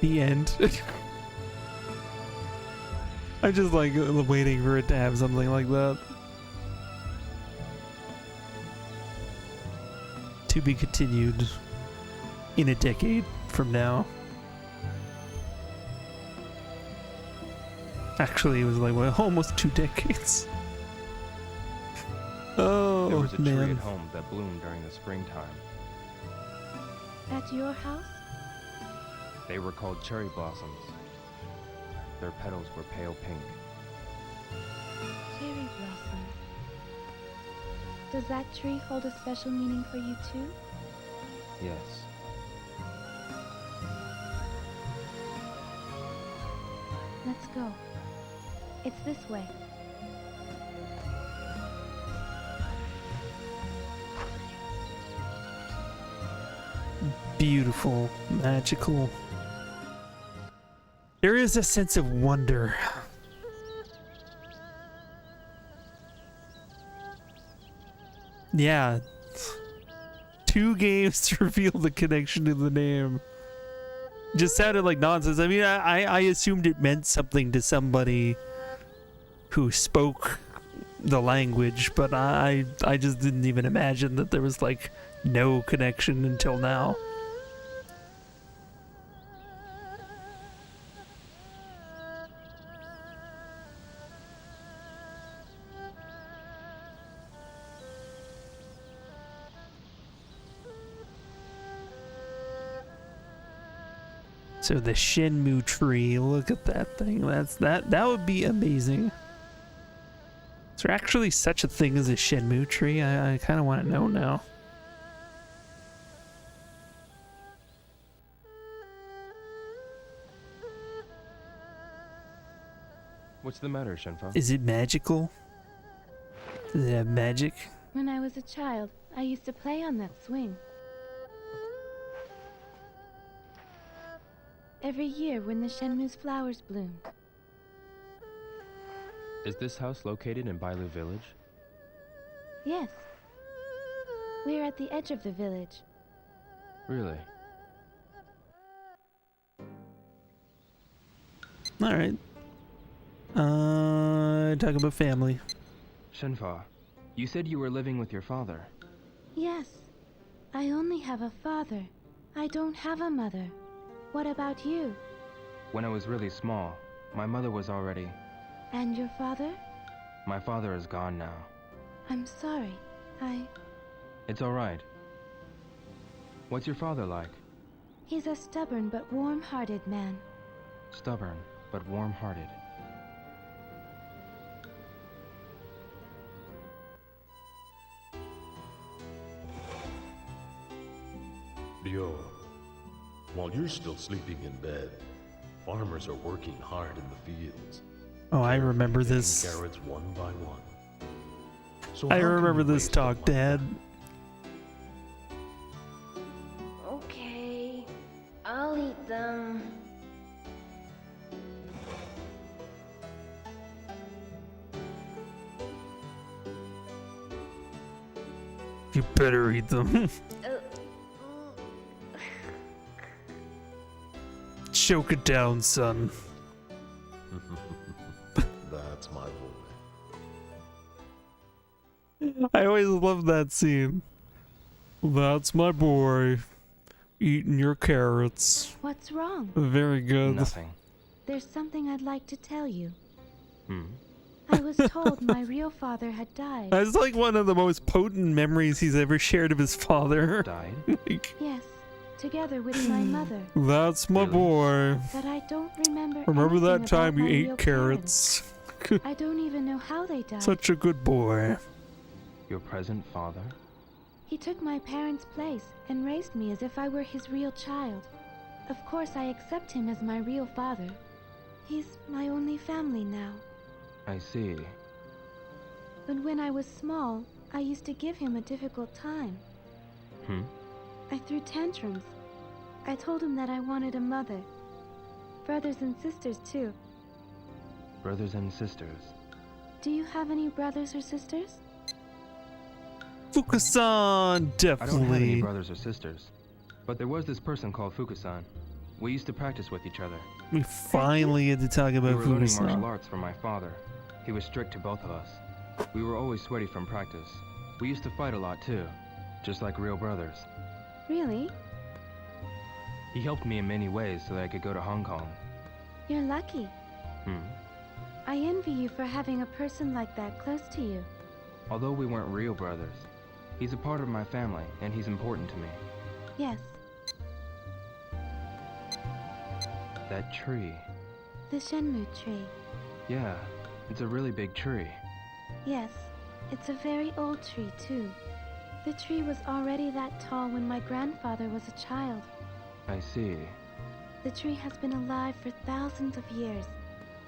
The end. I just like waiting for it to have something like that. To be continued in a decade from now. Actually, it was like, well, almost 2 decades. Oh, There was a tree man. at home that bloomed during the springtime. At your house? They were called cherry blossoms. Their petals were pale pink. Cherry blossom. Does that tree hold a special meaning for you too? Yes. Let's go. It's this way. Beautiful, magical. There is a sense of wonder. Yeah. 2 games to reveal the connection to the name. Just sounded like nonsense. I mean, I assumed it meant something to somebody who spoke the language, but I just didn't even imagine that there was like no connection until now. So the Shenmue tree, look at that thing. That would be amazing. Is there actually such a thing as a Shenmue tree? I kind of want to know now. What's the matter, Shenfa? Is it magical? Does it have magic? When I was a child, I used to play on that swing. Every year when the Shenmue's flowers bloomed. Is this house located in Bailu village? Yes. We're at the edge of the village. Really? Alright. Talk about family. Shenfa, you said you were living with your father. Yes. I only have a father. I don't have a mother. What about you? When I was really small, my mother was already... And your father? My father is gone now. I'm sorry. It's alright. What's your father like? He's a stubborn but warm-hearted man. Stubborn, but warm-hearted. Ryo, while you're still sleeping in bed, farmers are working hard in the fields. Oh, I remember Picking this. carrots one by one. So I how can remember you this waste talk, up like Dad. Okay, I'll eat them. You better eat them. Choke it down, son. That's my boy. I always love that scene. That's my boy. Eating your carrots. What's wrong? Very good. Nothing. There's something I'd like to tell you. Hmm? I was told my real father had died. That's like one of the most potent memories he's ever shared of his father. Died? Like, Yes, together with my mother. that's my Really? boy. But I don't remember Remember anything that time about you my ate real carrots? parents. I don't even know how they died. Such a good boy. Your present father? He took my parents' place and raised me as if I were his real child. Of course, I accept him as my real father. He's my only family now. I see. But when I was small, I used to give him a difficult time. Hmm? I threw tantrums. I told him that I wanted a mother. Brothers and sisters, too. Brothers and sisters. Do you have any brothers or sisters? Fukusan, I don't have any definitely. brothers or sisters. But there was this person called Fukusan. We used to practice with each other. We finally had to talk We about were learning martial Fukusan. arts from my father. He was strict to both of us. We were always sweaty from practice. We used to fight a lot too, just like real brothers. Really? He helped me in many ways so that I could go to Hong Kong. You're lucky. Hmm? I envy you for having a person like that close to you. Although we weren't real brothers, he's a part of my family and he's important to me. Yes, That tree. the Shenmue tree. Yeah, it's a really big tree. Yes, it's a very old tree, too. The tree was already that tall when my grandfather was a child. I see. The tree has been alive for thousands of years.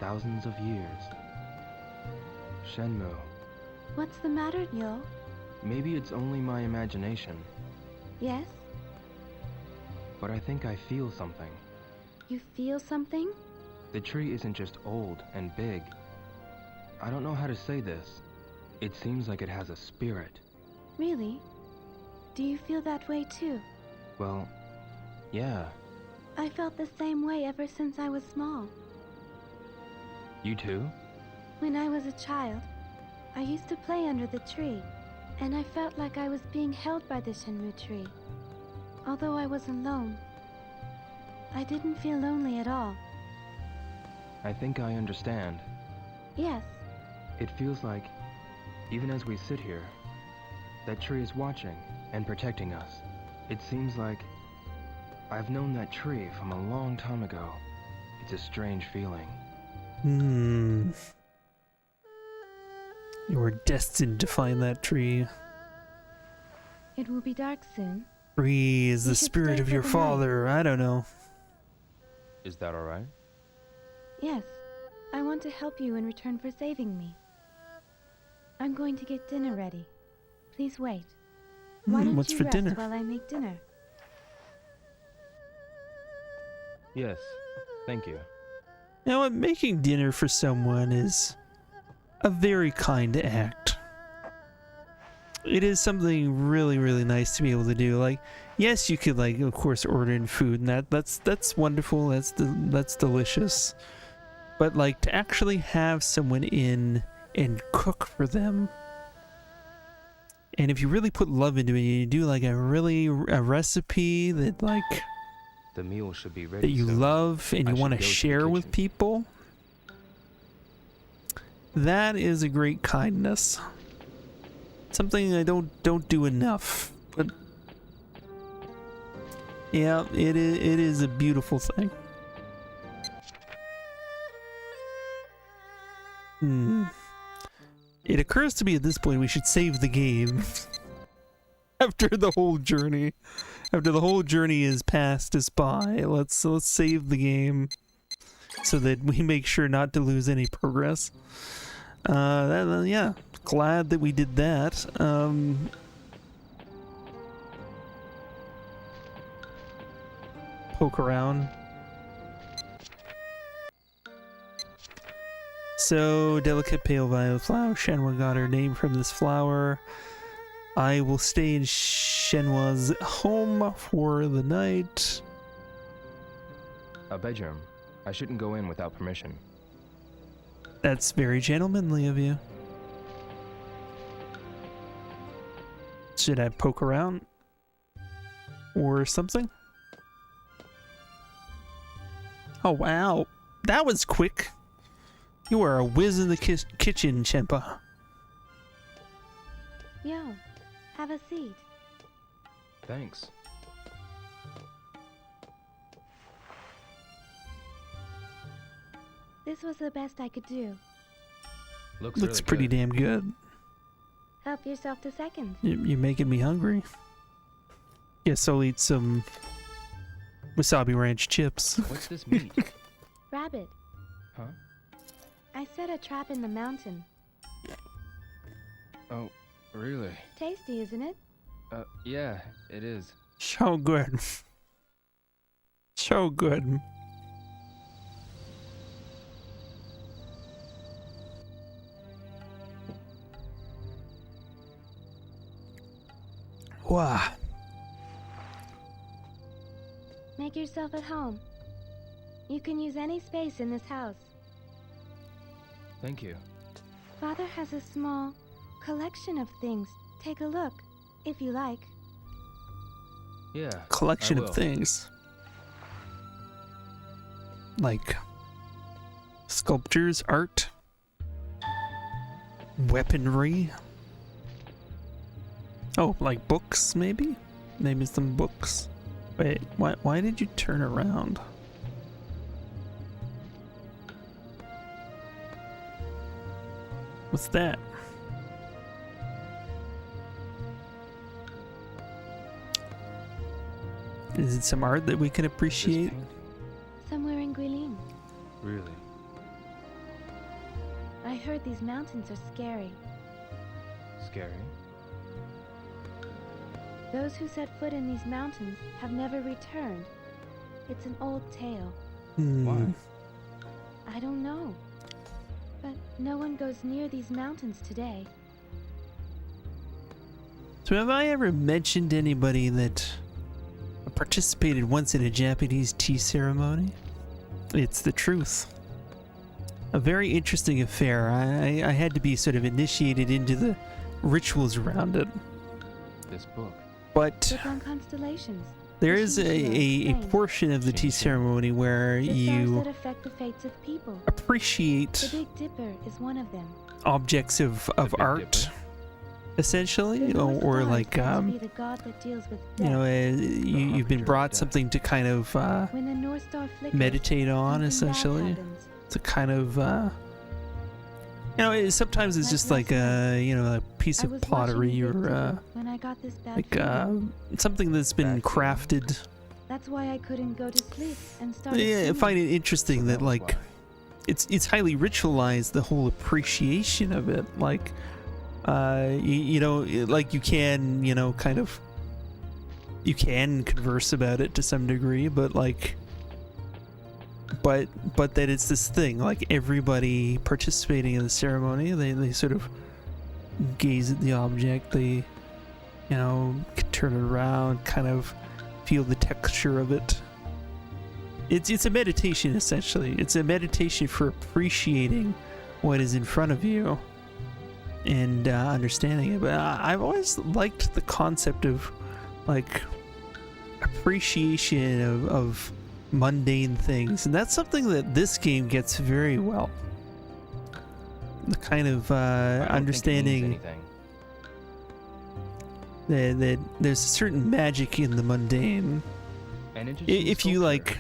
thousands of years. Shenmue, What's the matter, Yo? maybe it's only my imagination, Yes? but I think I feel something. You feel something? The tree isn't just old and big. I don't know how to say this. It seems like it has a spirit. Really? Do you feel that way too? Well, yeah. I felt the same way ever since I was small. You too? When I was a child, I used to play under the tree, and I felt like I was being held by the Shenmue tree. Although I was alone, I didn't feel lonely at all. I think I understand. Yes, It feels like, even as we sit here, that tree is watching and protecting us. It seems like I've known that tree from a long time ago. It's a strange feeling. You were destined to find that tree. it will be dark soon. Tree is We the should spirit stay of for your the night. father. I don't know. Is that alright? Yes, I want to help you in return for saving me. I'm going to get dinner ready. Please wait. Why don't What's you for rest dinner? while I make dinner? Yes, thank you. Now, making dinner for someone is a very kind act. It is something really, really nice to be able to do. Like, yes, you could, like, of course, order in food, and that's wonderful. That's delicious. But like to actually have someone in and cook for them, and if you really put love into it, you do like a recipe that like The meal should be ready that you soon. love and I you should want to go to the share with kitchen. people. That is a great kindness. Something I don't do enough, but yeah, it is a beautiful thing. It occurs to me at this point we should save the game after the whole journey. After the whole journey is passed us by, let's save the game so that we make sure not to lose any progress. Yeah, glad that we did that. Poke around. So, delicate pale violet flower. Shenhua got her name from this flower. I will stay in Shenhua's home for the night. A bedroom. I shouldn't go in without permission. That's very gentlemanly of you. Should I poke around? Or something? Oh, wow. That was quick. You are a whiz in the kitchen, Chenpa. Yo, have a seat. Thanks. This was the best I could do. Looks Looks really pretty good. damn good. Help yourself to seconds. You're making me hungry. Guess I'll eat some wasabi ranch chips. What's this meat? Rabbit, Huh? I set a trap in the mountain. Oh, really? Tasty, isn't it? Yeah, it is. So good. So good. Wow. Make yourself at home. You can use any space in this house. Thank you. Father has a small collection of things. Take a look, if you like. Yeah. Collection I of will. things. Like sculptures, art, weaponry. Oh, like books, maybe? Maybe some books. Wait, why did you turn around? What's that? Is it some art that we can This appreciate? paint? Somewhere in Guilin. Really? mountains are scary. Scary? Those who set foot in these mountains have never returned. It's an old tale. Why? I don't know. But no one goes near these mountains today. So have I ever mentioned anybody that participated once in a Japanese tea ceremony? It's the truth. A very interesting affair. I had to be sort of initiated into the rituals around it. This book. But Look on constellations. there The is sheep a will explain. portion of the tea ceremony where The stars you that affect the fates of people. appreciate The Big Dipper is one of them. objects of Big art, Dipper? essentially, The Norse or god like claims to be the god that deals with you know, death. you've been brought something to kind of When the North Star flickers, meditate on, something bad essentially. happens. It's a kind of you know, sometimes it's Like just like last a, you know, a piece I of was pottery watching Big or Dipper when I got this bad like feeling. something that's been Bad feeling. crafted. That's why I couldn't go to sleep and started Yeah, I singing. find it interesting So that was like why. it's highly ritualized, the whole appreciation of it. Like you know, like you can, you know, kind of, you can converse about it to some degree, but like but that it's this thing, like everybody participating in the ceremony, they sort of gaze at the object, they, you know, can turn it around, kind of feel the texture of it. It's a meditation, essentially. It's a meditation for appreciating what is in front of you and understanding it. But I've always liked the concept of like appreciation of mundane things, and that's something that this game gets very well. The kind of understanding that there's a certain magic in the mundane. And it just If you like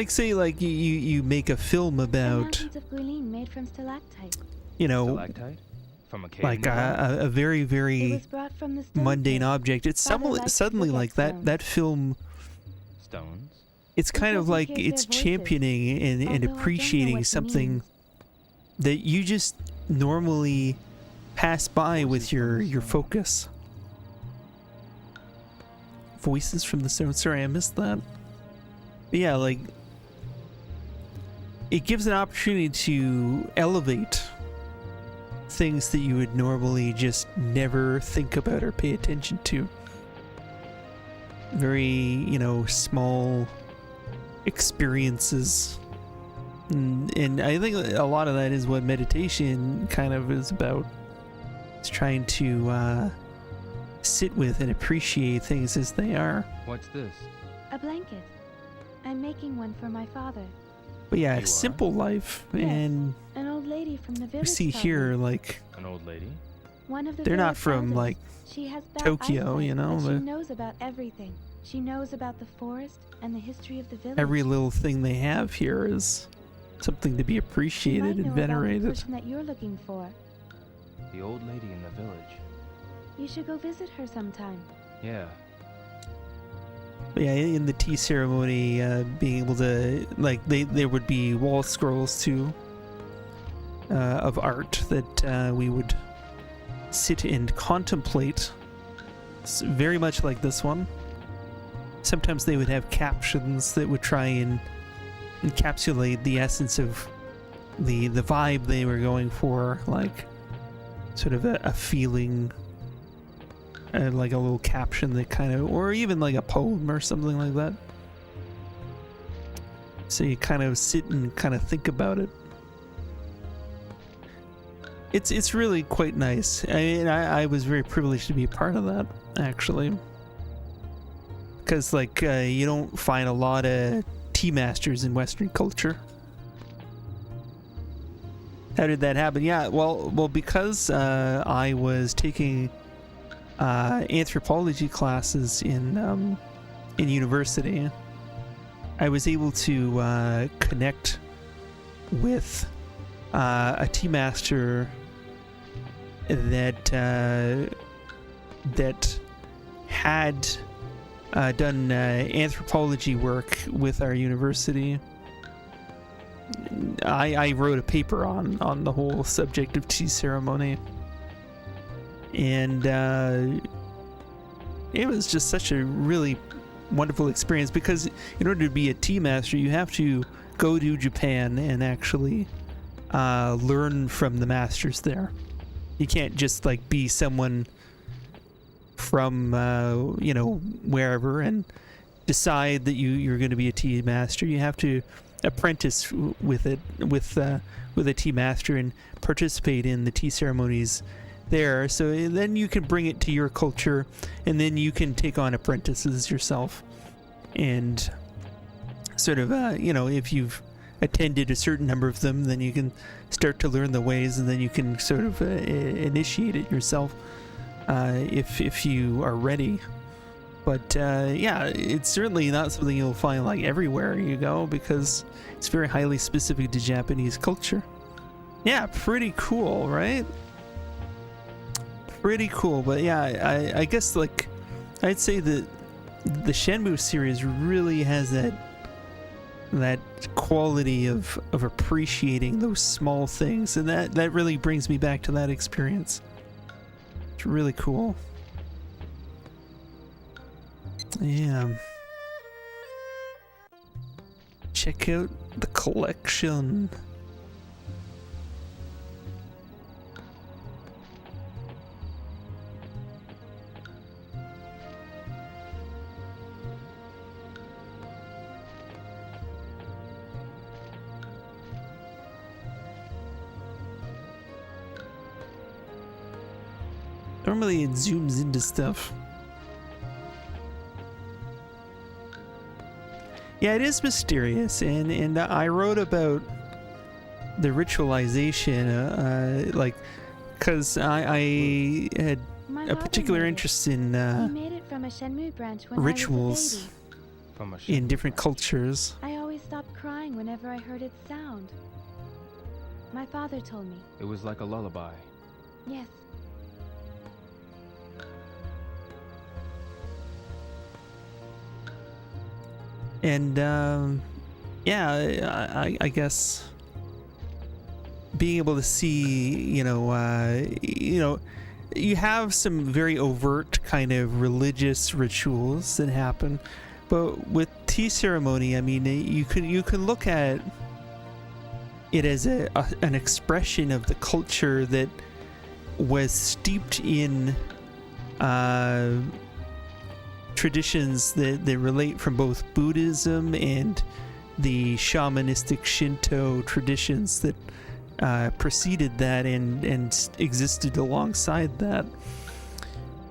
say like you make a film The about, mountains of Guilin made from stalactite. you know, Stalactite? From a cave like nearby? a very It very was brought from the stone mundane pit. object. It's Father liked to suddenly look at like that stones. film. Stones? It's kind of Because he like hears it's their voices, championing and although I don't know appreciating what he something means. that you just normally pass by with Voices from the your stone. focus. Voices from the stone. Sorry, I missed that. But yeah, like it gives an opportunity to elevate things that you would normally just never think about or pay attention to. Very, you know, small experiences. And I think a lot of that is what meditation kind of is about. It's trying to sit with and appreciate things as they are. What's this? A blanket. I'm making one for my father. But yeah, You are? simple life. Yes. And An old lady from the we village. see taught here, me. like, An old lady? One of the they're not village from, elders. like, She has bad Tokyo, eyesight, you know, but she but- knows about everything. She knows about the forest and the history of the village. every little thing they have here is something to be She might appreciated know and about the venerated. person that you're looking for. The old lady in the village. You should go visit her sometime. Yeah. But yeah, in the tea ceremony, being able to, like, there would be wall scrolls too of art that we would sit and contemplate. It's very much like this one. Sometimes they would have captions that would try and encapsulate the essence of the vibe they were going for, like sort of a feeling, like a little caption that kind of, or even like a poem or something like that. So you kind of sit and kind of think about it. It's really quite nice. I mean, I was very privileged to be a part of that, actually, because like you don't find a lot of tea masters in Western culture. How did that happen? Yeah, well, because I was taking anthropology classes in university, I was able to connect with a tea master that had done anthropology work with our university, I wrote a paper on the whole subject of tea ceremony, and it was just such a really wonderful experience, because in order to be a tea master, you have to go to Japan and actually learn from the masters there. You can't just like be someone from wherever and decide that you're going to be a tea master. You have to apprentice with a tea master and participate in the tea ceremonies there. So then you can bring it to your culture, and then you can take on apprentices yourself, and sort of if you've attended a certain number of them, then you can start to learn the ways, and then you can sort of initiate it yourself if you are ready. But yeah, it's certainly not something you'll find like everywhere you go, because it's very highly specific to Japanese culture. Yeah, pretty cool, right? Pretty cool. But yeah, I guess like I'd say that the Shenmue series really has that quality of appreciating those small things, and that really brings me back to that experience. It's really cool. Yeah. Check out the collection. Normally it zooms into stuff. Yeah, it is mysterious, and I wrote about the ritualization, because I had a particular interest in made it from a Shenmue branch when rituals I was a in different cultures. I always stopped crying whenever I heard its sound. My father told me. It was like a lullaby. Yes. And yeah, I guess being able to see, you have some very overt kind of religious rituals that happen, but with tea ceremony, I mean, you can look at it as an expression of the culture that was steeped in traditions that relate from both Buddhism and the shamanistic Shinto traditions that preceded that and existed alongside that.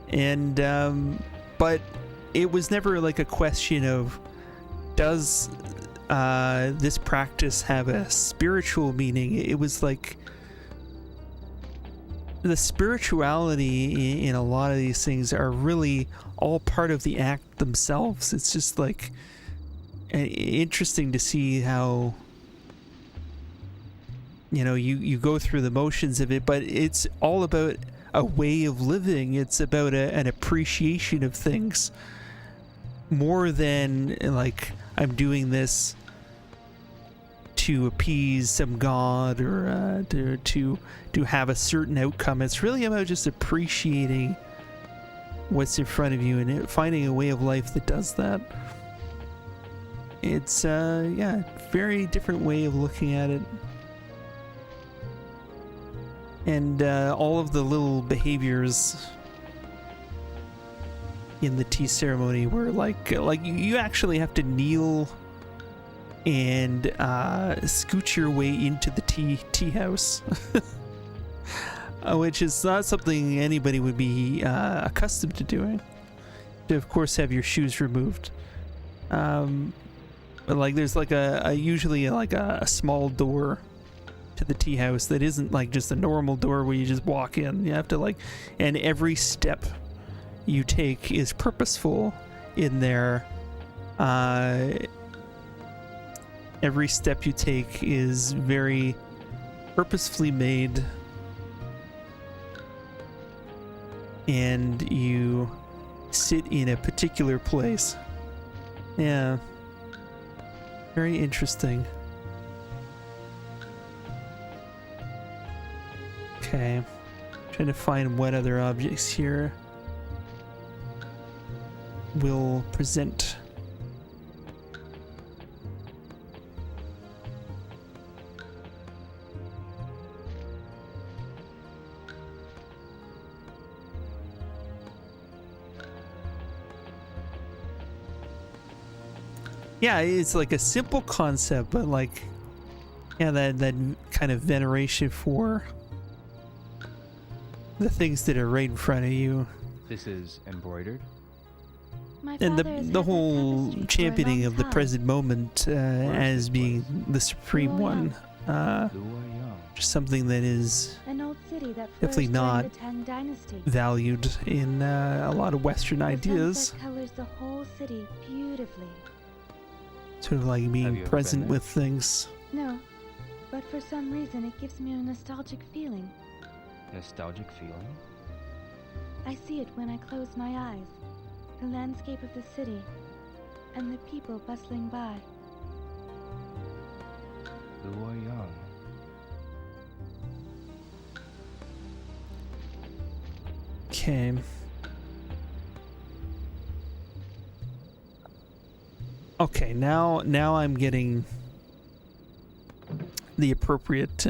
And but it was never like a question of, does this practice have a spiritual meaning? It was like the spirituality in a lot of these things are really all part of the act themselves. It's just like interesting to see how you go through the motions of it, but it's all about a way of living. It's about an appreciation of things more than like I'm doing this to appease some god or to have a certain outcome. It's really about just appreciating what's in front of you and finding a way of life that does that. It's very different way of looking at it. And all of the little behaviors in the tea ceremony were like you actually have to kneel and scoot your way into the tea house, which is not something anybody would be accustomed to doing. To, of course, have your shoes removed. But like there's like usually like a small door to the tea house that isn't like just a normal door where you just walk in. You have to and every step you take is purposeful in there. Every step you take is very purposefully made, and you sit in a particular place. Yeah. Very interesting. Okay. Trying to find what other objects here will present. Yeah, it's like a simple concept, but like, yeah, that kind of veneration for the things that are right in front of you. This is embroidered? And the whole championing of the present moment as being the supreme one. Just something that is definitely not valued in a lot of Western ideas. Colors the whole city beautifully. Sort of like being present with things. No, but for some reason it gives me a nostalgic feeling. Nostalgic feeling? I see it when I close my eyes. The landscape of the city, and the people bustling by. Luo Yang. Okay. Okay, now I'm getting the appropriate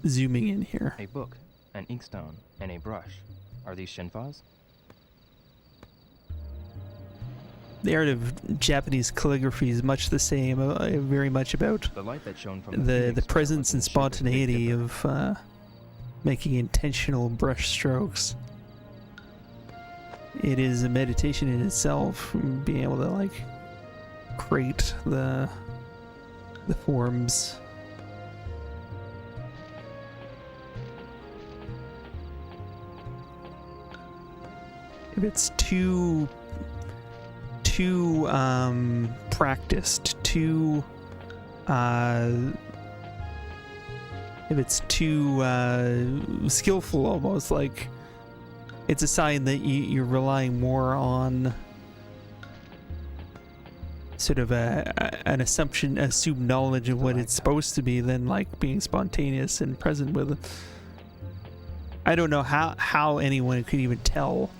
zooming in here. A book, an inkstone, and a brush. Are these shinfas? The art of Japanese calligraphy is much the same, very much about the light that shone from the presence and spontaneity of making intentional brush strokes. It is a meditation in itself, being able to like create the forms. If it's too practiced, if it's too skillful, almost like it's a sign that you're relying more on sort of an assumed knowledge of what it's supposed to be than like being spontaneous and present with it. I don't know how anyone could even tell,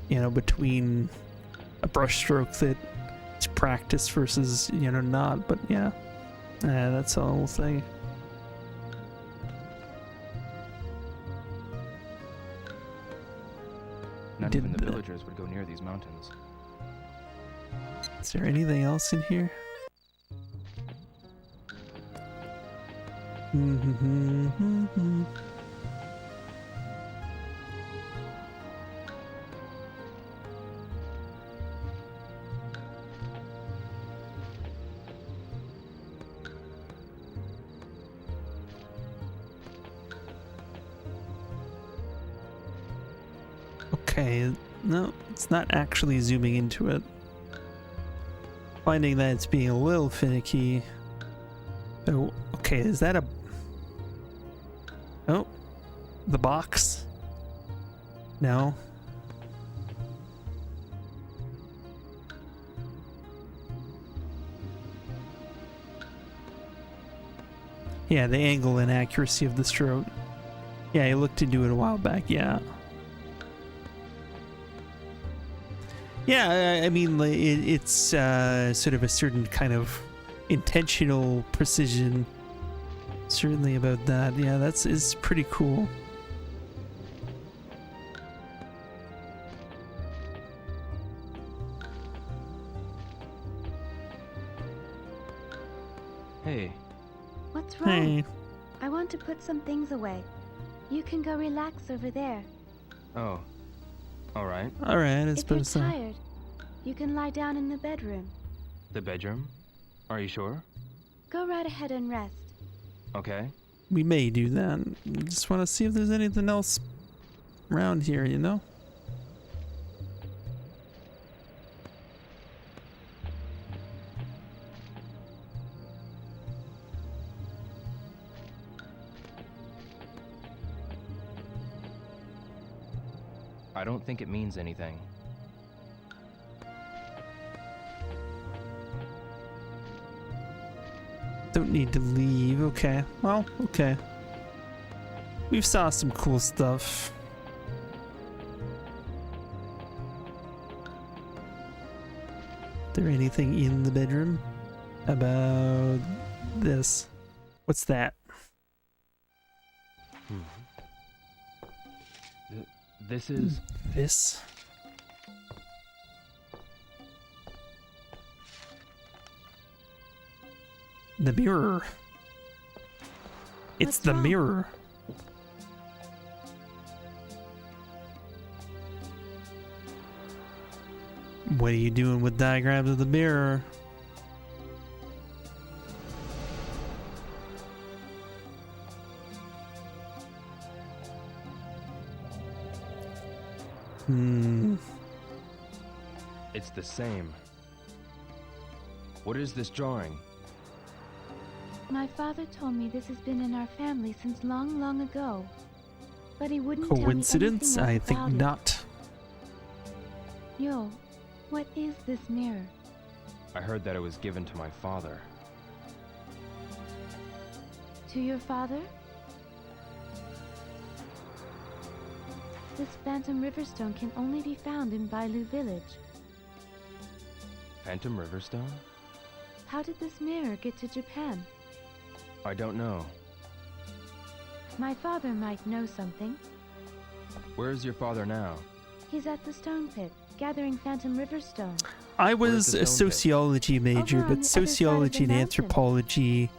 you know, between a brush stroke that is practice versus, you know, not, but yeah, that's the whole thing. Not even the villagers would go near these mountains. Is there anything else in here? Okay, no, it's not actually zooming into it. Finding that it's being a little finicky. Oh, okay, is that a... Oh, the box? No. Yeah, the angle and accuracy of the stroke. Yeah, I looked into it a while back, yeah. Yeah, I mean, it's sort of a certain kind of intentional precision, certainly about that. Yeah, is pretty cool. Hey. What's wrong? Hey. I want to put some things away. You can go relax over there. Oh. Alright. Alright, I If suppose you're so. tired, you can lie down in the bedroom. The bedroom? Are you sure? Go right ahead and rest. Okay. We may do that. Just want to see if there's anything else around here, you know? I don't think it means anything. Don't need to leave. Okay. Well, okay. We've saw some cool stuff. Is there anything in the bedroom about this? What's that? This is... This? The mirror. It's What's the wrong? mirror. What are you doing with diagrams of the mirror? It's the same. What is this drawing? My father told me this has been in our family since long, long ago. But he wouldn't tell me Coincidence? anything I else think about it. not. Yo, what is this mirror? I heard that it was given to my father. To your father? This Phantom Riverstone can only be found in Bailu Village. Phantom Riverstone? How did this mirror get to Japan? I don't know. My father might know something. Where is your father now? He's at the stone pit, gathering Phantom Riverstone. I Where's was the a stone pit? sociology major, Over on but the other side of sociology the and mountain. anthropology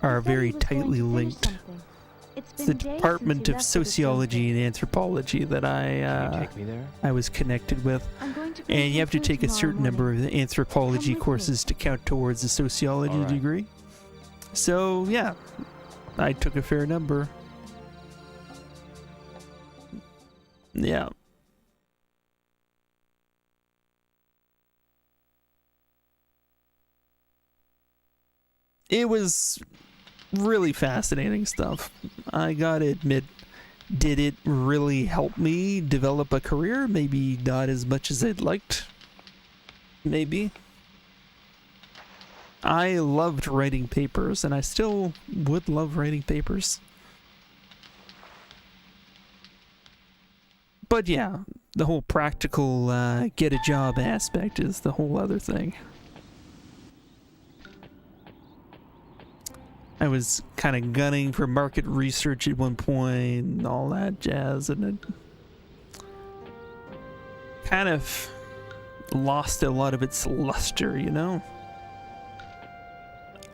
are He said he very was going tightly to finish linked. something. It's It's been the days Department since he of left for the stone Sociology pit. and Anthropology that Can you take me there? I was connected with. I'm going to bring And you some have to food take a tomorrow certain number morning. of anthropology Come with me. courses to count towards the sociology All right. degree. So, yeah, I took a fair number. Yeah. It was really fascinating stuff. I gotta admit, did it really help me develop a career? Maybe not as much as I'd liked. Maybe. I loved writing papers, and I still would love writing papers. But yeah, the whole practical get a job aspect is the whole other thing. I was kind of gunning for market research at one point and all that jazz, and it kind of lost a lot of its luster, you know?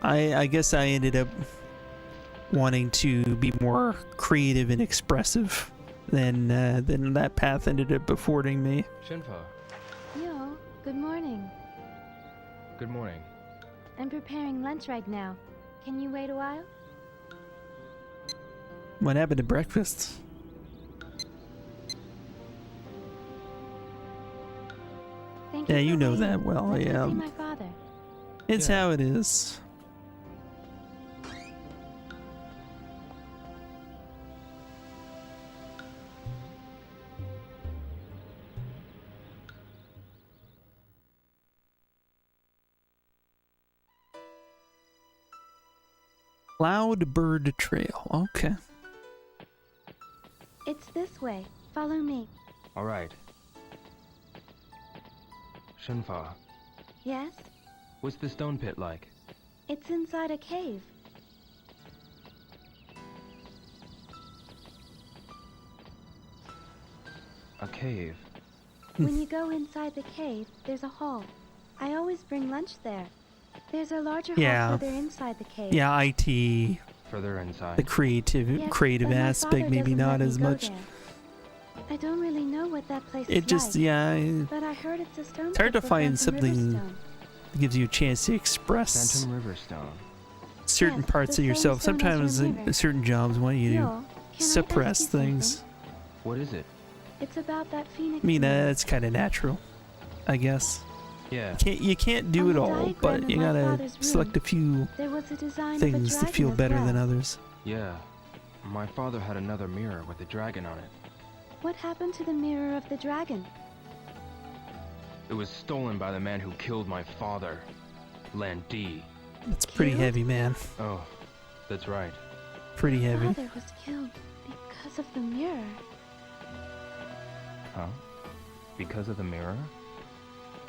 I guess I ended up wanting to be more creative and expressive than that path ended up affording me. Shinfa, Yo, good morning. good morning. I'm preparing lunch right now. Can you wait a while? What happened to breakfast? Thank Yeah, you you for know waiting. that well, Let's go yeah. see my father. It's Yeah. how it is. Cloudbird Trail. Okay. It's this way. Follow me. All right. Shinfa, Yes? what's the stone pit like? It's inside a cave. A cave. When you go inside the cave, there's a hall. I always bring lunch there. There's a larger Yeah. hall further inside the cave. Yeah, IT, Further inside. the creative Yes, creative but my aspect, father maybe doesn't not let me as go much. there. I don't really know what that place It is just, like. yeah, But I heard it's a stone it's hard pit to for find Phantom something Riverstone. that gives you a chance to express Phantom Riverstone. certain Yes, parts the of same yourself. stone as Sometimes your liver. certain jobs want you to Yo, can I suppress ask you things. something? What is it? It's about that phoenix. I mean, mirror. that's kind of natural, I guess. Yeah. You can't do On it the all, diagram but of you my gotta father's select a room, few There was a design things of a that feel dragon as better well. than others. Yeah. My father had another mirror with a dragon on it. What happened to the mirror of the dragon? It was stolen by the man who killed my father, Landi. It's pretty Killed? heavy, man. Oh, that's right. Pretty heavy. Father was killed because of the mirror. Huh? Because of the mirror?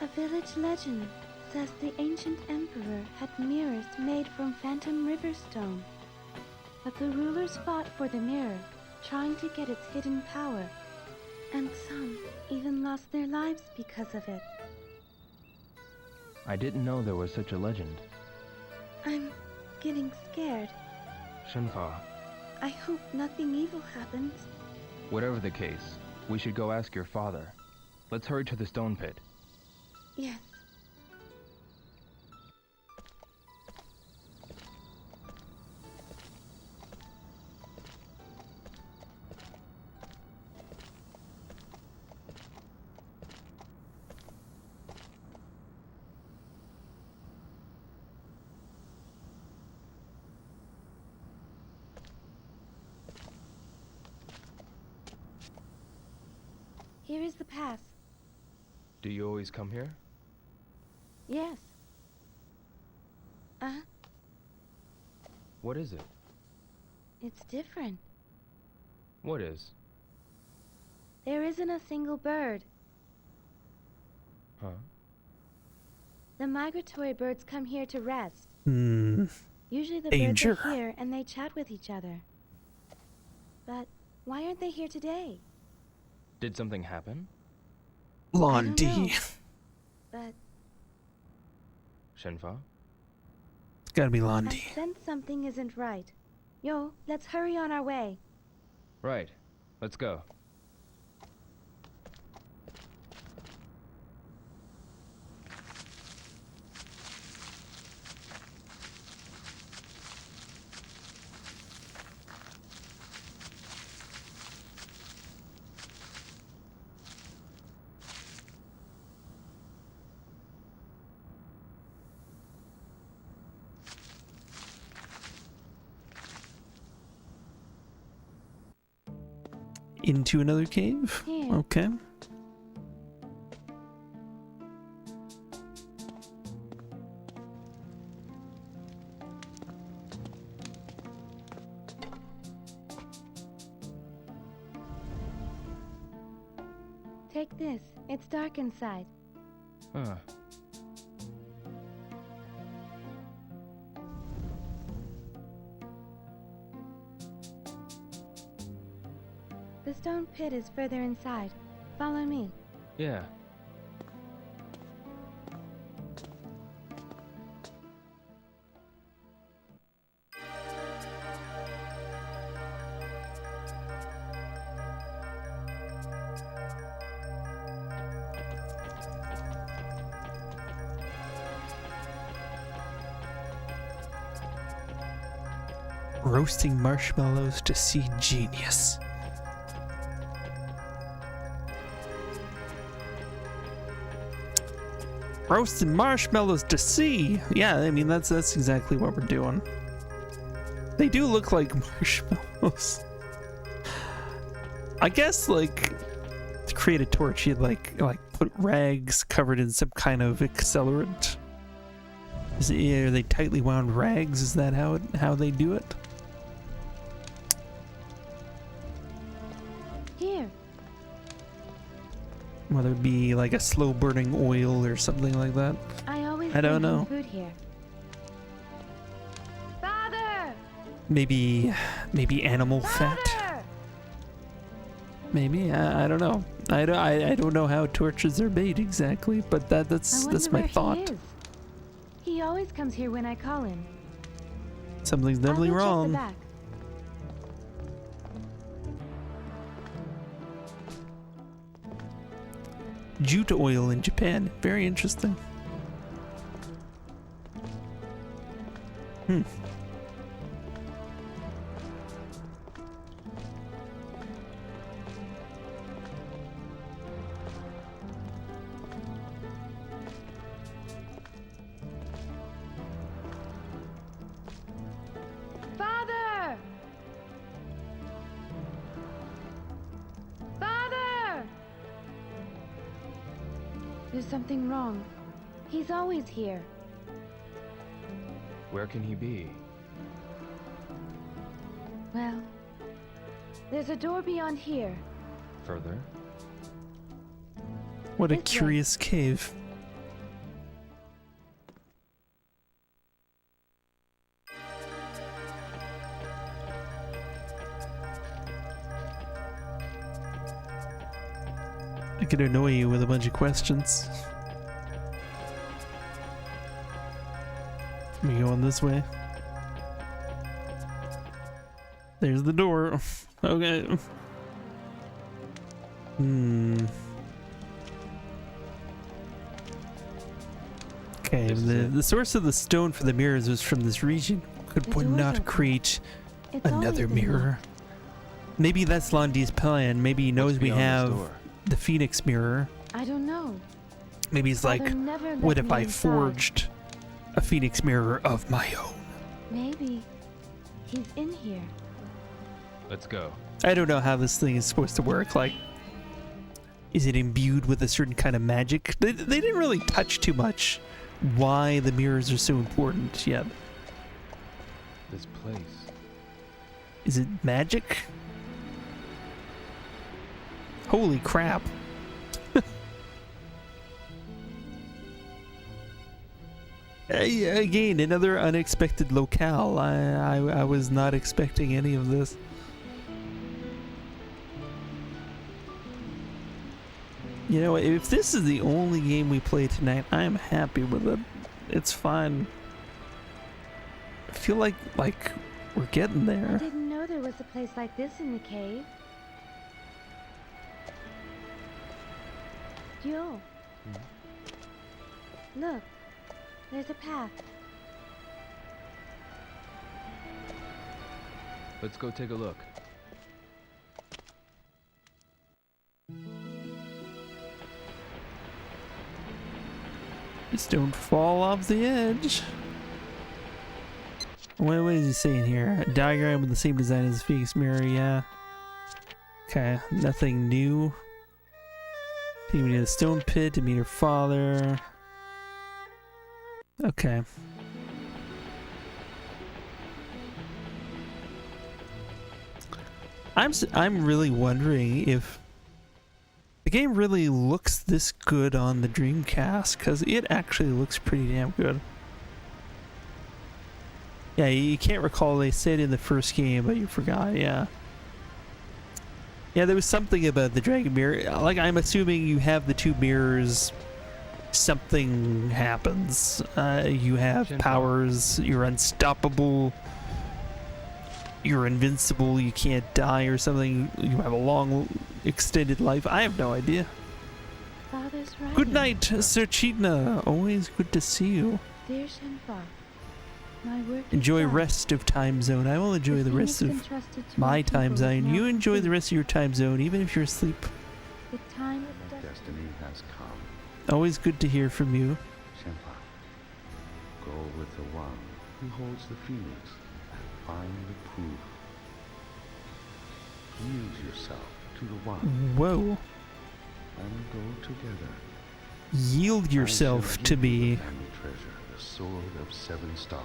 A village legend says the ancient emperor had mirrors made from phantom river stone. But the rulers fought for the mirror, trying to get its hidden power. And some even lost their lives because of it. I didn't know there was such a legend. I'm getting scared. Shenfa, I hope nothing evil happens. whatever the case, we should go ask your father. Let's hurry to the stone pit. Yes. Here is the path. Do you always come here? Yes. What is it? It's different. What is? There isn't a single bird. Huh? The migratory birds come here to rest. Usually the Danger. birds are here and they chat with each other. But why aren't they here today? Did something happen? Blondie. But Shenfa? It's gotta be I Blondie. sense something isn't right. Yo, let's hurry on our way. Right. Let's go. Into another cave? Here. Okay. Take this. It's dark inside. Huh. The stone pit is further inside. Follow me. Yeah. Roasting marshmallows to see genius. Roasting marshmallows to see. Yeah, I mean that's exactly what we're doing. They do look like marshmallows. I guess like to create a torch, you'd like put rags covered in some kind of accelerant. Are they tightly wound rags? Is that how they do it? Here. Whether it be like a slow burning oil or something like that. I don't bring know. Food here. Father! Maybe animal fat. Father! Maybe I don't know. I don't know how torches are made exactly, but that's I wonder my where thought. He is. He always comes here when I call him. Something's definitely I'll go wrong. Check the back. Jute oil in Japan. Very interesting. Father! Father! There's something wrong. He's always here. Where can he be? Well, There's a door beyond here. Further? What a This way. curious cave. I could annoy you with a bunch of questions. Let me go on this way. There's the door. Okay. Okay, the source of the stone for the mirrors was from this region. Could The one door's not open. create It's always another been mirror? Maybe that's Londi's plan. Maybe he knows What's we beyond this have door? the Phoenix mirror. I don't know. Maybe he's like, Father never let what if me I inside. forged a Phoenix mirror of my own? Maybe he's in here. Let's go. I don't know how this thing is supposed to work. Like, is it imbued with a certain kind of magic? They didn't really touch too much why the mirrors are so important yet. This place. Is it magic? Holy crap. Again, another unexpected locale. I was not expecting any of this. You know, if this is the only game we play tonight, I'm happy with it. It's fine. I feel like we're getting I there. didn't know there was a place like this in the cave. Yo. Look, there's a path. Let's go take a look. Just don't fall off the edge. What is he saying here? A diagram with the same design as the Phoenix mirror, yeah. Okay, nothing new. Take me to the stone pit to meet her father. Okay. I'm really wondering if the game really looks this good on the Dreamcast, because it actually looks pretty damn good. Yeah, you can't recall, they said in the first game, but you forgot, yeah. Yeah, there was something about the Dragon Mirror. Like, I'm assuming you have the two mirrors, something happens. You have powers, you're unstoppable, you're invincible, you can't die or something, you have a long, extended life. I have no idea. Father's right. Good night, Sir Cheetna. Always good to see you. Dear Shenpa, my work is Enjoy done. rest of time zone. I will enjoy the rest Phoenix of entrusted to my people time is zone. now You enjoy the complete. rest of your time zone, even if you're asleep. The time of destiny. Destiny has come. Always good to hear from you. Shenpa, go with the one who holds the phoenix and find the proof. Yield yourself to the one Whoa. and go together. Yield yourself I shall to give you me. the family treasure, the sword of 7 stars.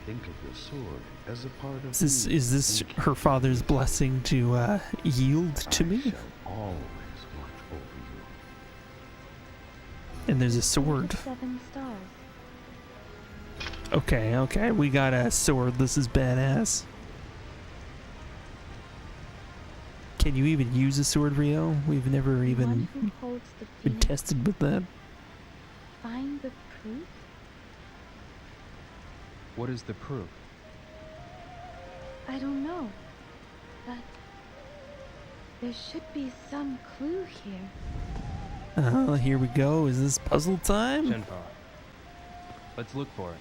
Think of the sword as a part of Is this her father's blessing to yield to me? I shall always watch over you. And there's a Sword sword. of 7 stars. Okay, we got a sword. This is badass. Can you even use a sword, Rio? We've never The even one who holds the been phoenix. tested with that. Find the proof. What is the proof? I don't know, but there should be some clue here. Here we go. Is this puzzle time? Shenpa. Let's look for it.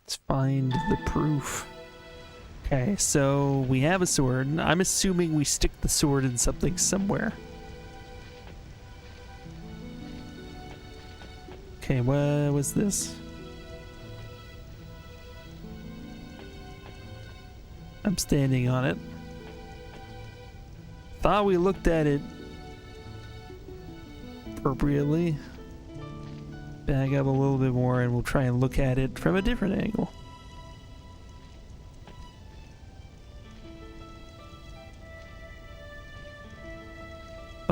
Let's find the proof. Okay, so we have a sword. I'm assuming we stick the sword in something somewhere. Okay, what was this? I'm standing on it. Thought we looked at it appropriately. Back up a little bit more and we'll try and look at it from a different angle.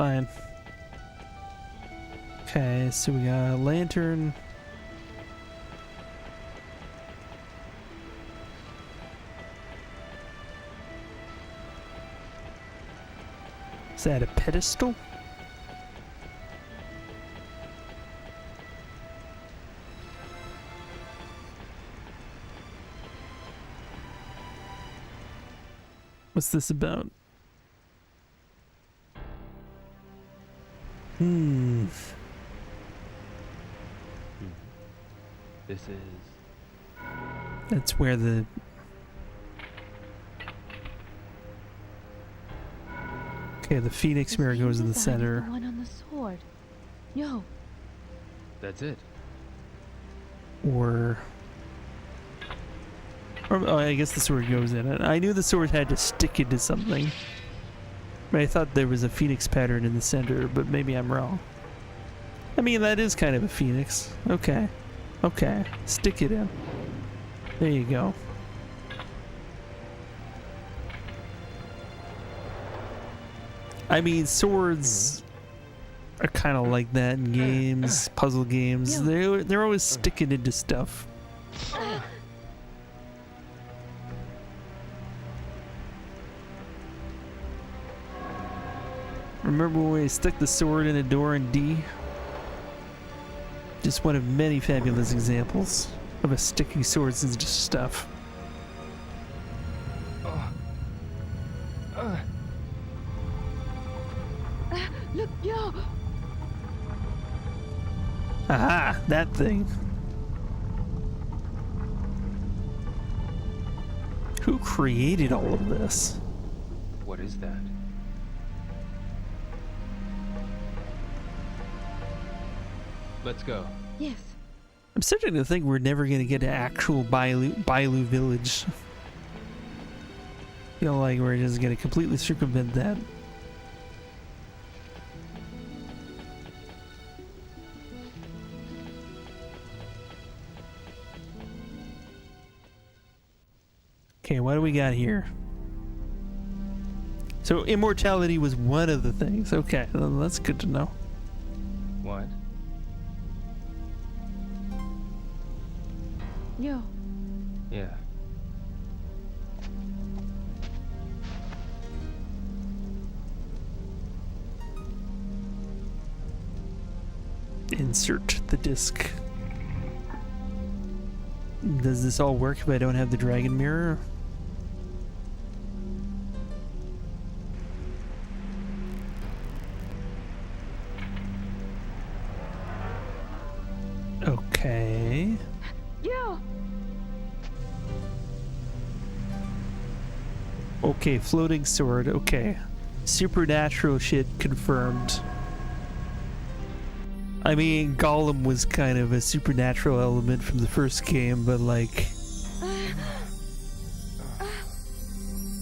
fine. Okay, so we got a lantern. Is that a pedestal? What's this about? This is... That's where the... Okay, the Phoenix mirror goes in the center. The one on the sword. Yo. That's it. Or oh, I guess the sword goes in it. I knew the sword had to stick into something. But I thought there was a phoenix pattern in the center, but maybe I'm wrong. I mean, that is kind of a phoenix. Okay. Okay. Stick it in. There you go. I mean, swords are kind of like that in games, puzzle games. They're always sticking into stuff. Remember when we stuck the sword in a door in D? Just one of many fabulous examples of us sticking swords into stuff. Look, yo! Aha! That thing. Who created all of this? What is that? Let's go. Yes. I'm starting to think we're never going to get to actual Bailu village. Feel like we're just going to completely circumvent that. Okay, what do we got here? So immortality was one of the things. Okay, well, that's good to know. What? Yo. Yeah. Insert the disc. Does this all work if I don't have the dragon mirror? Okay. Yo. Okay, floating sword. Okay. Supernatural shit confirmed. I mean, Gollum was kind of a supernatural element from the first game, but like...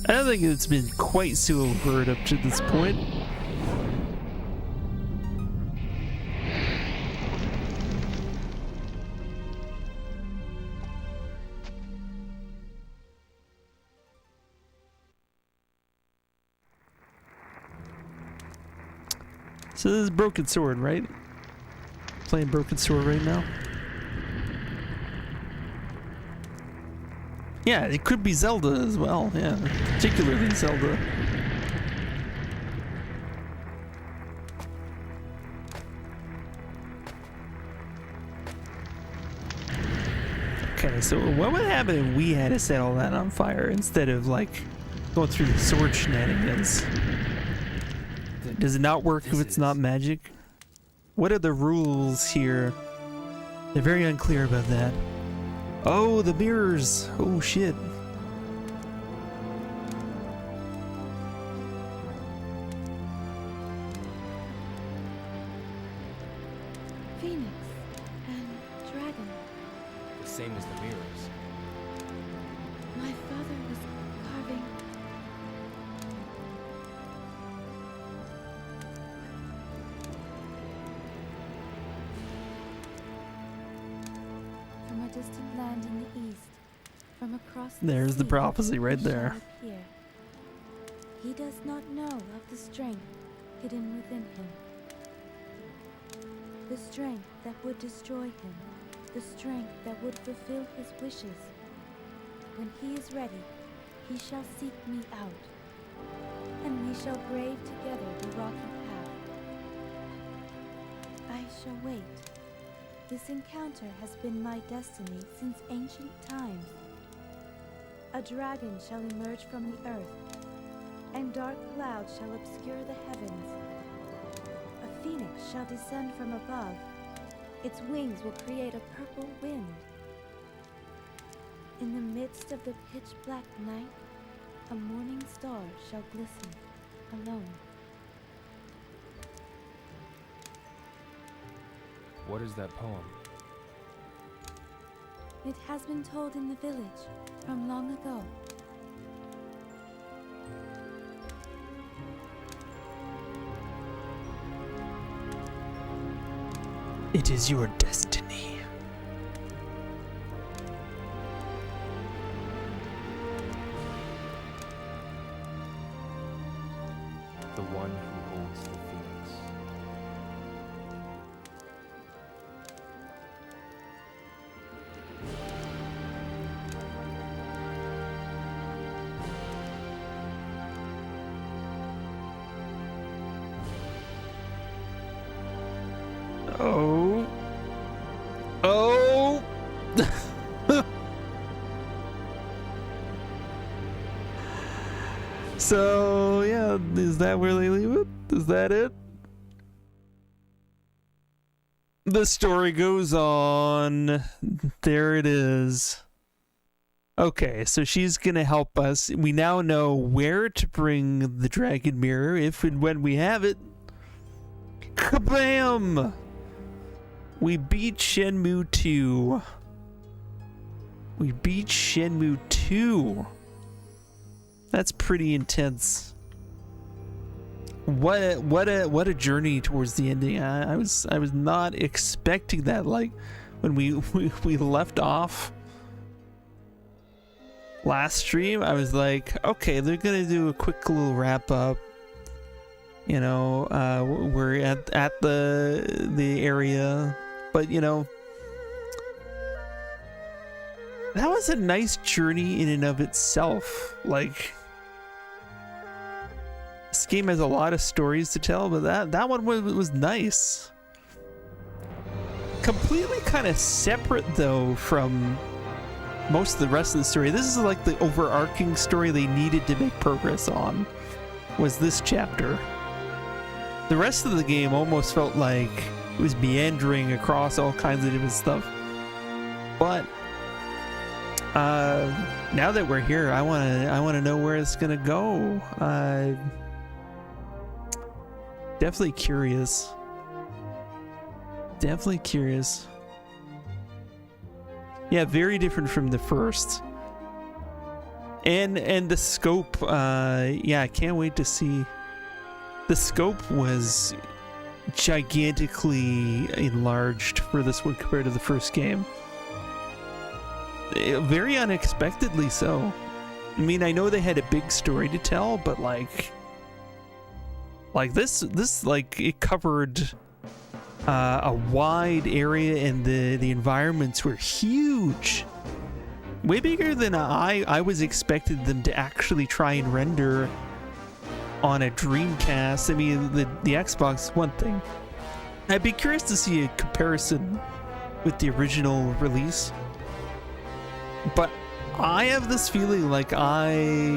I don't think it's been quite so overt up to this point. So this is Broken Sword, right? Playing Broken Sword right now. Yeah, it could be Zelda as well. Yeah, particularly Zelda. Okay, so what would happen if we had to set all that on fire instead of like going through the sword shenanigans? Does it not work if it's not magic? What are the rules here? They're very unclear about that. Oh, the mirrors! Oh shit. Phoenix and dragon. The same as the mirrors. My father was carving. From a distant land in the east, from across the There's the sea, prophecy right he there. shall appear. He does not know of the strength hidden within him. The strength that would destroy him, the strength that would fulfill his wishes. When he is ready, he shall seek me out, and we shall brave together the rocky path. I shall wait. This encounter has been my destiny since ancient times. A dragon shall emerge from the earth, and dark clouds shall obscure the heavens. A phoenix shall descend from above. Its wings will create a purple wind. In the midst of the pitch-black night, a morning star shall glisten, alone. What is that poem? It has been told in the village from long ago. It is your destiny. The one who holds the phoenix. Oh. Oh. So, yeah, is that where they leave it? Is that it? The story goes on. There it is. Okay, so she's gonna help us. We now know where to bring the dragon mirror if and when we have it. Kabam! We beat Shenmue 2. We beat Shenmue 2. That's pretty intense. What a journey towards the ending. I was not expecting that. Like when we left off last stream, I was like, okay, they're gonna do a quick little wrap up. You know, we're at the area, but you know, that was a nice journey in and of itself. Like, this game has a lot of stories to tell, but that one was nice. Completely kind of separate though from most of the rest of the story. This is like the overarching story they needed to make progress on, was this chapter. The rest of the game almost felt like it was meandering across all kinds of different stuff. But now that we're here, I wanna know where it's gonna go. Definitely curious. Definitely curious. Yeah, very different from the first. And the scope, yeah, I can't wait to see. The scope was gigantically enlarged for this one compared to the first game. Very unexpectedly so. I mean, I know they had a big story to tell, but like this like it covered a wide area, and the environments were huge. Way bigger than I was expected them to actually try and render on a Dreamcast. I mean, the Xbox is one thing. I'd be curious to see a comparison with the original release. But I have this feeling like I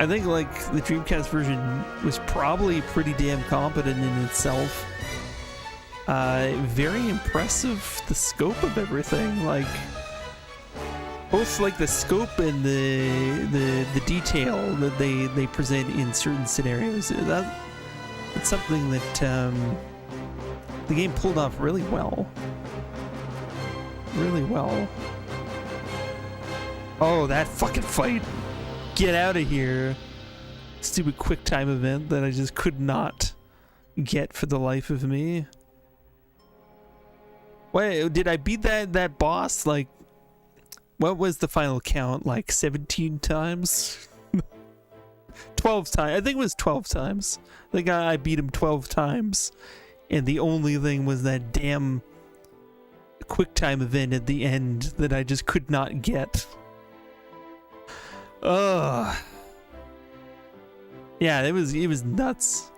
think like the Dreamcast version was probably pretty damn competent in itself. Very impressive, the scope of everything, like both like the scope and the detail that they present in certain scenarios. That's something that the game pulled off really well. Really well. Oh, that fucking fight. Get out of here. Stupid quick time event that I just could not get for the life of me. Wait, did I beat that boss? Like, what was the final count? Like 17 times? 12 times. I think it was 12 times. The guy, I beat him 12 times. And the only thing was that damn quick time event at the end that I just could not get. Ugh. Yeah, it was nuts.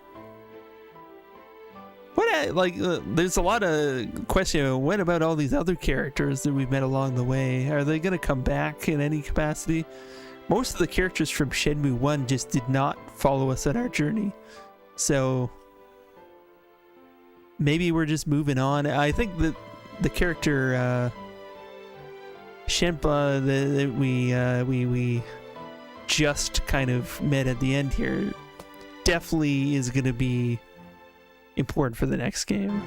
There's a lot of question. What about all these other characters that we've met along the way? Are they going to come back in any capacity? Most of the characters from Shenmue 1 just did not follow us on our journey. So maybe we're just moving on. I think that the character Shenpa that we just kind of met at the end here definitely is going to be important for the next game.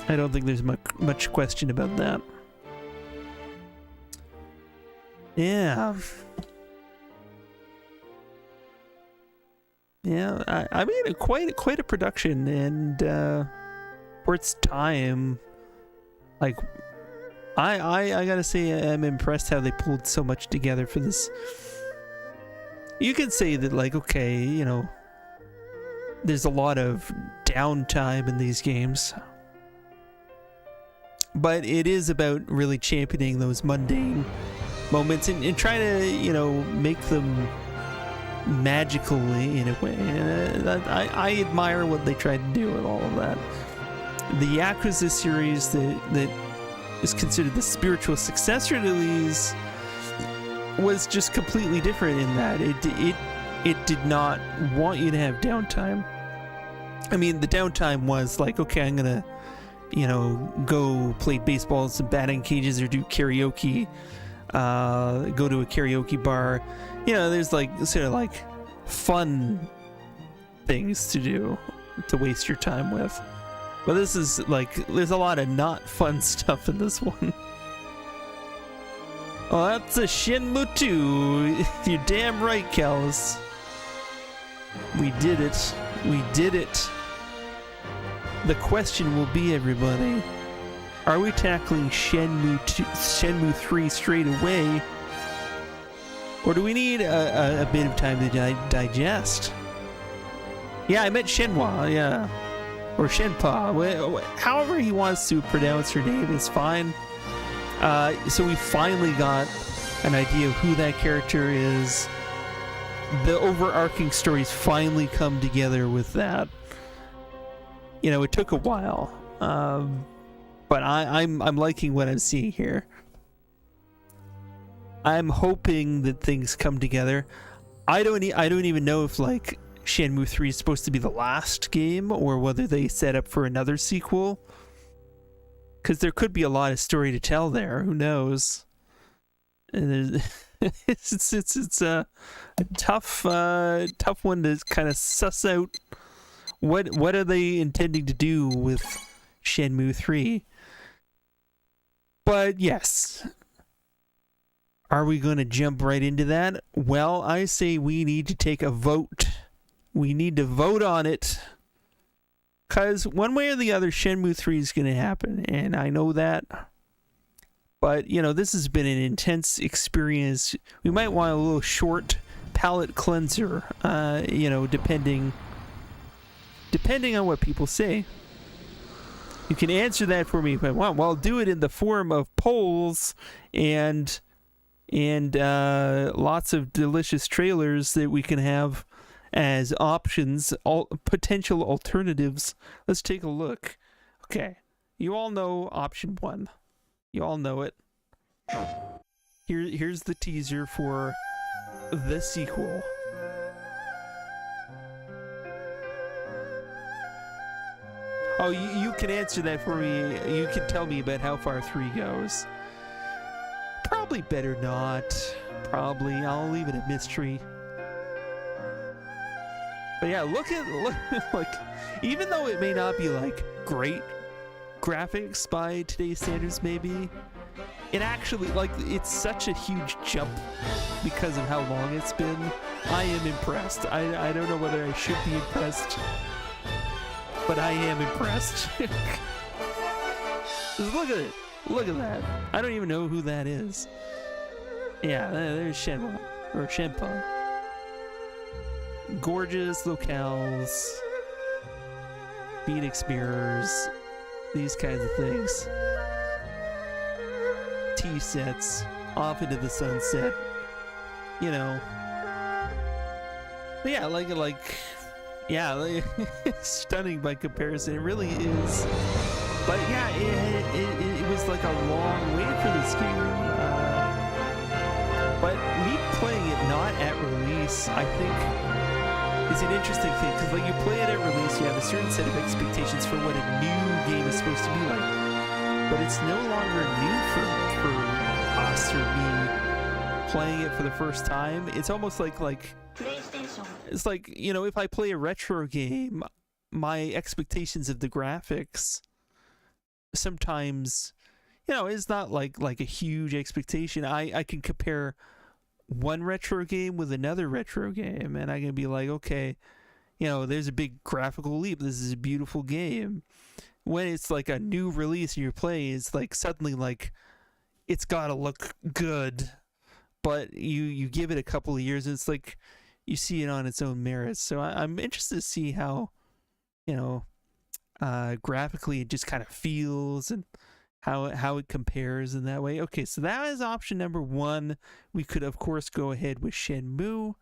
I don't think there's much question about that. Yeah. Yeah, I mean, quite a production, and for its time, like, I gotta say, I'm impressed how they pulled so much together for this. You can say that, like, okay, you know, there's a lot of downtime in these games, but it is about really championing those mundane moments and trying to, you know, make them magical in a way. I admire what they tried to do with all of that. The Yakuza series that is considered the spiritual successor to these was just completely different in that it did not want you to have downtime. I mean, the downtime was like, okay, I'm gonna, you know, go play baseball in some batting cages or do karaoke, go to a karaoke bar. You know, there's like sort of like fun things to do to waste your time with. But this is like, there's a lot of not fun stuff in this one. Oh, that's a Shenmue 2. You're damn right, Callus. We did it. We did it. The question will be, everybody, are we tackling Shenmue 3 straight away? Or do we need a bit of time to digest? Yeah, I meant Shenhua, yeah. Or Shenpa. However he wants to pronounce her name is fine. So we finally got an idea of who that character is. The overarching stories finally come together with that. You know, it took a while. But I'm liking what I'm seeing here. I'm hoping that things come together. I don't even know if like Shenmue 3 is supposed to be the last game or whether they set up for another sequel. Because there could be a lot of story to tell there. Who knows? And it's a tough one to kind of suss out. What are they intending to do with Shenmue 3? But yes. Are we going to jump right into that? Well, I say we need to take a vote. We need to vote on it. Because one way or the other, Shenmue 3 is going to happen. And I know that. But, you know, this has been an intense experience. We might want a little short palate cleanser, you know, depending on what people say. You can answer that for me if I want. Well, I'll do it in the form of polls and lots of delicious trailers that we can have as options, potential alternatives. Let's take a look. Okay, you all know option 1. You all know it. Here's the teaser for the sequel. Oh, you can answer that for me. You can tell me about how far 3 goes. Probably better not. Probably. I'll leave it a mystery. But yeah, look like, even though it may not be like great graphics by today's standards, maybe, it actually, like, it's such a huge jump because of how long it's been. I am impressed. I don't know whether I should be impressed, but I am impressed. Just look at it. Look at that. I don't even know who that is. Yeah, there's Shenhua, or Shenpa. gorgeous locales, Phoenix mirrors, these kinds of things. Tea sets, off into the sunset, you know. But yeah, stunning by comparison. It really is. But yeah, it was like a long wait for this game. But me playing it not at release, I think, is an interesting thing. Because like you play it at release, you have a certain set of expectations for what a new game is supposed to be like. But it's no longer new for us or me playing it for the first time. It's almost like it's like, you know, if I play a retro game, my expectations of the graphics sometimes, you know, is not like a huge expectation. I can compare one retro game with another retro game, and I can be like, okay, you know, there's a big graphical leap. This is a beautiful game. When it's like a new release and you're playing, it's like suddenly like it's gotta look good, but you give it a couple of years and it's like you see it on its own merits. So I'm interested to see how, you know, graphically it just kind of feels and how it compares in that way. Okay, so that is option number one. We could of course go ahead with Shenmue,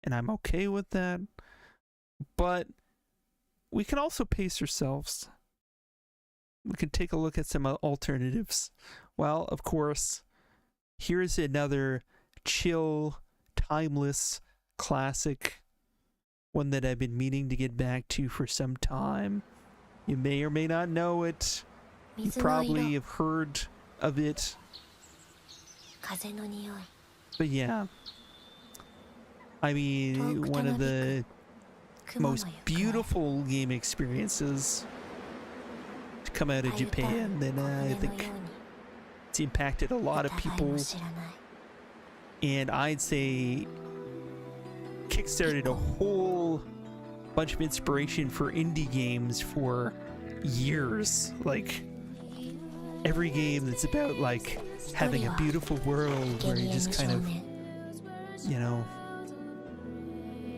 and I'm okay with that, but we can also pace ourselves. We can take a look at some alternatives. Well, of course, here's another chill, timeless classic, one that I've been meaning to get back to for some time. You may or may not know it. You probably have heard of it. But yeah, I mean, one of the most beautiful game experiences to come out of Japan, and I think it's impacted a lot of people, and I'd say kickstarted a whole bunch of inspiration for indie games for years. Like every game that's about like having a beautiful world where you just kind of, you know,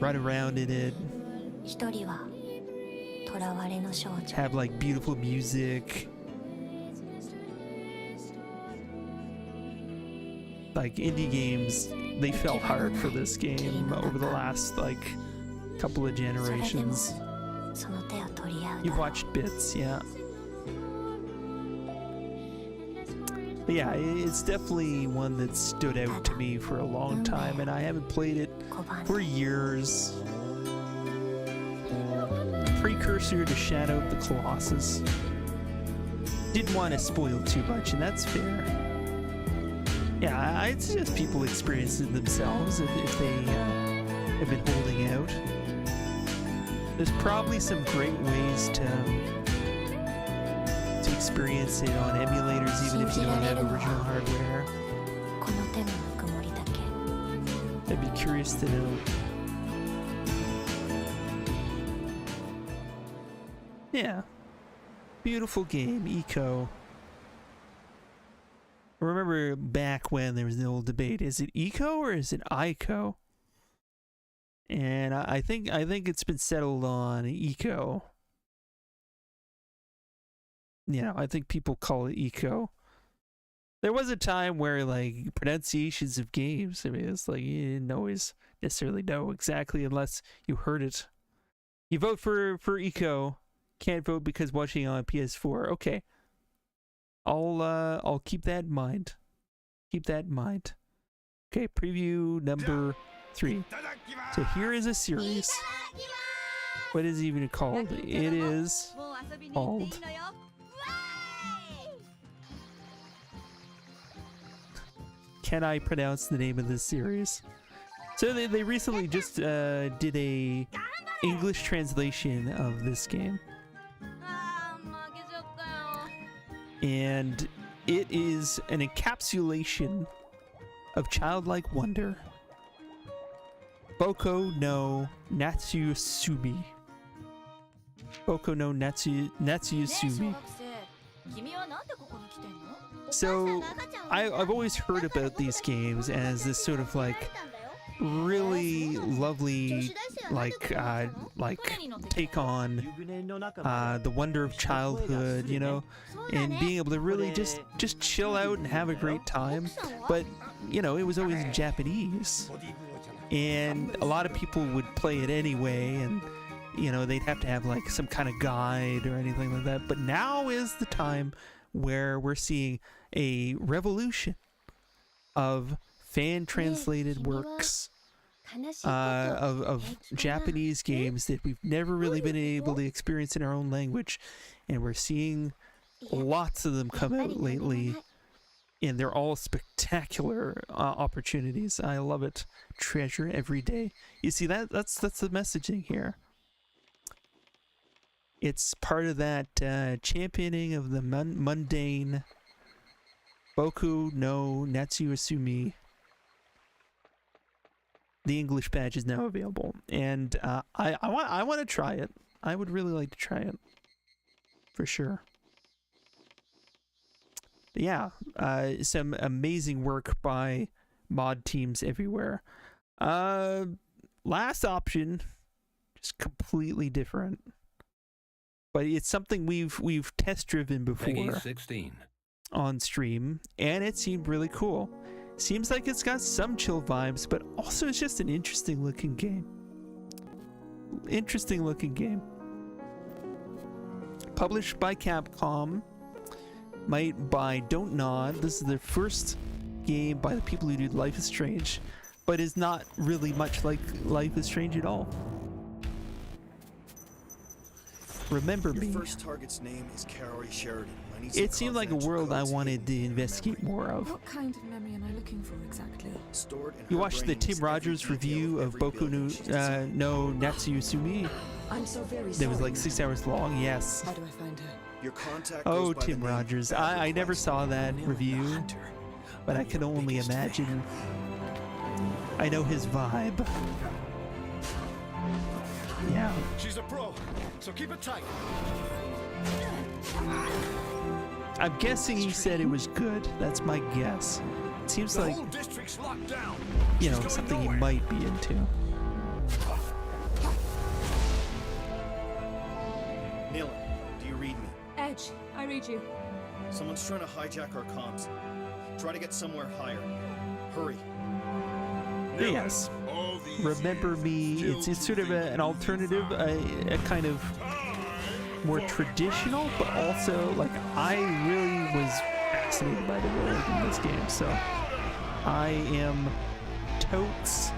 run around in it, have like beautiful music, like indie games, they fell hard for this game over the last like couple of generations. You've watched bits, yeah. But yeah, it's definitely one that stood out to me for a long time, and I haven't played it for years. Precursor to Shadow of the Colossus. Didn't want to spoil too much, and that's fair. Yeah, I'd suggest people experience it themselves if they have been holding out. There's probably some great ways to experience it on emulators, even if you don't have original hardware. I'd be curious to know. Yeah. Beautiful game, Eco. I remember back when there was an old debate, is it Eco or is it Ico? And I think it's been settled on Eco. You know, I think people call it Eco. There was a time where like pronunciations of games, I mean, it's like you didn't always necessarily know exactly unless you heard it. You vote for Eco, can't vote because watching on PS4. Okay. I'll keep that in mind. Keep that in mind. Okay, preview number 3. So here is a series. What is it even called? It is called Can I pronounce the name of this series? So they recently just did a English translation of this game. And it is an encapsulation of childlike wonder. Boko no Natsuyasumi. Boko no Natsuyasumi. So, I've always heard about these games as this sort of like really lovely, like take on the wonder of childhood, you know, and being able to really just chill out and have a great time. But you know, it was always in Japanese, and a lot of people would play it anyway, and you know, they'd have to have like some kind of guide or anything like that. But now is the time where we're seeing a revolution of fan-translated works of Japanese games that we've never really been able to experience in our own language, and we're seeing lots of them come out lately, and they're all spectacular opportunities. I love it. Treasure every day. You see, that's the messaging here. It's part of that championing of the mundane. Boku no Natsu Asumi. The English badge is now available, and I want to try it. I would really like to try it, for sure. But yeah, some amazing work by mod teams everywhere. Last option, just completely different, but it's something we've test driven before 16. On stream, and it seemed really cool. Seems like it's got some chill vibes, but also it's just an interesting looking game. Interesting looking game. Published by Capcom, made by Don't Nod. This is their first game by the people who did Life is Strange, but is not really much like Life is Strange at all. Remember Me. Your first target's name is Kaori Sheridan. It seemed like a world I wanted to investigate more of. What kind of memory am I looking for exactly? You watched the Tim Rogers review of Boku no Natsu Sumi. I'm so very That was like 6 hours long. Yes. How do I find her? Your contact Oh, Tim Rogers. I never saw that review, but I can only imagine. I know his vibe. Yeah. She's a pro, so keep it tight. I'm guessing he said it was good. That's my guess. It seems like, you know, something he might be into. Nila, do you read me? Edge, I read you. Someone's trying to hijack our comms. Try to get somewhere higher. Hurry. Yes. Remember Me. It's sort of an alternative, a kind of more traditional, but also like I really was fascinated by the world in this game, so I am totes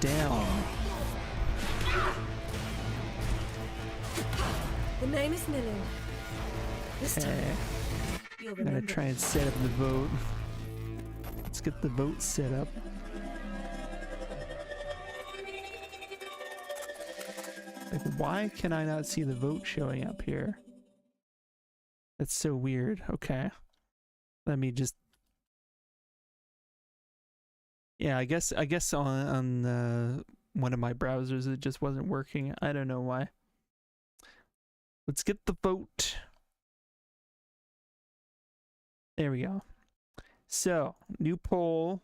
down. The name is Nilin. This time, you'll I'm gonna remember. try and set up the vote. Let's get the vote set up. Like, why can I not see the vote showing up here? That's so weird. Okay. Let me just... Yeah, I guess on one of my browsers it just wasn't working. I don't know why. Let's get the vote. There we go. So, new poll.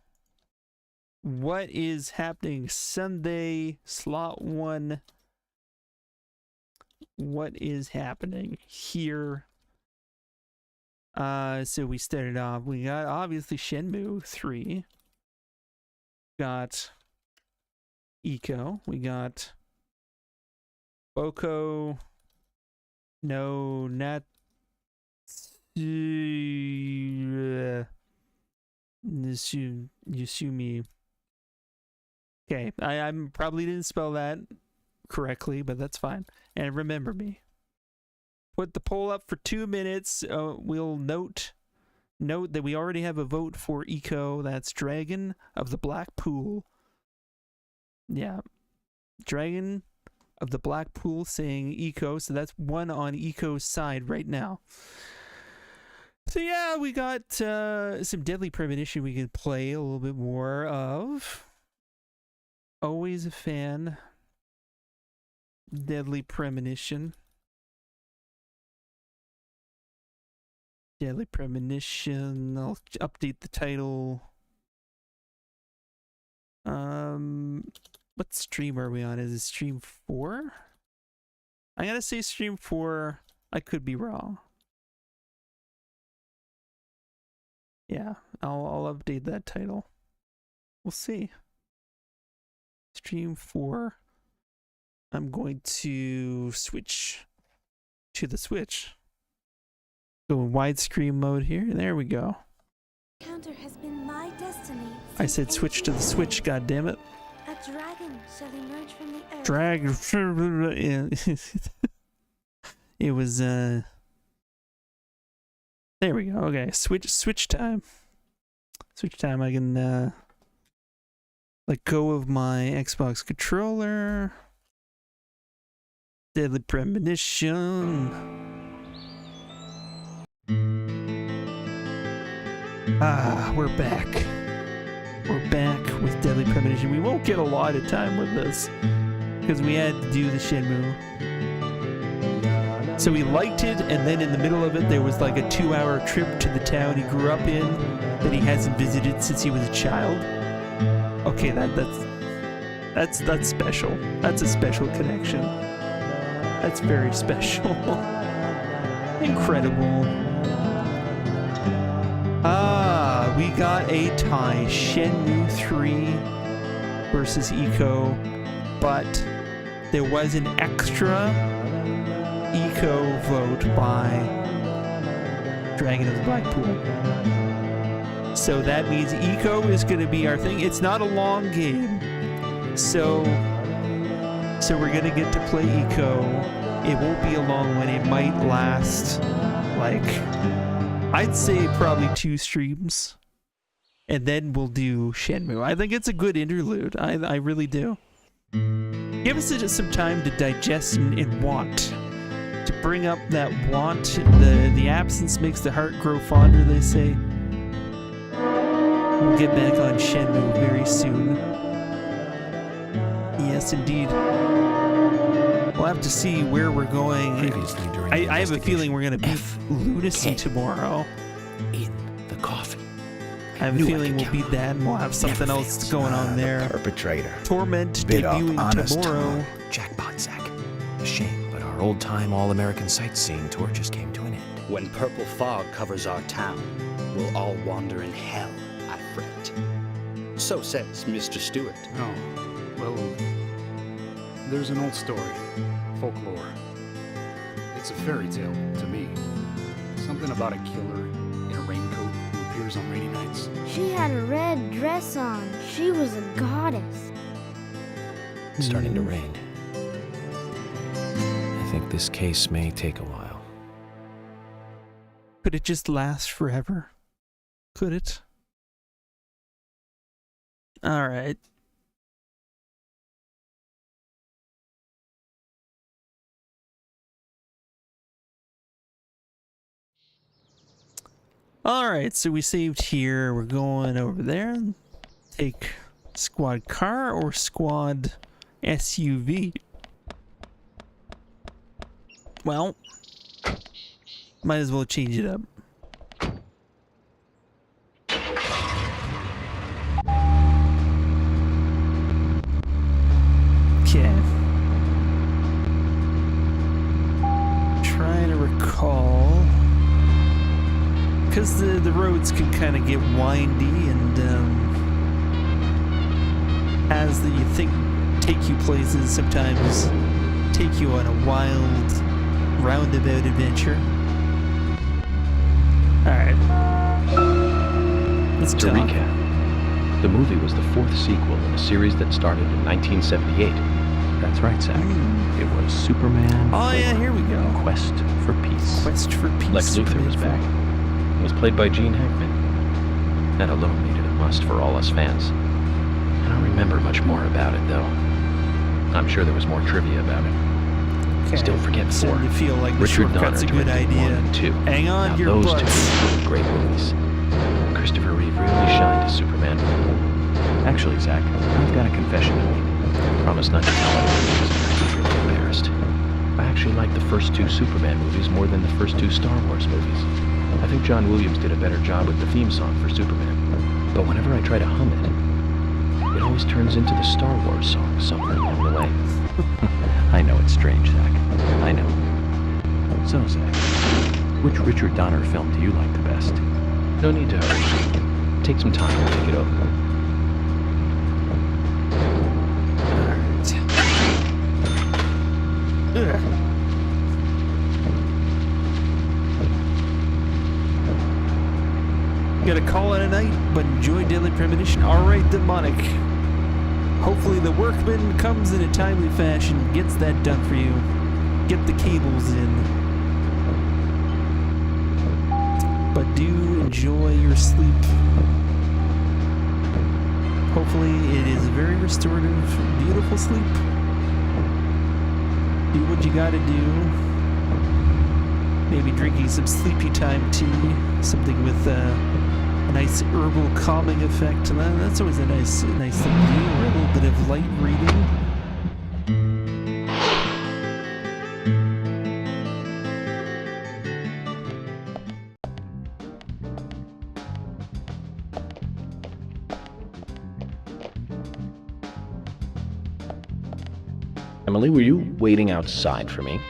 What is happening Sunday, slot 1? What is happening here? So we started off. We got obviously Shenmue 3. Got Eco. We got Boko no Natsu Yusumi. Okay, I probably didn't spell that correctly, but that's fine. And Remember Me. Put the poll up for 2 minutes. We'll note that we already have a vote for Eco. That's Dragon of the Black Pool. Yeah, Dragon of the Black Pool saying Eco. So that's one on Eco's side right now. So yeah, we got some Deadly Premonition we can play a little bit more of. Always a fan. Deadly Premonition. Deadly Premonition. I'll update the title. What stream are we on? Is it stream 4? I'm gonna say stream 4. I could be wrong. Yeah, I'll update that title. We'll see. Stream 4. I'm going to switch to the Switch. Go in widescreen mode here. There we go. Encounter has been my destiny. I said switch to the Switch, goddammit. A dragon shall emerge from the earth. It was there we go. Okay, switch time. Switch time. I can let go of my Xbox controller. Deadly Premonition. We're back. We're back with Deadly Premonition. We won't get a lot of time with this because we had to do the Shenmue. So we liked it, and then in the middle of it, there was like a 2-hour trip to the town he grew up in that he hasn't visited since he was a child. Okay, that's special. That's a special connection. That's very special. Incredible. We got a tie. Shenmue 3 versus Eco, but there was an extra Eco vote by Dragon of the Black Pool. So that means Eco is going to be our thing. It's not a long game. So we're going to get to play Eco. It won't be a long one. It might last, like, I'd say probably 2 streams. And then we'll do Shenmue. I think it's a good interlude. I really do. Give us some time to digest and want. To bring up that want. The absence makes the heart grow fonder, they say. We'll get back on Shenmue very soon. Yes, indeed. We'll have to see where we're going. I have a feeling we're going to beat Lunacy tomorrow. In the coffee. I have a feeling we'll beat that and we'll have something else going on there. Perpetrator. Torment debuting tomorrow. Jackpot sack. A shame, but our old-time all-American sightseeing tour just came to an end. When purple fog covers our town, we'll all wander in hell, I fret. So says Mr. Stewart. Oh, well, there's an old story, folklore. It's a fairy tale to me. Something about a killer in a raincoat who appears on rainy nights. She had a red dress on. She was a goddess. It's starting to rain. I think this case may take a while. Could it just last forever? Could it? All right. Alright, so we saved here. We're going over there. Take squad car or squad SUV. Well, might as well change it up. Okay. Trying to recall. Because the roads can kind of get windy and as you think take you places, sometimes take you on a wild roundabout adventure. Alright. Let's To recap, the movie was the 4th sequel in a series that started in 1978. That's right, Zach. It was Superman. Oh yeah, here we go. Quest for Peace. Quest for Peace. Lex Luthor was back. It was played by Gene Hackman. That alone made it a must for all us fans. I don't remember much more about it, though. I'm sure there was more trivia about it. Okay. Still forget 4. Starting to feel like the Richard shortcut's a Donner good directed 1 idea. and 2. Hang on, now, your those butts. 2 were great movies. Christopher Reeve really shined as Superman. Actually, Zach, I've got a confession to make. I promise not to tell anyone because I'm really embarrassed. I actually like the first 2 Superman movies more than the first 2 Star Wars movies. I think John Williams did a better job with the theme song for Superman. But whenever I try to hum it, it always always turns into the Star Wars song somewhere along the way. I know it's strange, Zach. I know. So, Zach, which Richard Donner film do you like the best? No need to hurry. Take some time to think it over. Gotta call it a night, but enjoy Daily Premonition. Alright, Demonic. Hopefully the workman comes in a timely fashion, gets that done for you. Get the cables in. But do enjoy your sleep. Hopefully it is very restorative, beautiful sleep. Do what you gotta do. Maybe drinking some sleepy time tea, something with a nice herbal calming effect. That's always a nice thing to do, or a little bit of light reading. Emily, were you waiting outside for me?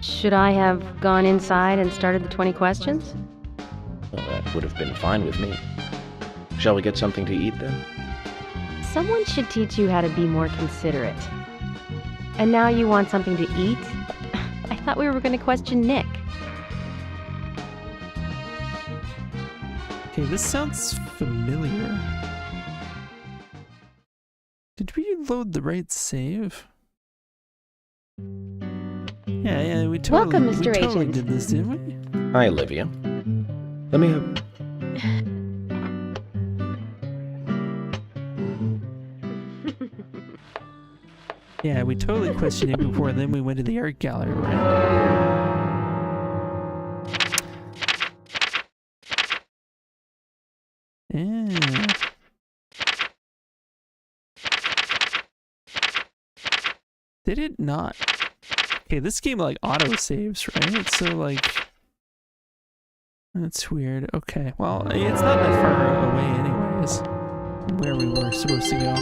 Should I have gone inside and started the 20 questions? Well, that would have been fine with me. Shall we get something to eat then? Someone should teach you how to be more considerate. And now you want something to eat? I thought we were going to question Nick. Okay, this sounds familiar. Did we load the right save? Yeah, we totally, Welcome, Mr. we totally Agent. did this, didn't we? Hi, Olivia. Let me have... Yeah, we totally questioned it before, then we went to the art gallery, right? Yeah. Did it not? Okay, this game like auto saves, right? So like, that's weird. Okay, well, it's not that far away anyways, from where we were supposed to go.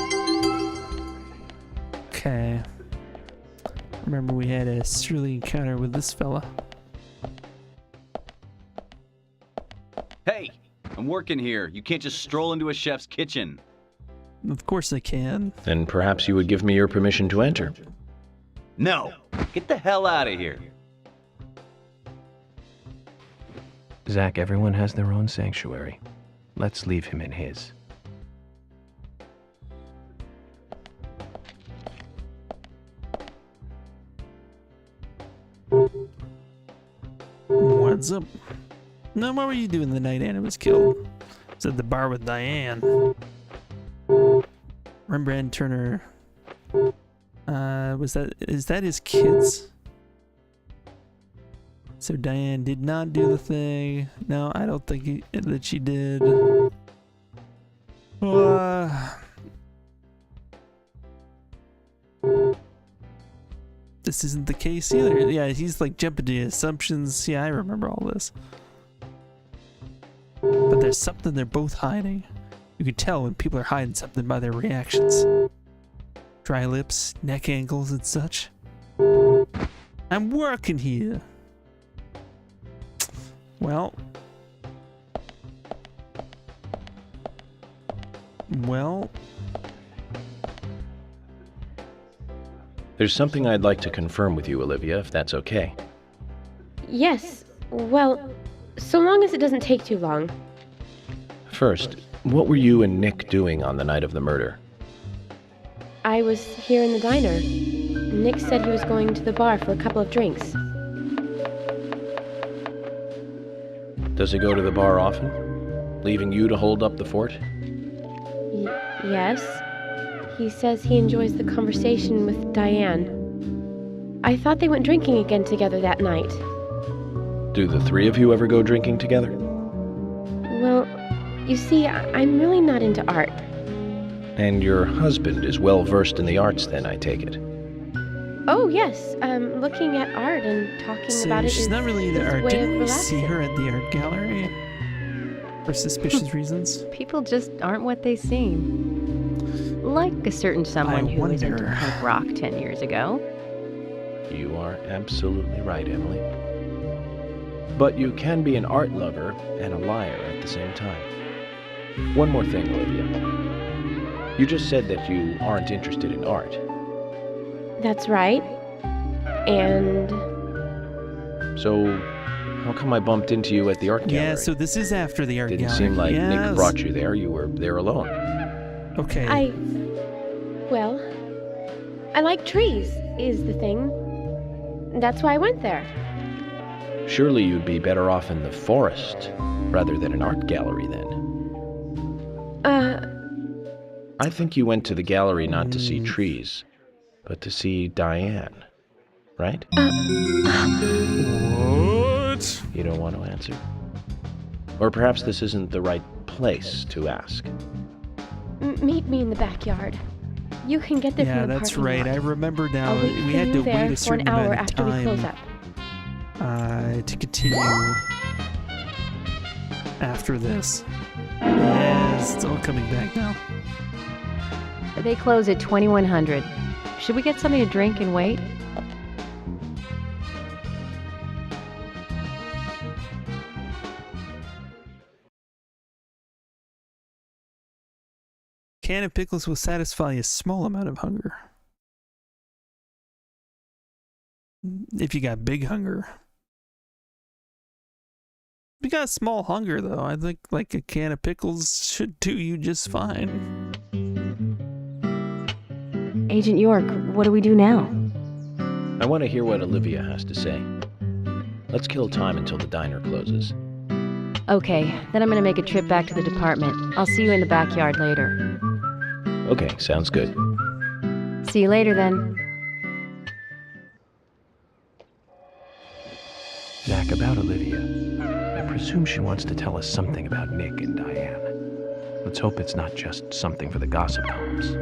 Okay. Remember we had a surly encounter with this fella. Hey, I'm working here. You can't just stroll into a chef's kitchen. Of course I can. Then perhaps you would give me your permission to enter. No, get the hell out of here. Zach, everyone has their own sanctuary. Let's leave him in his. What's up? No, what were you doing the night Anna was killed? I was at the bar with Diane. Rembrandt Turner. Is that his kids? So Diane did not do the thing. No, I don't think that she did. This isn't the case either. Yeah, he's like jumping to assumptions. Yeah, I remember all this. But there's something they're both hiding. You can tell when people are hiding something by their reactions. Dry lips, neck angles, and such. I'm working here. Well. There's something I'd like to confirm with you, Olivia, if that's okay. Yes, well, so long as it doesn't take too long. First, what were you and Nick doing on the night of the murder? I was here in the diner. Nick said he was going to the bar for a couple of drinks. Does he go to the bar often? Leaving you to hold up the fort? Yes. He says he enjoys the conversation with Diane. I thought they went drinking again together that night. Do the three of you ever go drinking together? Well, you see, I'm really not into art. And your husband is well versed in the arts then, I take it? Oh, yes. Looking at art and talking about it she's is not really into his art. way Didn't of we see relaxing. her at the art gallery? For suspicious reasons? People just aren't what they seem. Like a certain someone who was into wonder. punk rock 10 years ago. You are absolutely right, Emily. But you can be an art lover and a liar at the same time. One more thing, Olivia. You just said that you aren't interested in art. That's right. And So, how come I bumped into you at the art gallery? Yeah, so this is after the art Didn't gallery. seem like Yes. Nick brought you there. You were there alone. Okay. well, I like trees, is the thing. That's why I went there. Surely you'd be better off in the forest rather than an art gallery then. I think you went to the gallery not to see trees, but to see Diane, right? What? You don't want to answer? Or perhaps this isn't the right place to ask. Meet me in the backyard. You can get there Yeah, from the that's parking right. lot. I remember now. I'll wait We for had you to there wait a for an certain hour amount of after we close time up. to continue after this. Yes, it's all coming back now. They close at 2100. Should we get something to drink and wait? Can of pickles will satisfy a small amount of hunger. If you got big hunger. If you got small hunger, though, I think like a can of pickles should do you just fine. Agent York, what do we do now? I want to hear what Olivia has to say. Let's kill time until the diner closes. Okay, then I'm gonna make a trip back to the department. I'll see you in the backyard later. Okay, sounds good. See you later then. Zach, about Olivia. I presume she wants to tell us something about Nick and Diane. Let's hope it's not just something for the gossip columns.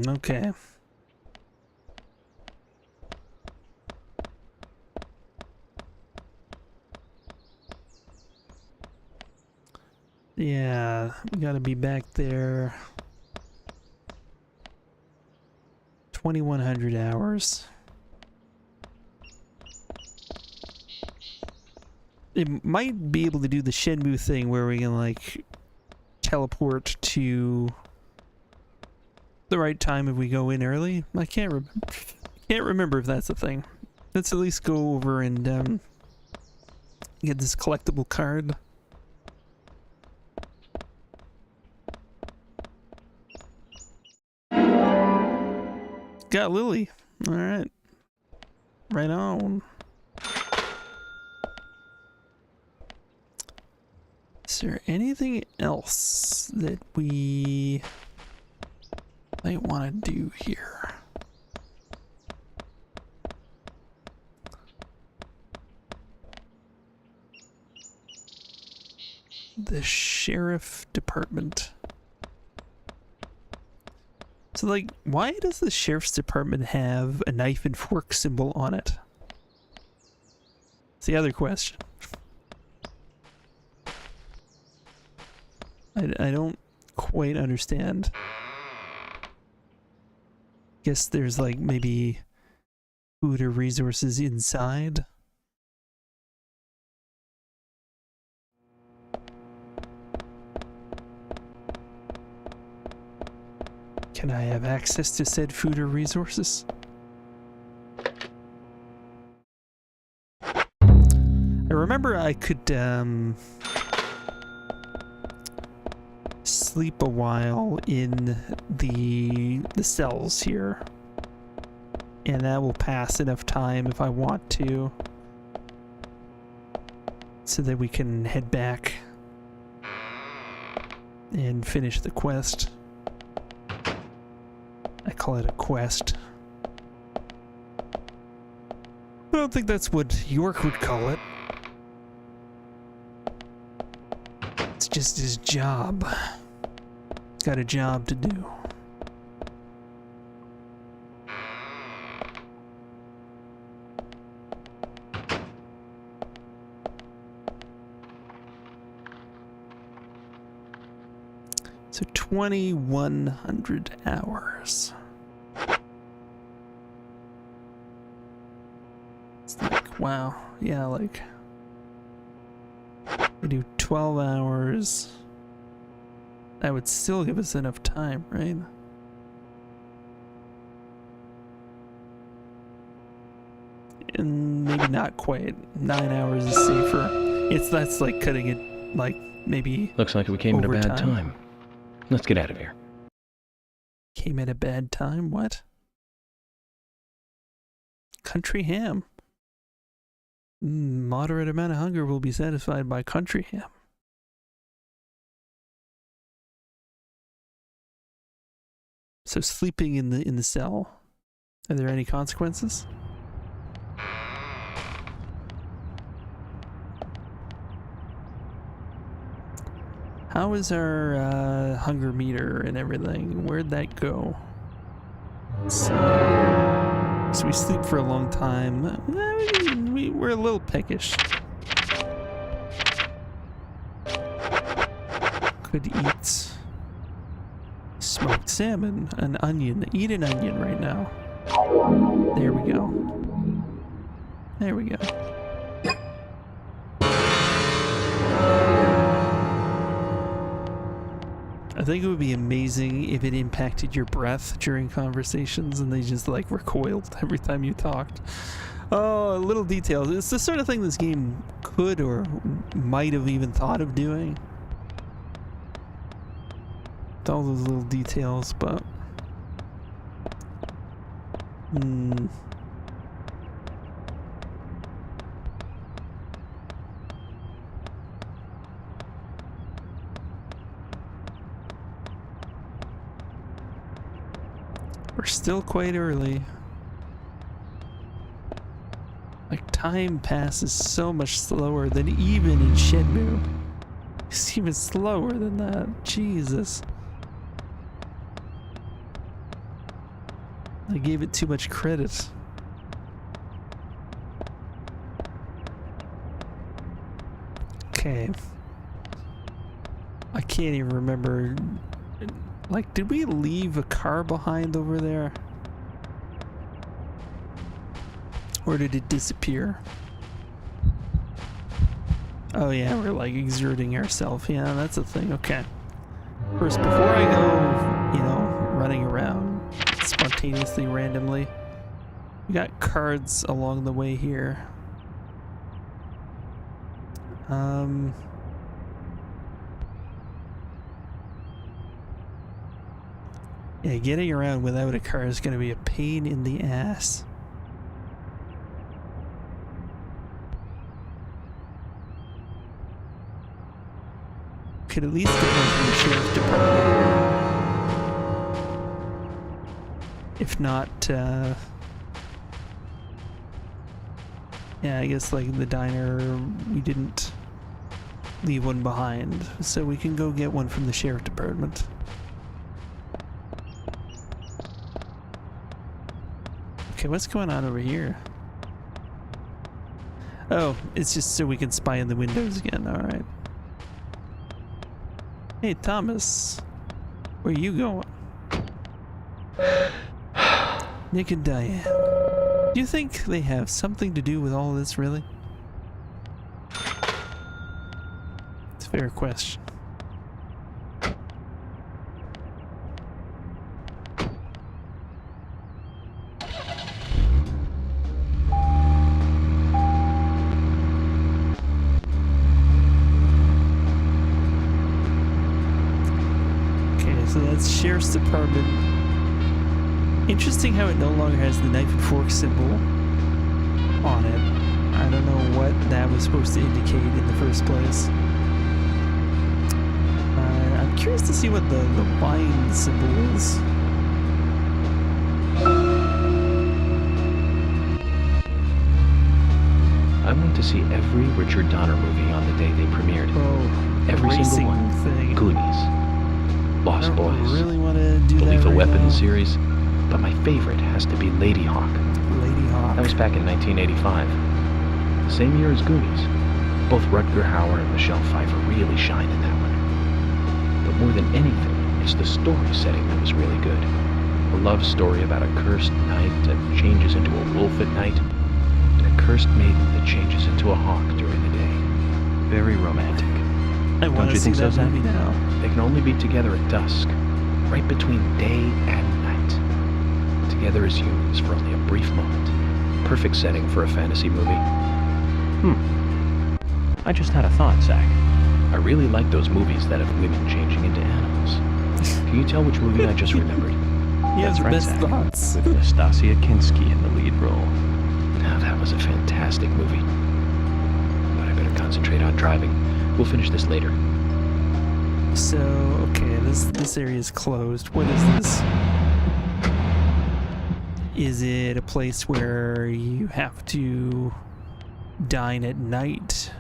Okay. Yeah, we gotta be back there. 2100 hours. It might be able to do the Shenmue thing where we can like teleport to the right time if we go in early. I can't remember if that's a thing. Let's at least go over and get this collectible card. Got Lily. All right. Right on. Is there anything else that we might want to do here? The sheriff department. So, like, why does the sheriff's department have a knife and fork symbol on it? It's the other question. I don't quite understand. Guess there's, like, maybe food or resources inside. Can I have access to said food or resources? I remember I could sleep a while in the cells here, and that will pass enough time if I want to, so that we can head back and finish the quest. I call it a quest. I don't think that's what York would call it. It's just his job. He's got a job to do. So 2,100 hours. It's like, wow. Yeah, like... we do 12 hours. That would still give us enough time, right? And maybe not quite. 9 hours is safer. That's like cutting it, like, maybe... Looks like we came at a bad time. Let's get out of here. Came at a bad time? What? Country ham. Moderate amount of hunger will be satisfied by country ham. So sleeping in the cell. Are there any consequences? How is our hunger meter and everything? Where'd that go? So we sleep for a long time. We're a little peckish. Could eat smoked salmon, an onion. Eat an onion right now. There we go. There we go. I think it would be amazing if it impacted your breath during conversations and they just like recoiled every time you talked. Oh, little details. It's the sort of thing this game could or might have even thought of doing. It's all those little details, but... We're still quite early. Like, time passes so much slower than even in Shenmue. It's even slower than that. Jesus. I gave it too much credit. Okay. I can't even remember... Like, did we leave a car behind over there? Or did it disappear? Oh yeah, we're like exerting ourselves. Yeah, that's a thing. Okay. First, before I go, you know, running around spontaneously, randomly, we got cards along the way here. Yeah, getting around without a car is going to be a pain in the ass. Could at least get one from the sheriff's department. If not, yeah, I guess like the diner, we didn't leave one behind, so we can go get one from the sheriff department. Okay, what's going on over here? Oh, it's just so we can spy in the windows again, alright. Hey, Thomas. Where are you going? Nick and Diane. Do you think they have something to do with all this, really? It's a fair question. So that's Sheriff's Department. Interesting how it no longer has the knife and fork symbol on it. I don't know what that was supposed to indicate in the first place. I'm curious to see what the wine symbol is. I went to see every Richard Donner movie on the day they premiered. Oh, every single one. Thing. Goonies. Lost Boys, really want to do the that Lethal right Weapons now. series, but my favorite has to be Lady Hawk. Lady Hawk. That was back in 1985, the same year as Goonies. Both Rutger Hauer and Michelle Pfeiffer really shine in that one. But more than anything, It's the story setting that was really good. A love story about a cursed knight that changes into a wolf at night, and a cursed maiden that changes into a hawk during the day. Very romantic. I Don't want you to see think so, that Zach? movie now. They can only be together at dusk, right between day and night. Together as humans for only a brief moment. Perfect setting for a fantasy movie. I just had a thought, Zach. I really like those movies that have women changing into animals. Can you tell which movie I just remembered? You have That's the right, best Zach. thoughts. With Nastasia Kinski in the lead role. Now, that was a fantastic movie. But I better concentrate on driving. We'll finish this later. So, okay, this area is closed. What is this? Is it a place where you have to dine at night?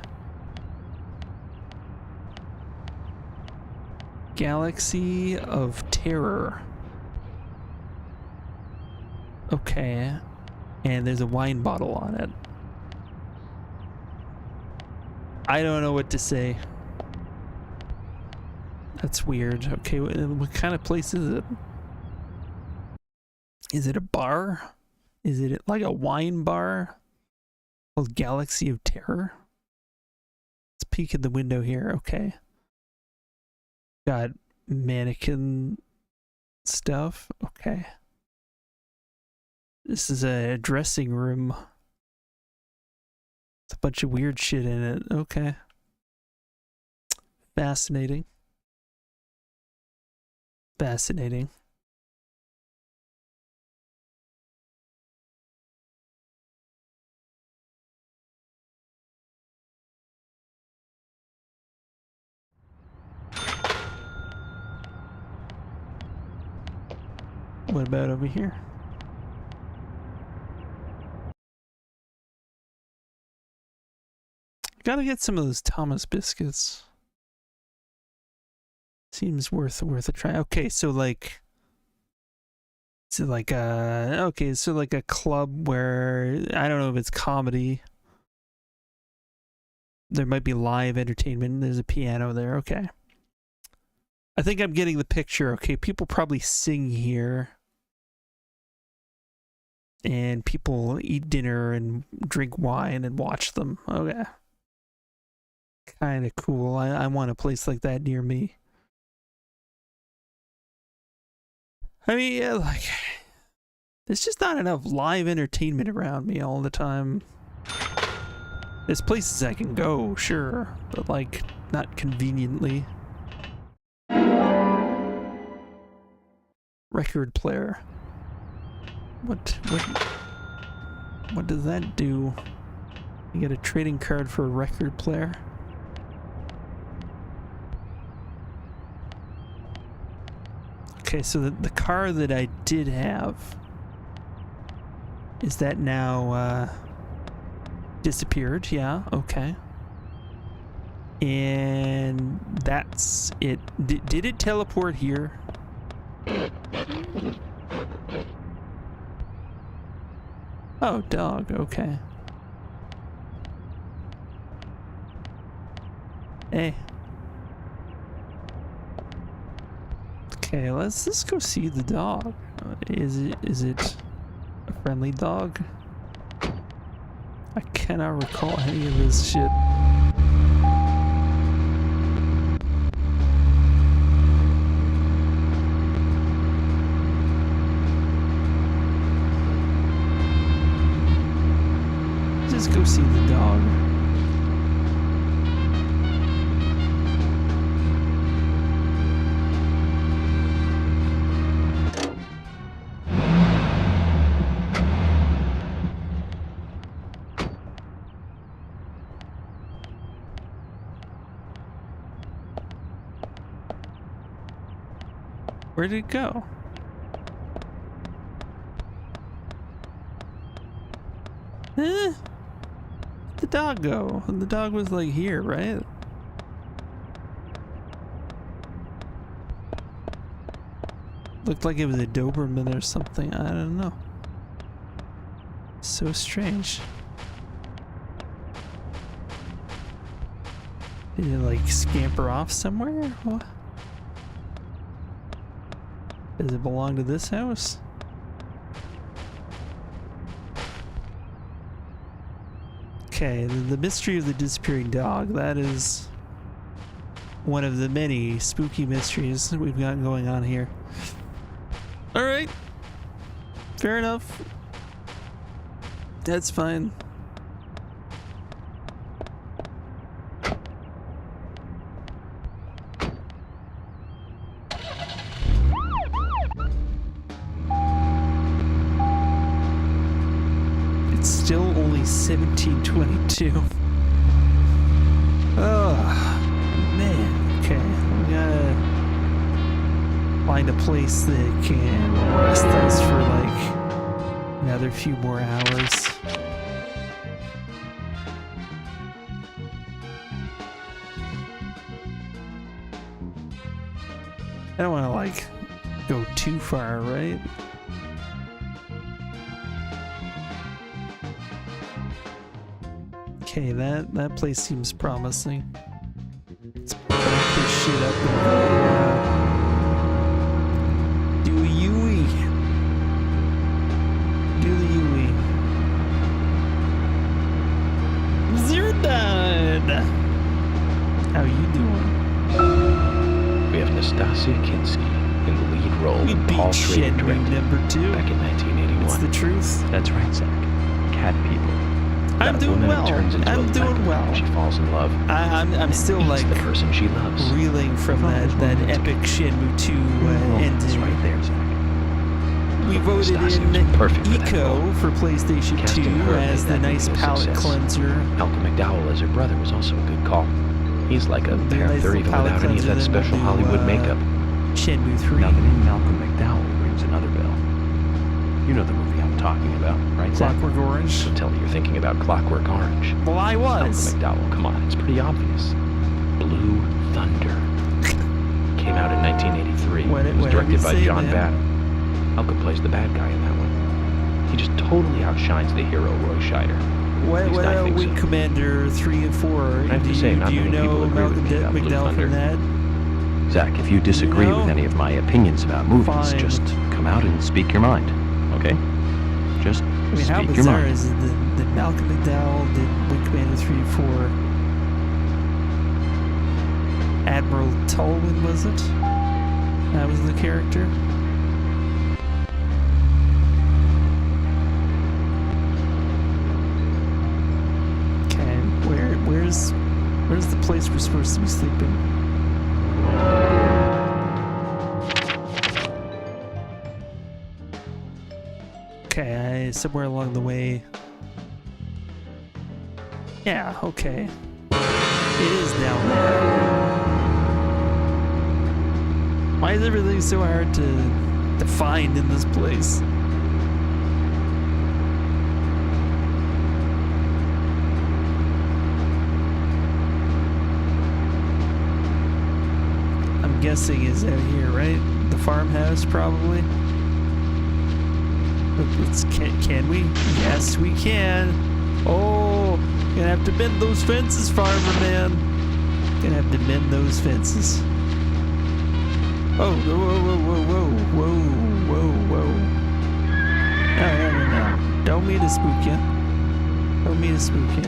Galaxy of Terror. Okay. And there's a wine bottle on it. I don't know what to say. That's weird. Okay, what kind of place is it? Is it a bar? Is it like a wine bar called Galaxy of Terror? Let's peek at the window here. Okay. Got mannequin stuff. Okay. This is a dressing room. It's a bunch of weird shit in it. Okay. Fascinating. Fascinating. What about over here? Gotta get some of those Thomas biscuits. Seems worth a try. Okay, so like, so like a club where I don't know if it's comedy. There might be live entertainment. There's a piano there. Okay. I think I'm getting the picture. Okay, people probably sing here. And people eat dinner and drink wine and watch them. Okay. Kind of cool. I want a place like that near me. I mean, yeah, like, there's just not enough live entertainment around me all the time. There's places I can go, sure, but like, not conveniently. Record player. What does that do? You get a trading card for a record player? Okay, so the car that I did have, is that now disappeared? Yeah, okay. And that's it. Did it teleport here? Oh, dog, okay. Hey. Okay, let's just go see the dog. Is it a friendly dog? I cannot recall any of this shit. Just go see the dog. Where did it go? Eh? Where'd the dog go? The dog was like here, right? Looked like it was a Doberman or something. I don't know. So strange. Did it like scamper off somewhere? What? Does it belong to this house? Okay, the mystery of the disappearing dog. That is one of the many spooky mysteries that we've got going on here. Alright. Fair enough. That's fine. It's still only 1722. Oh, man. Okay, we gotta find a place that can rest us for like another few more hours. I don't want to like go too far, right? Okay, that place seems promising. Let's back this shit up and go, do a Yui. Do the Yui. Zerdad! How you doing? We have Nastasia Kinski in the lead role We in beat Paul Schrader Shenmue directed number 2. back in 1981. It's the truth. That's right, Zach. Cat people. I'm About a doing woman well. who turns into I'm a doing leopard well. when she falls in love. I'm still Eats like the person she loves. reeling from that epic Shenmue 2 ending. It's right there, Zach. We voted Nastasia in was perfect for that Eco role. for PlayStation 2 Casting her as made the that nice movie a palate success. cleanser. Malcolm McDowell as her brother was also a good call. He's like a The panther nice even palate without any of cleanser that that special will do, Hollywood makeup. Shenmue 3. Now the name Malcolm McDowell rings another bell. You know the movie I'm talking about, right, Zach? Clockwork Orange. Don't tell me you're thinking about Clockwork Orange. Well, I was. Malcolm McDowell, come on, it's pretty obvious. Blue Thunder. Came out in 1983. What- It was whatever you directed by say, John man. Badham. Malcolm plays the bad guy in that one. He just totally outshines the hero Roy Scheider. What At least I about think Wing so. Commander 3 and 4? I have to say, not do you many people know agree with Malcolm me about Blue McDowell Thunder. from that? Zach, if you disagree know? with any of my opinions about movies, Fine. just come out and speak your mind, okay? Just I mean, how speak your bizarre mind. is it that Malcolm McDowell did Wing Commander 3 and 4? Admiral Tolwyn, was it? That was the character? Okay, where's the place we're supposed to be sleeping? Okay, somewhere along the way. Yeah, okay. It is down there. Why is everything so hard to find in this place? I'm guessing is out here, right? The farmhouse, probably. Can we? Yes, we can. Oh, gonna have to mend those fences, farmer man. Gonna have to mend those fences. Oh, whoa, whoa, whoa, whoa, whoa, whoa, whoa. No. Don't mean to spook you. Don't mean to spook you.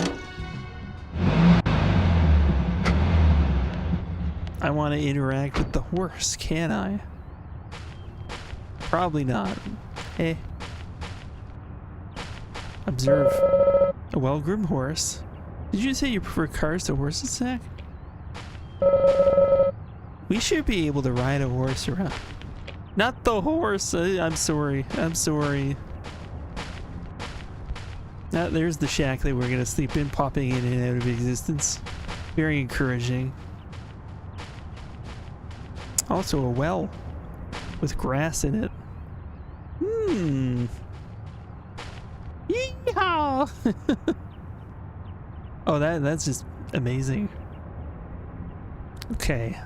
I want to interact with the horse, can I? Probably not. Eh. Observe. A well-groomed horse. Did you say you prefer cars to horses, Zach? We should be able to ride a horse around. Not the horse! I'm sorry. I'm sorry. There's the shack that we're gonna sleep in, popping in and out of existence. Very encouraging. Also a well with grass in it. Yeehaw! Oh, that's just amazing. Okay.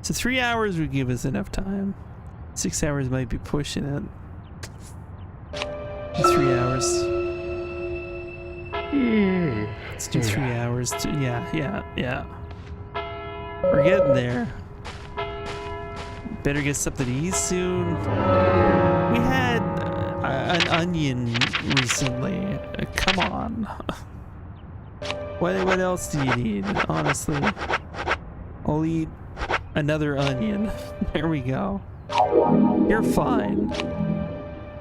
So 3 hours would give us enough time. 6 hours might be pushing it. 3 hours. Let's do 3 hours. Yeah. We're getting there. better get something to eat soon. We had an onion recently. Come on. What else do you need, honestly? I'll eat another onion. There we go. You're fine.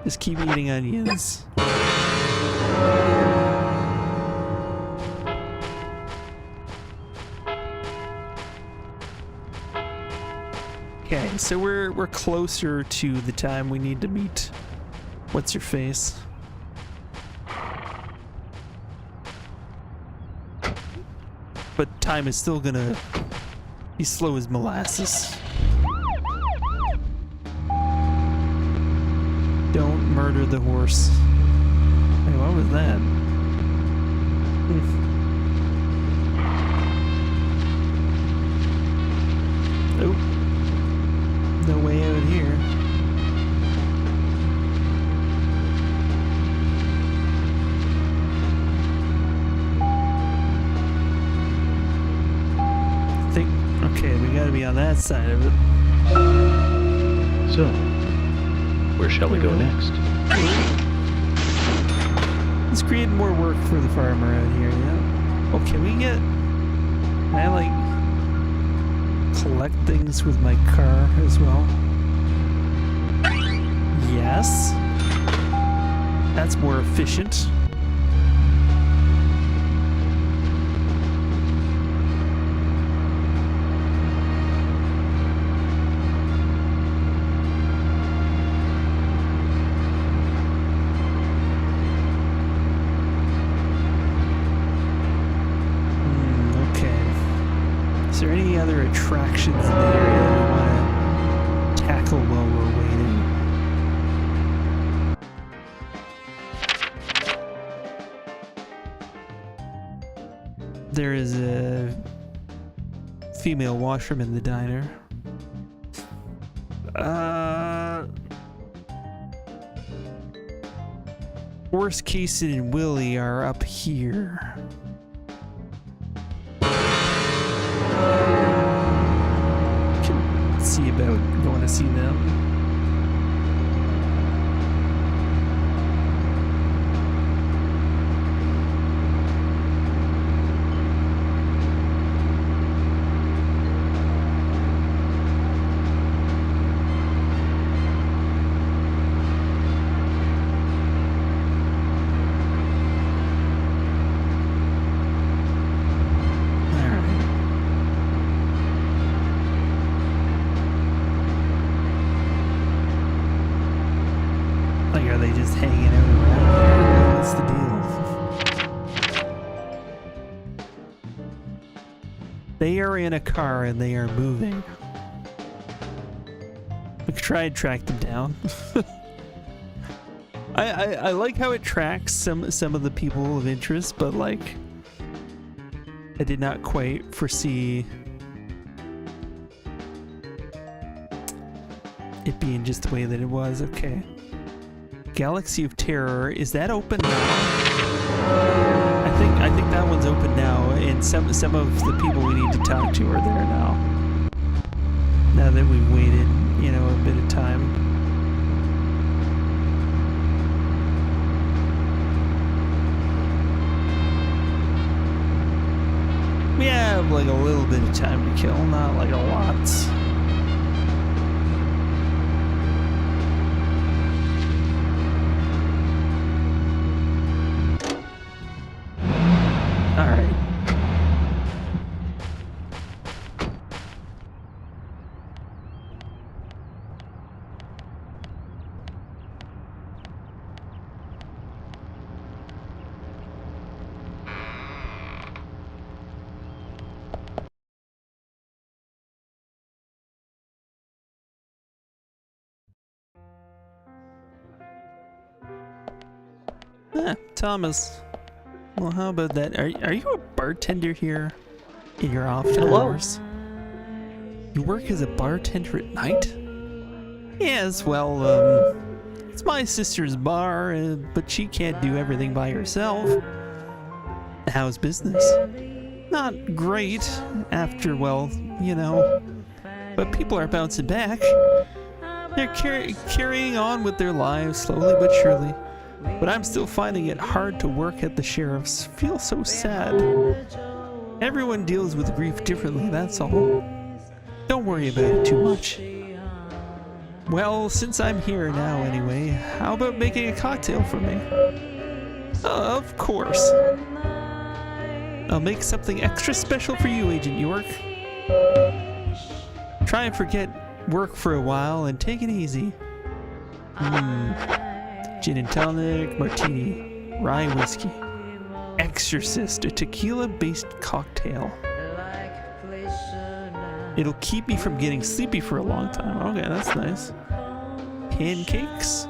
Just keep eating onions. Okay, so we're closer to the time we need to meet. What's your face? But time is still gonna be slow as molasses. Don't murder the horse. Hey, what was that? Oh. No way out here. Okay, we gotta be on that side of it. So, where shall we go next? Let's create more work for the farmer out here, yeah? Oh, can we get... Can I, like, collect things with my car as well? Yes. That's more efficient. Is there any other attractions in the area that we want to tackle while we're waiting? There is a female washroom in the diner. Horse Casey and Willie are up here. See about going to see them. Are they just hanging out around here? What's the deal? They are in a car and they are moving. We could try and track them down. I like how it tracks some of the people of interest, but like I did not quite foresee it being just the way that it was. Okay. Galaxy of Terror, is that open now? I think that one's open now, and some of the people we need to talk to are there now. Now that we've waited, you know, a bit of time. We have like a little bit of time to kill, not like a lot. Thomas. Well, how about that? Are you a bartender here in your off hours? You work as a bartender at night? Yes, well, it's my sister's bar, but she can't do everything by herself. How's business? Not great after, well, you know, But people are bouncing back. They're carrying on with their lives slowly but surely. But I'm still finding it hard to work at the sheriff's. Feel so sad. Everyone deals with grief differently, that's all. Don't worry about it too much. Well, since I'm here now anyway, how about making a cocktail for me? Of course. I'll make something extra special for you, Agent York. Try and forget work for a while and take it easy. Gin and tonic, martini, rye whiskey. Exorcist, a tequila-based cocktail. It'll keep me from getting sleepy for a long time. Okay, that's nice. Pancakes.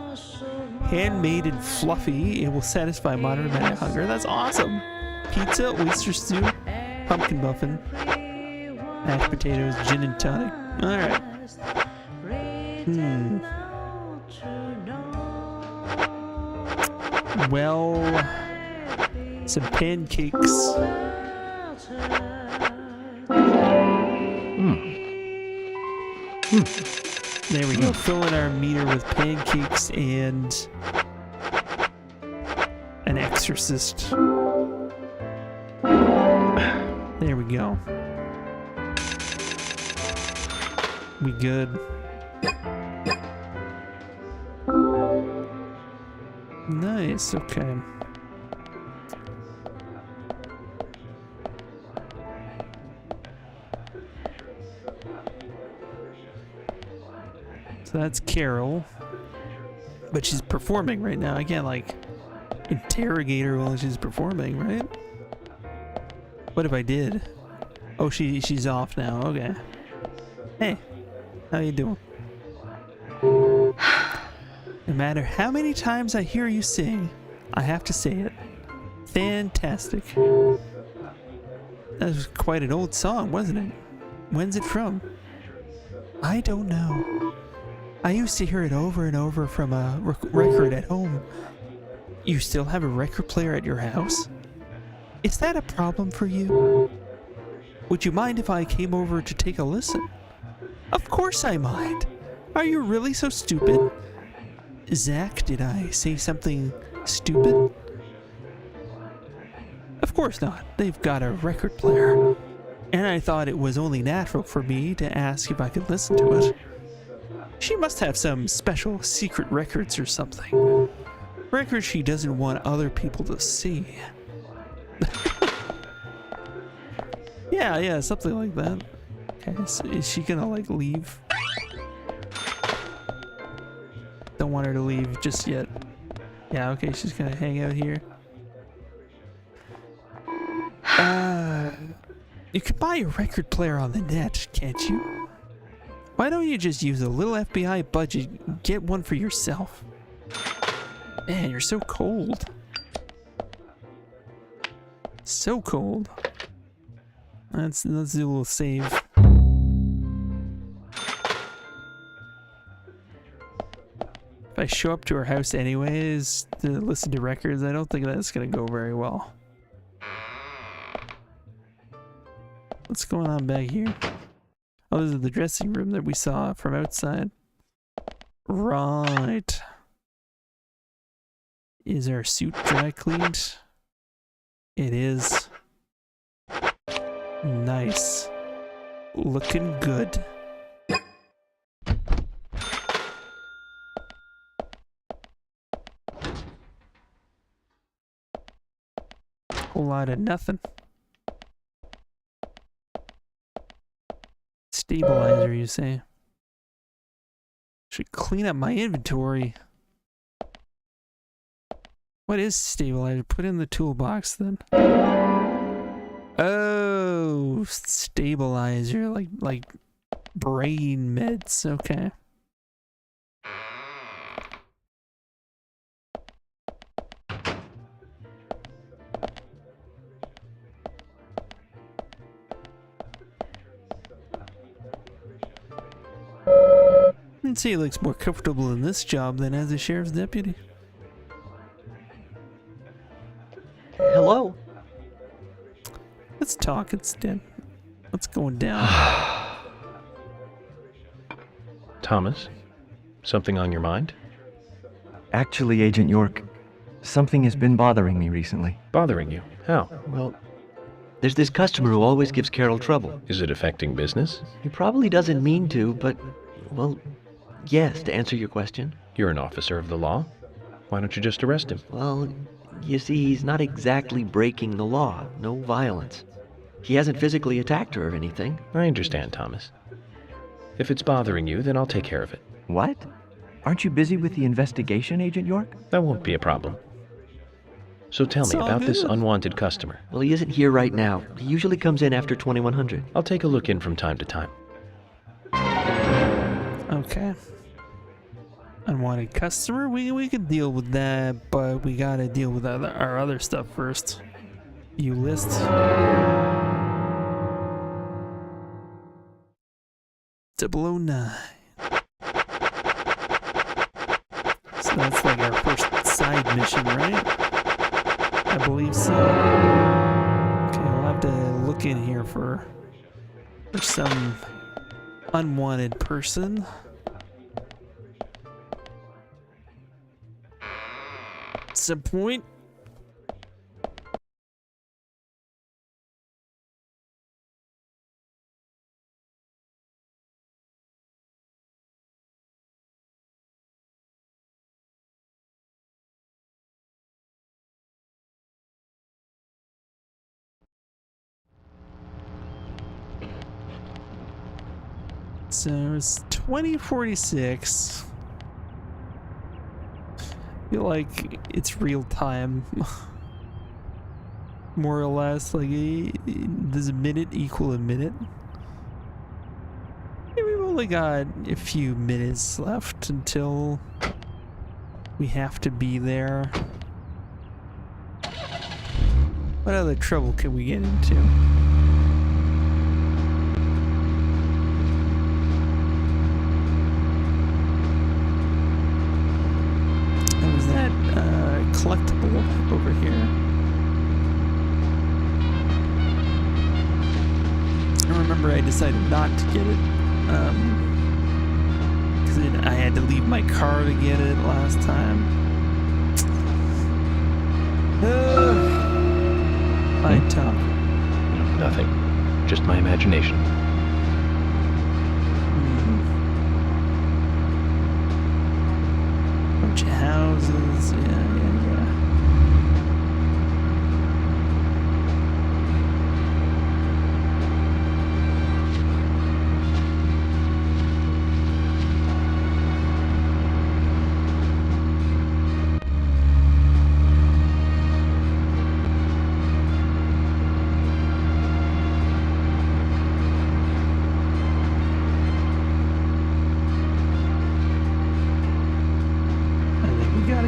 Handmade and fluffy. It will satisfy moderate amount of hunger. That's awesome. Pizza, oyster stew, pumpkin muffin, mashed potatoes, gin and tonic. Alright. Well, some pancakes. There we go. Fill in our meter with pancakes and an exorcist. There we go. We good. Nice, okay. So that's Carol. But she's performing right now. I can't, like, interrogate her while she's performing, right? What if I did? Oh, she's off now. Okay. Hey, how you doing? No matter how many times I hear you sing, I have to say it. Fantastic. That was quite an old song, wasn't it? When's it from? I don't know. I used to hear it over and over from a record at home. You still have a record player at your house? Is that a problem for you? Would you mind if I came over to take a listen? Of course I mind. Are you really so stupid? Zach, did I say something stupid? Of course not. They've got a record player. And I thought it was only natural for me to ask if I could listen to it. She must have some special secret records or something. Records she doesn't want other people to see. Yeah, something like that. Okay, so is she gonna, like, leave? Don't want her to leave just yet. Yeah, okay, she's gonna hang out here. You can buy a record player on the net, can't you? Why don't you just use a little FBI budget and get one for yourself? Man, you're so cold. So cold. Let's do a little save. If I show up to her house anyways to listen to records, I don't think that's gonna go very well. What's going on back here? Oh, this is the dressing room that we saw from outside. Right. Is our suit dry cleaned? It is. Nice. Looking good. Whole lot of nothing. Stabilizer, you say? Should clean up my inventory. What is stabilizer? Put in the toolbox then. Oh, stabilizer, like brain meds. Okay. I'd say he looks more comfortable in this job than as a sheriff's deputy. Hello? Let's talk instead. What's going down? Thomas, something on your mind? Actually, Agent York, something has been bothering me recently. Bothering you? How? Well, there's this customer who always gives Carol trouble. Is it affecting business? He probably doesn't mean to, but, well, yes, to answer your question. You're an officer of the law. Why don't you just arrest him? Well, you see, he's not exactly breaking the law. No violence. He hasn't physically attacked her or anything. I understand, Thomas. If it's bothering you, then I'll take care of it. What? Aren't you busy with the investigation, Agent York? That won't be a problem. So tell me about this unwanted customer. Well, he isn't here right now. He usually comes in after 2100. I'll take a look in from time to time. Okay. Unwanted customer? We could deal with that, but we gotta deal with our other stuff first. You list. .009. So that's like our first side mission, right? I believe so. Okay, we'll have to look in here for some unwanted person. Some point. So it's 2046. I feel like it's real time. More or less, like, does a minute equal a minute? Yeah, we've only got a few minutes left until we have to be there. What other trouble can we get into? Was that collectible over here? I remember I decided not to get it because I had to leave my car to get it last time. I talk. Nothing. Just my imagination. Bunch of houses, yeah.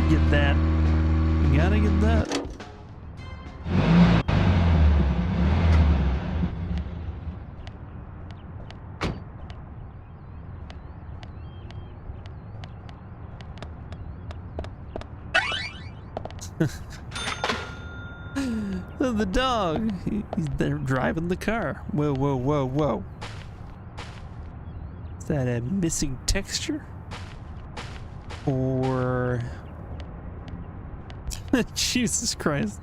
Get that. We gotta get that. The dog. He's there driving the car. Whoa, whoa, whoa, whoa. Is that a missing texture? Or... Jesus Christ.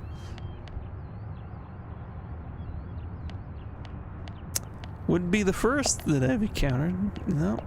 Wouldn't be the first that I've encountered. No.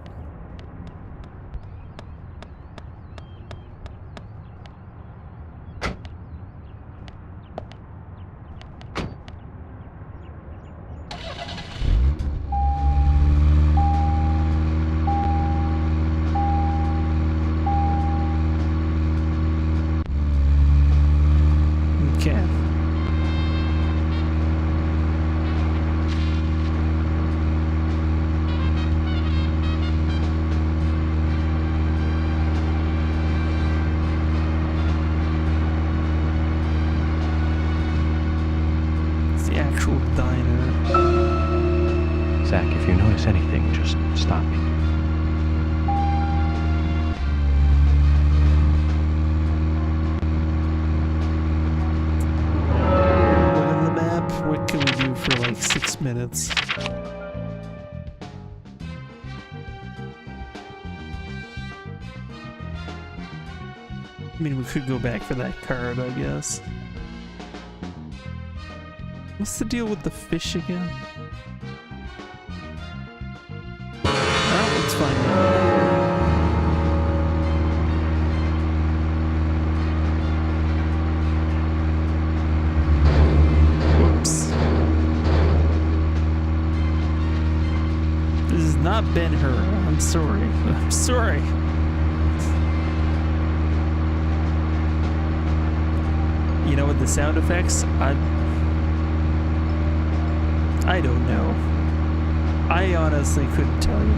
Zach, if you notice anything, just stop me. Look at the map. What can we do for like 6 minutes? I mean, we could go back for that card, I guess. What's the deal with the fish again? Alright, let's find out. Not been her. I'm sorry. I'm sorry. You know, with the sound effects, I don't know. I honestly couldn't tell you.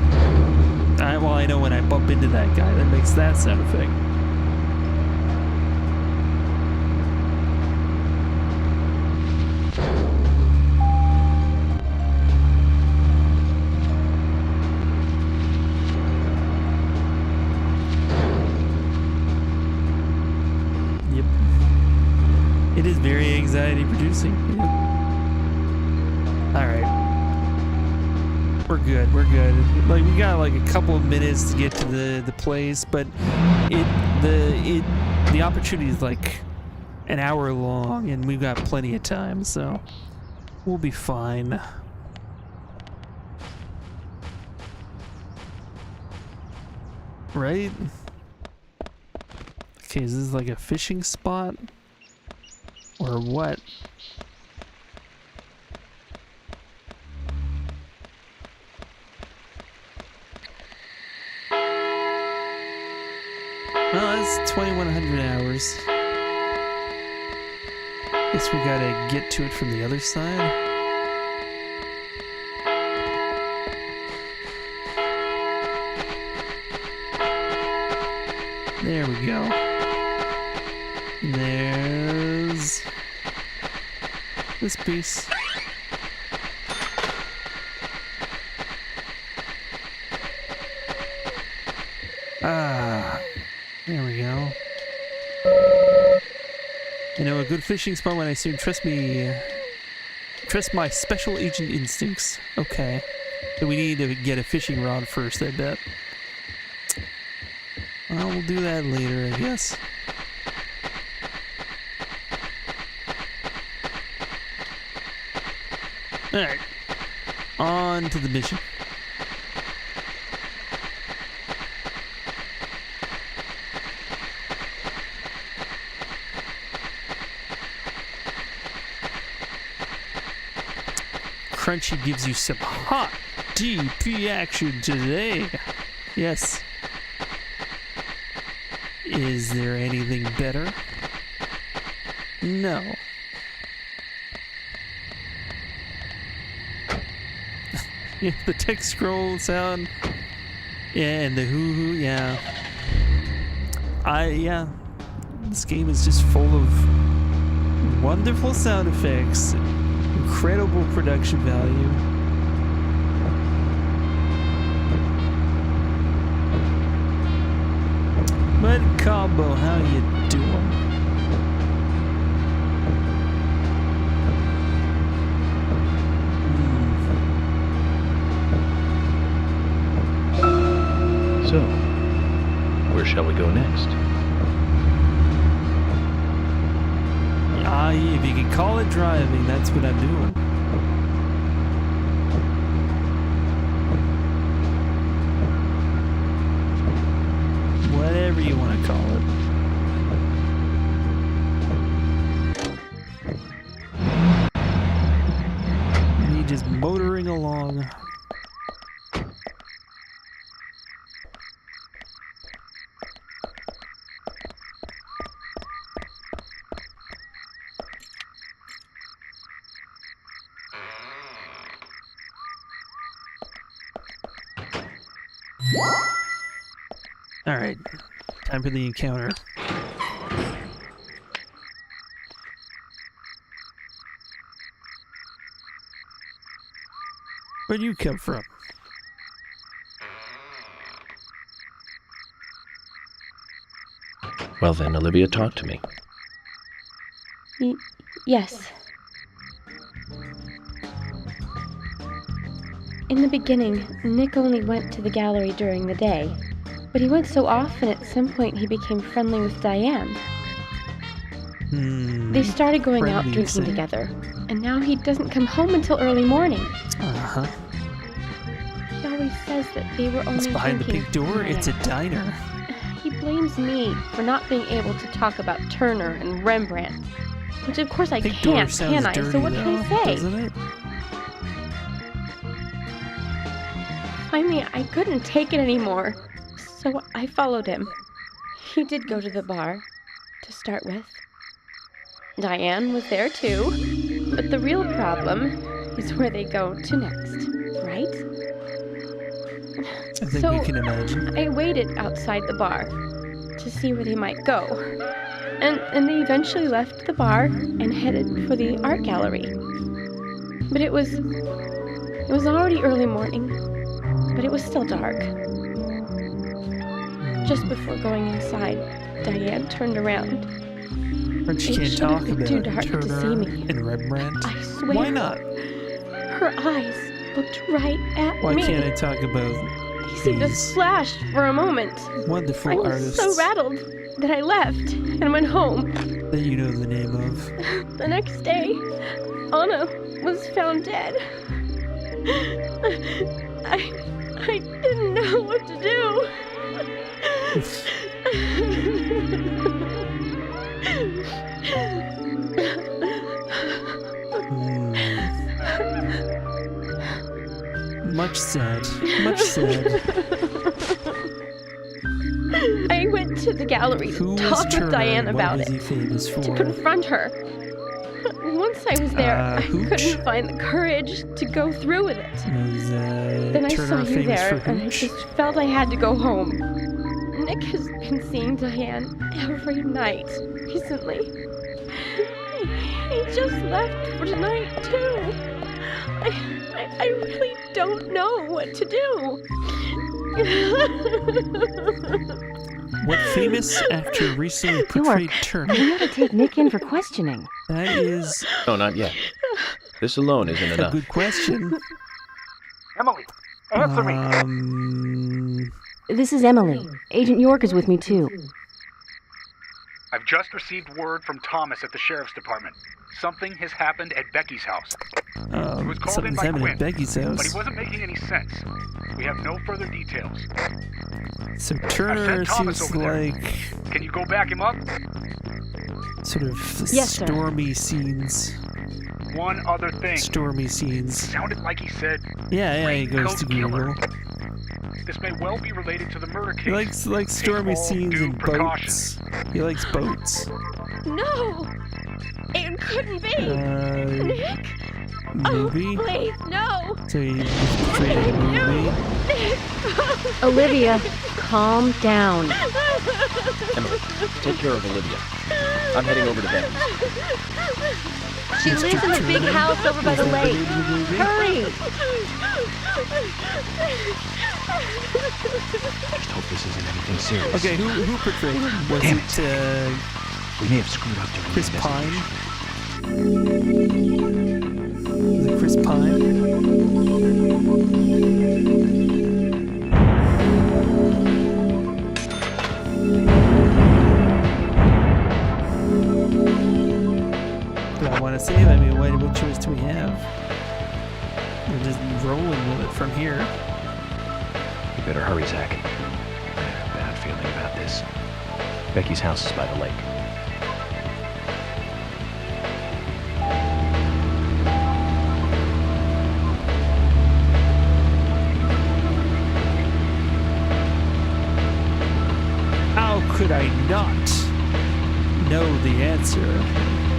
Well, I know when I bump into that guy that makes that sound effect. It is very anxiety producing. Yeah. Alright. We're good, we're good. Like, we got like a couple of minutes to get to the place, but the opportunity is like an hour long and we've got plenty of time, so we'll be fine. Right? Okay, is this like a fishing spot? Or what? Well, that's 2,100 hours. Guess we gotta get to it from the other side. There we go. There's this piece. There we go. You know, a good fishing spot when I soon trust my special agent instincts. Okay. So we need to get a fishing rod first, I bet. Well, we'll do that later, I guess. Alright. On to the mission. Crunchy gives you some hot DP action today. Yes. Is there anything better? No. Yeah, the text scroll sound. Yeah, and the hoo-hoo, yeah. Yeah. This game is just full of wonderful sound effects. Incredible production value. But Combo, how you doing? So, where shall we go next? If you can call it driving, that's what I'm doing. Whatever you want to call it. Me just motoring along. Alright, time for the encounter. Where'd you come from? Well then, Olivia, talk to me. Yes. In the beginning, Nick only went to the gallery during the day. But he went so often, at some point he became friendly with Diane. They started going out drinking together, and now he doesn't come home until early morning. Uh-huh. He always says that they were only It's behind the drinking big door. It's a diner. He blames me for not being able to talk about Turner and Rembrandt, which of course I can't, can I? So what can I say? Doesn't it? Finally, I couldn't take it anymore, so I followed him. He did go to the bar, to start with. Diane was there too, but the real problem is where they go to next, right? I think we can imagine. I waited outside the bar to see where they might go, and they eventually left the bar and headed for the art gallery. But it was already early morning, but it was still dark. Just before going inside, Diane turned around. But she can't talk about too dark to see Turner me. and Rembrandt. I swear. Why not? Her eyes looked right at Why me. can't I talk about They seemed to flash for a moment. wonderful I was artists so rattled that I left and went home. that you know the name of? The next day, Anna was found dead. I didn't know what to do. Much said. Much said. I went to the gallery Who to was talk Turner with Diane and about what it, was he famous for? to confront her. Once I was there, I Hooch? couldn't find the courage to go through with it. Was Then I Turner saw you famous there, for and I Hooch? just felt I had to go home. Nick has been seeing Diane every night recently. He just left for tonight, too. I really don't know what to do. What famous actor recently portrayed Turner? We ought to take Nick in for questioning. That is No, not yet. This alone isn't a enough. good question. Emily, answer me. This is Emily. Agent York is with me, too. I've just received word from Thomas at the sheriff's department. Something has happened at Becky's house. He was called in Something's by happening Quinn, at Becky's house. but he wasn't making any sense. We have no further details. So I Turner sent Thomas seems over there. like Can you go back him up? sort of Yes, sir. stormy scenes. One other thing. Stormy scenes. Sounded like he said Yeah, he goes to Google. this may well be related to the murder case. He likes stormy Take all scenes due and precautions. boats. He likes boats. No! It couldn't be! Nick! Movie? Oh, please, no! So he created a movie. Nick! Olivia, calm down. Emily, take care of Olivia. I'm heading over to Becky's. She lives in the big house over by the lake. Hurry! Just hope this isn't anything serious. Okay, who portrayed him? Was Damn it We may have screwed up during Chris the Pine? investigation. Was it Chris Pine? Do I want to save? I mean, what choice do we have? We're just rolling with it from here. You better hurry, Zach. I have a bad feeling about this. Becky's house is by the lake. How could I not know the answer?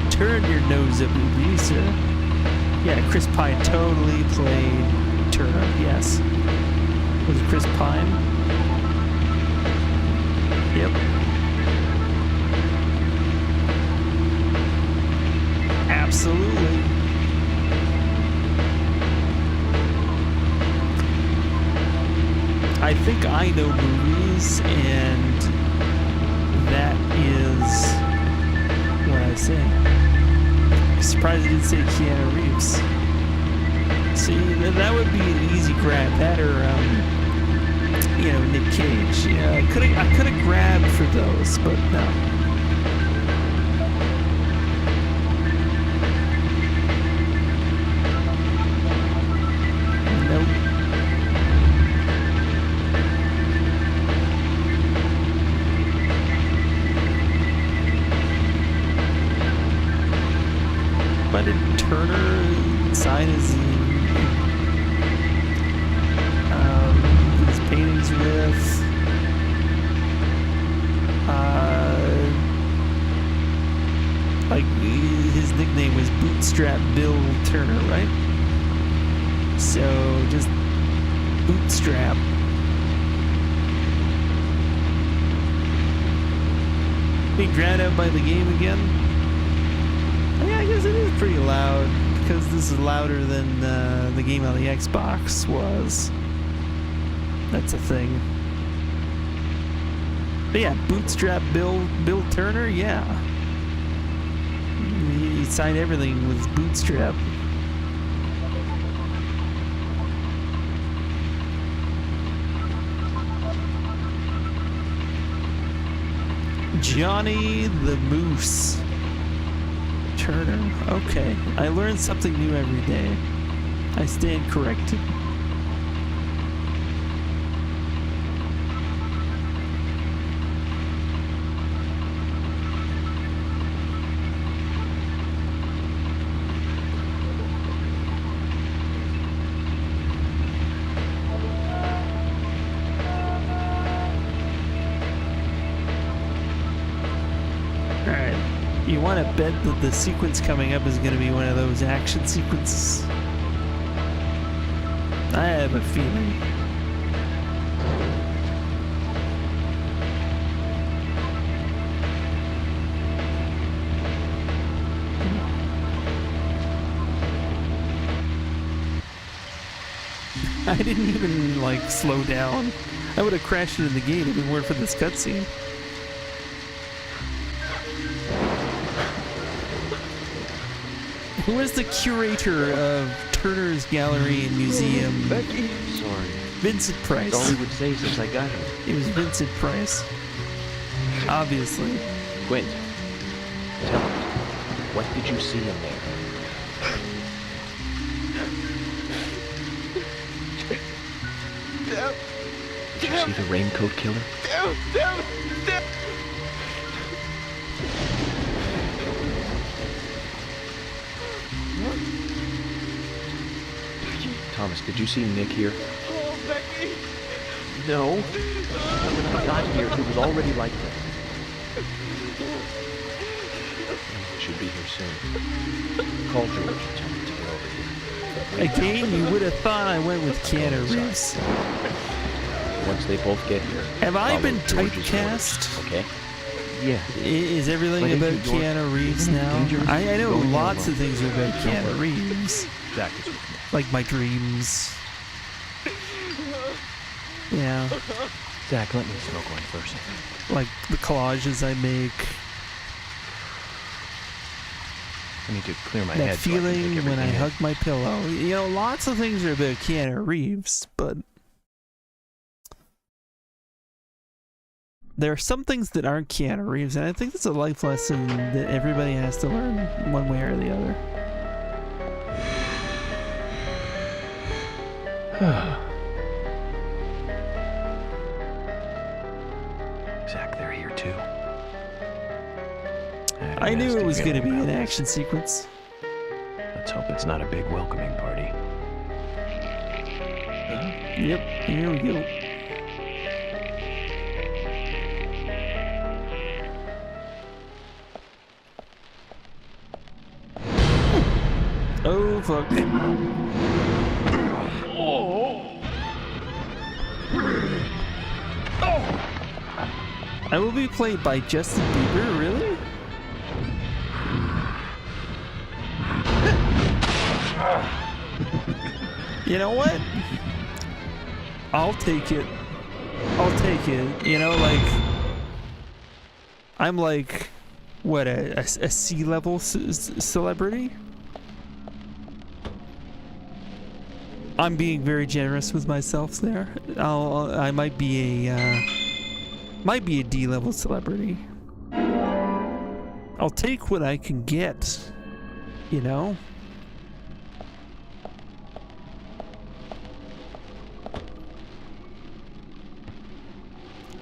Turn your nose up, Lisa. Yeah, Chris Pine totally played Turner, yes. Was it Chris Pine? Yep. Absolutely. I think I know movies, and that is what I say. I'm surprised I didn't say Keanu Reeves. See, that would be an easy grab. That or you know, Nick Cage. Yeah, I could have grabbed for those, but no. Nope. But in Turner side is his paintings with like his nickname was Bootstrap Bill Turner, right? So just Bootstrap. Being drowned out by the game again. Yeah, I guess it is pretty loud because this is louder than the game on the Xbox was. That's a thing. But yeah, Bootstrap Bill Turner, yeah. He signed everything with Bootstrap. Johnny the Moose Turner. Okay, I learn something new every day. I stand corrected. You want to bet that the sequence coming up is going to be one of those action sequences? I have a feeling. I didn't even, like, slow down. I would have crashed into the gate if it weren't for this cutscene. Who is the curator of Turner's Gallery and Museum? Becky? Sorry. Vincent Price. That's all he would say since I got here. It was Vincent Price. Obviously. Quint, tell me, what did you see in there? Did you see the raincoat killer? Thomas, did you see Nick here? Oh, Becky! No. When I got here, it was already like that. He should be here soon. Call George and tell him to get over here. Again, you would have thought I went with Keanu Reeves. Once they both get here, have I been George's typecast? orders, okay? Yeah. Is everything about Keanu Reeves now? I know lots of things are about Keanu Reeves. Jack is with me. Like my dreams. Yeah. Zach, let me smoke one first. Like the collages I make. I need to clear my that head. feeling so I when I in. hug my pillow. You know, lots of things are about Keanu Reeves, but there are some things that aren't Keanu Reeves, and I think it's a life lesson that everybody has to learn one way or the other. Zach, they're here too. I knew it was going to be an action sequence. Let's hope it's not a big welcoming party. Yep, here we go. Oh, fuck. I will be played by Justin Bieber, really? You know what? I'll take it. I'll take it. You know, like, I'm like, what, a C-level celebrity? I'm being very generous with myself there. I might be a D-level celebrity. I'll take what I can get, you know?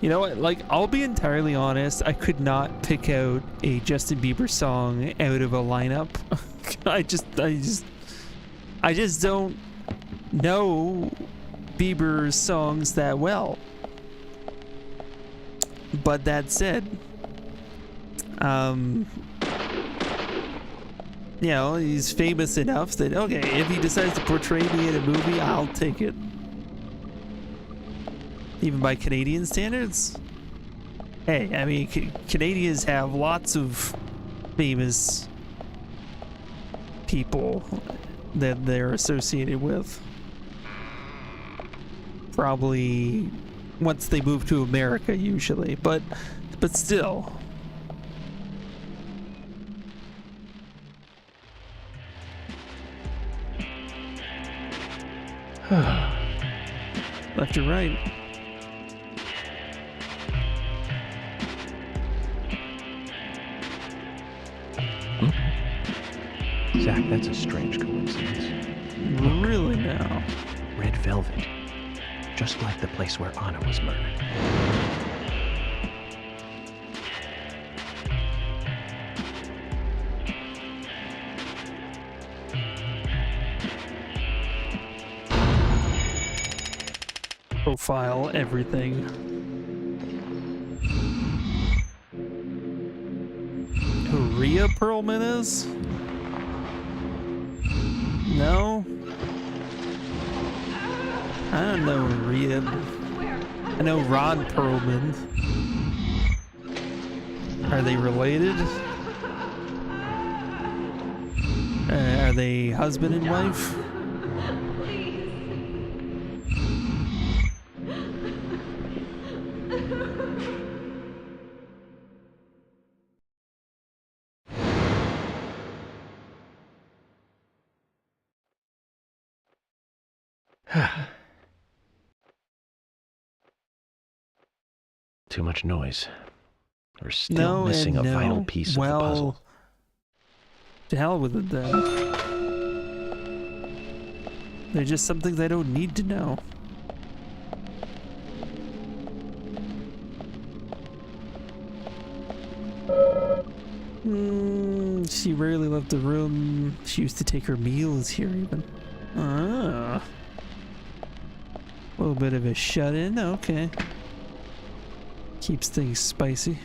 You know what, like, I'll be entirely honest, I could not pick out a Justin Bieber song out of a lineup. I just don't know Bieber's songs that well. But that said, you know, he's famous enough that, okay, if he decides to portray me in a movie, I'll take it. Even by Canadian standards? Hey, I mean, Canadians have lots of famous people that they're associated with. Probably once they move to America, usually, but still. Left or right? Zach, that's a strange coincidence. Really now? Red velvet. Just like the place where Anna was murdered. Profile everything. Who Rhea Perlman is? No? I don't know Rhea. I know Ron Perlman. Are they related? Are they husband and wife? Too much noise. We're still missing a vital piece of the puzzle. To hell with it then. They're just some things I don't need to know. She rarely left the room. She used to take her meals here even. Ah. A little bit of a shut-in, okay. Keeps things spicy.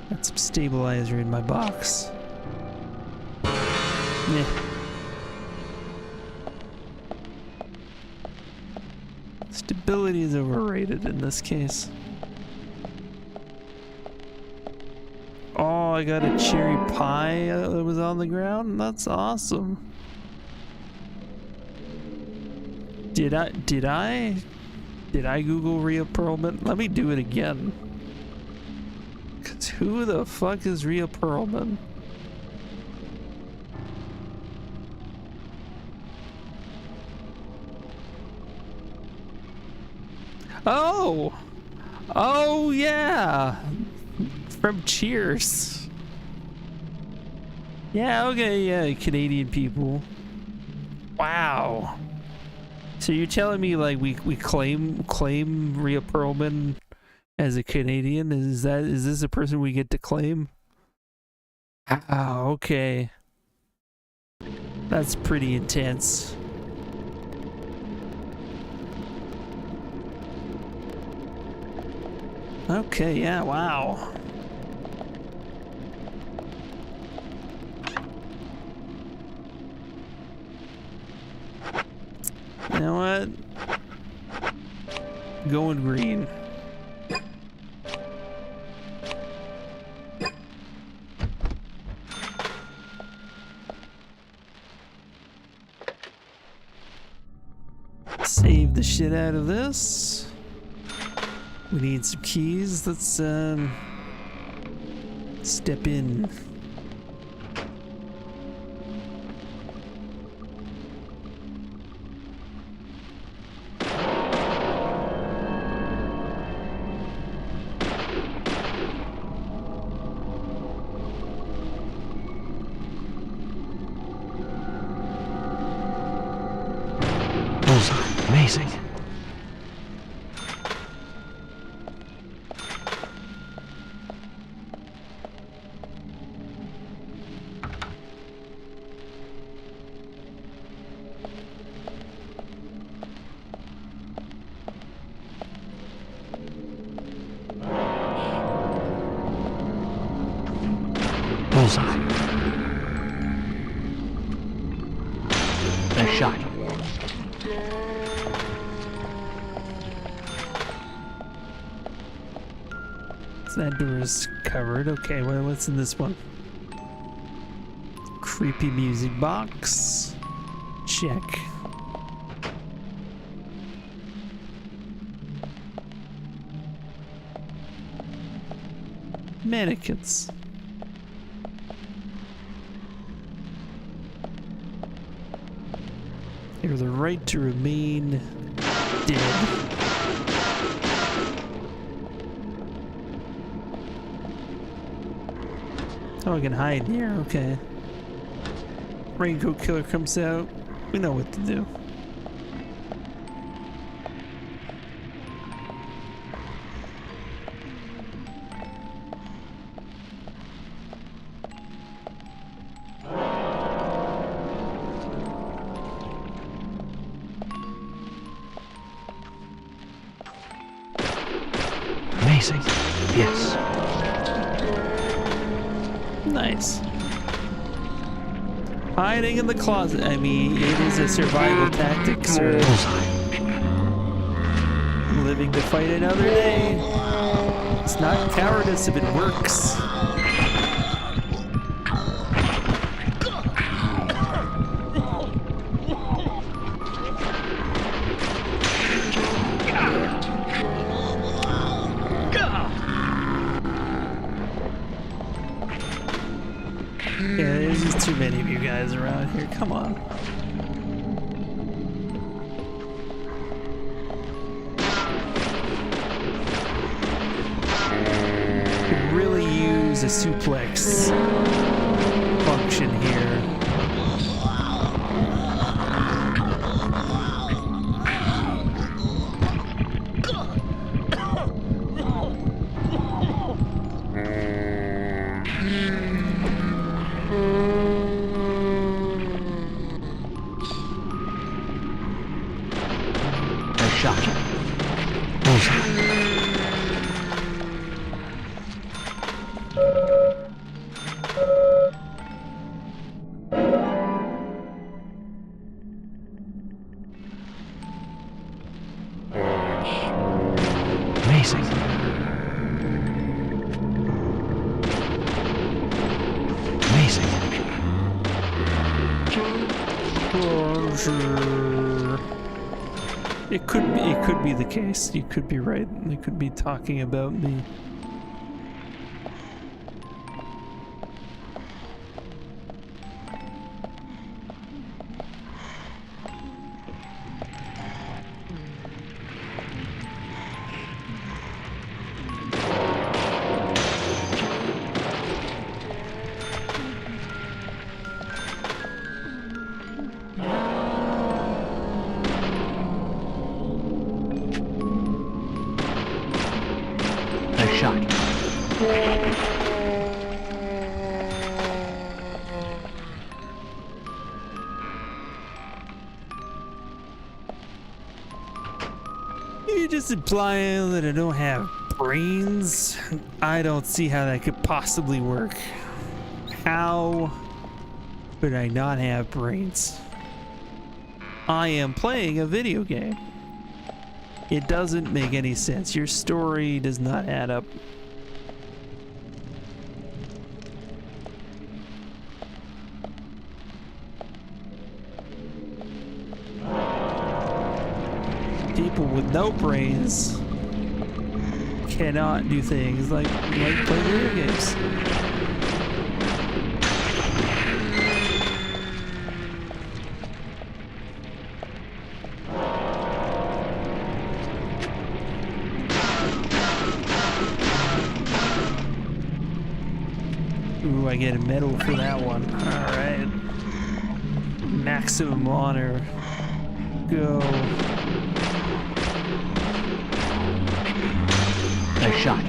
Got some stabilizer in my box. Yeah. Stability is overrated in this case. Oh, I got a cherry pie that was on the ground? That's awesome. Did I Google Rhea Perlman? Let me do it again. Cause who the fuck is Rhea Perlman? Oh! Oh yeah! From Cheers. Yeah, okay, yeah, Canadian people. Wow. So you're telling me like we claim Rhea Perlman as a Canadian? Is this a person we get to claim? Ah, okay. That's pretty intense. Okay, yeah, wow. You know what? Going green. Save the shit out of this. We need some keys. Let's step in. Amazing. Bullseye. Nice shot. So that door is covered. Okay, well, what's in this one? Creepy music box. Check. Mannequins. You have the right to remain dead. Oh, I can hide here, okay. Raincoat Killer comes out. We know what to do. Amazing. Yes. Nice. Hiding in the closet. I mean, it is a survival tactic, sir. Living to fight another day. It's not cowardice if it works. Yeah, there's just too many of you guys around here. Come on. Could really use a suplex function here. Amazing. Amazing. It could be the case. You could be right. They could be talking about the You're just implying that I don't have brains? I don't see how that could possibly work. How could I not have brains? I am playing a video game. It doesn't make any sense. Your story does not add up. People with no brains cannot do things like play video games. Ooh, I get a medal for that one. Alright. Maximum honor. Go. shot.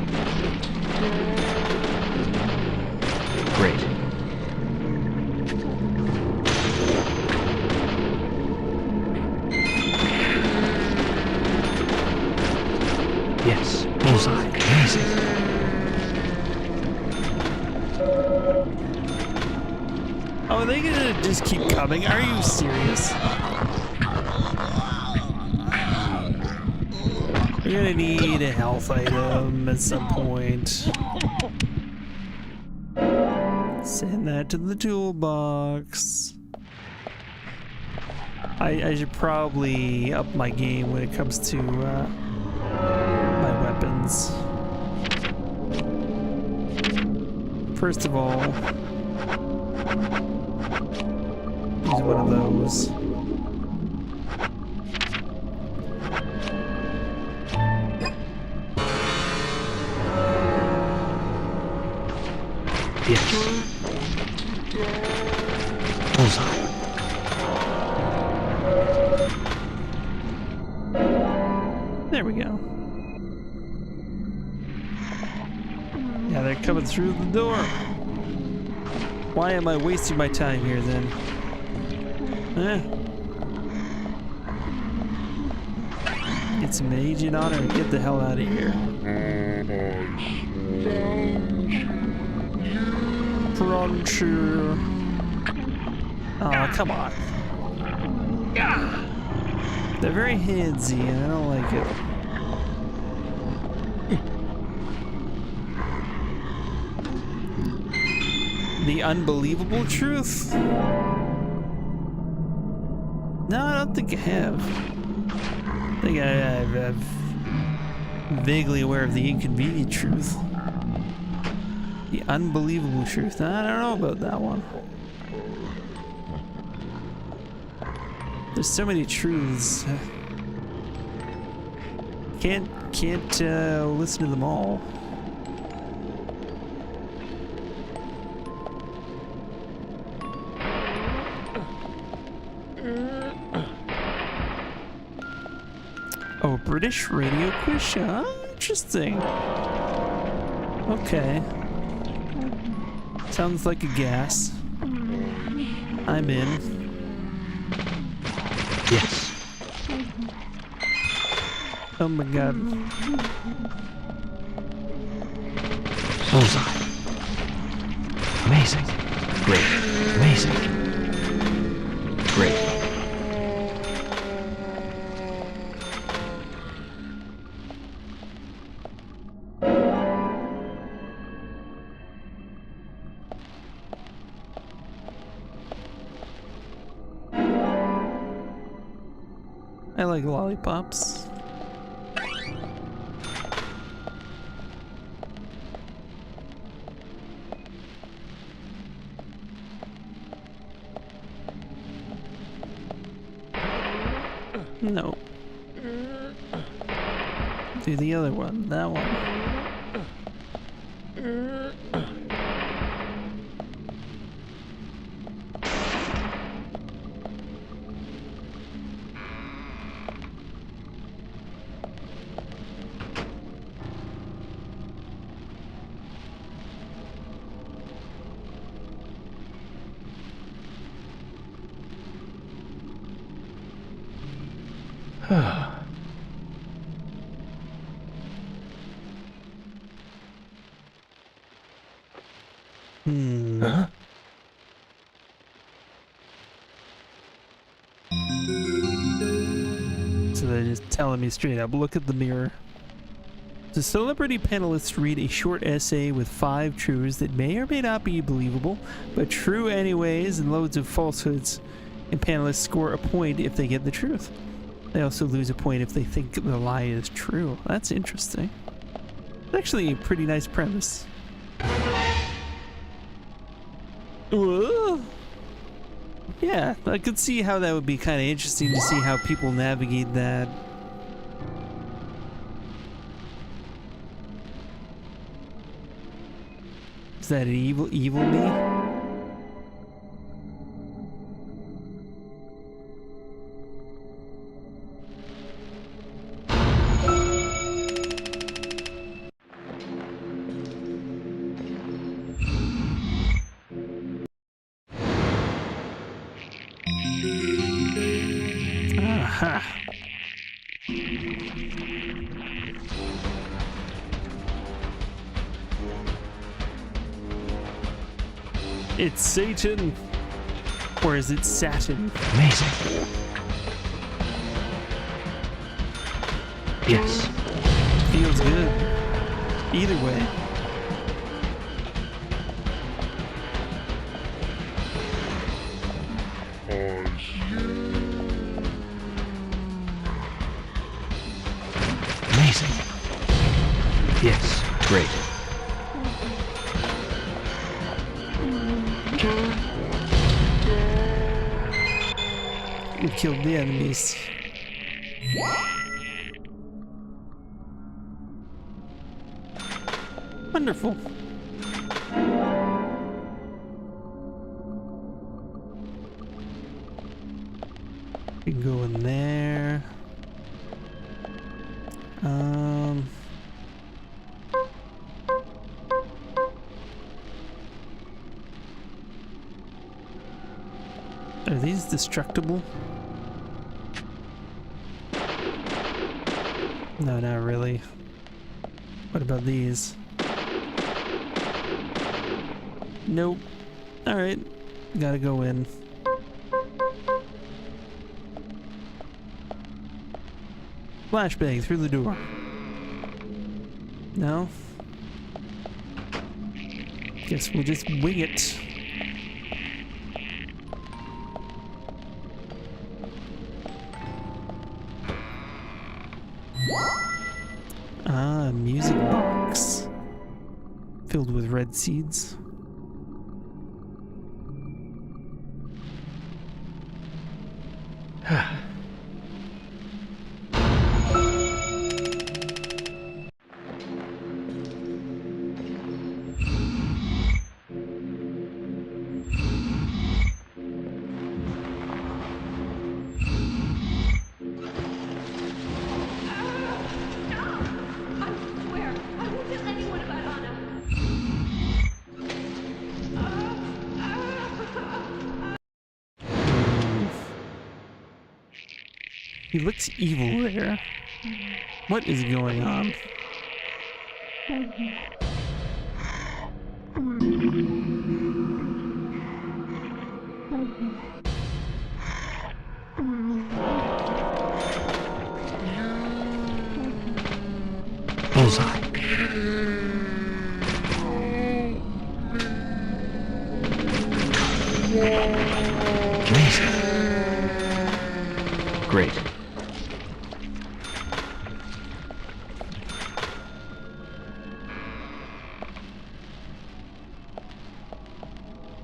Great. Yes, bullseye. Amazing. Oh, are they gonna just keep coming? Are you serious? You're gonna need a health item at some point. Send that to the toolbox. I should probably up my game when it comes to my weapons. First of all, use one of those. Yes. Bullseye. There we go. Yeah, they're coming through the door. Why am I wasting my time here then? Get some agent on her and get the hell out of here. Cruncher. Oh, come on. They're very handsy and I don't like it. The unbelievable truth? No, I don't think I have. I think I'm vaguely aware of the inconvenient truth. The unbelievable truth. I don't know about that one. There's so many truths. Can't listen to them all. Oh, British radio quiz show? Interesting. Okay. Sounds like a gas. I'm in. Yes. Oh my god. Bullseye. Amazing. Great. Amazing. Great. I like lollipops. No. Do the other one, that one. Huh? So they're just telling me straight up, look at the mirror. The celebrity panelists read a short essay with 5 truths that may or may not be believable, but true anyways, and loads of falsehoods. And panelists score a point if they get the truth. They also lose a point if they think the lie is true. That's interesting. It's actually a pretty nice premise. Whoa. Yeah, I could see how that would be kind of interesting to see how people navigate that. Is that an evil me? Aha. It's Satan. Or is it Saturn? Amazing. Yes. Feels good. Either way. Amazing. Yes. Great. We killed the enemies. Wonderful. We can go in there. Are these destructible? No, not really. What about these? Nope. Alright. Gotta go in. Flashbang through the door. No? Guess we'll just wing it. Ah, music box. Filled with red seeds. He looks evil there. What is going on? Bullseye. Amazing. Great.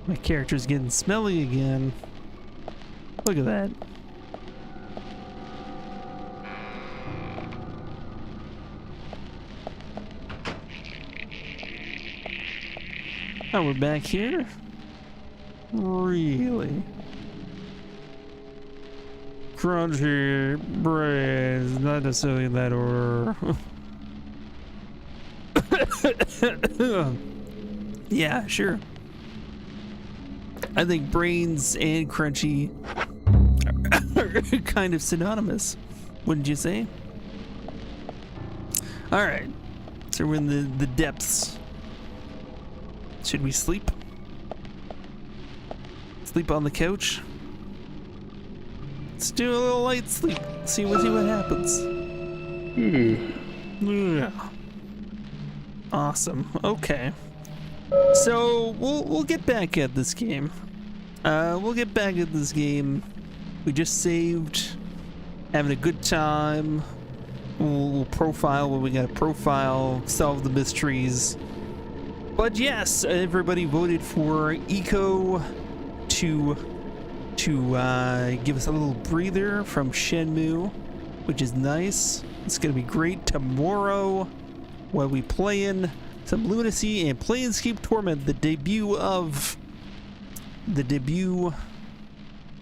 My character's getting smelly again. Look at that. Oh, we're back here? Really? Crunchy bread, not necessarily in that order. Yeah, sure. I think brains and crunchy are kind of synonymous, wouldn't you say? Alright, so we're in the depths. Should we sleep? Sleep on the couch? Let's do a little light sleep. See what happens. Yeah. Awesome. Okay. So we'll get back at this game. We'll get back at this game. We just saved, having a good time. We'll profile what we gotta profile, solve the mysteries. But yes, everybody voted for Eco to give us a little breather from Shenmue, which is nice. It's gonna be great tomorrow while we play in some Lunacy and Planescape Torment, the debut.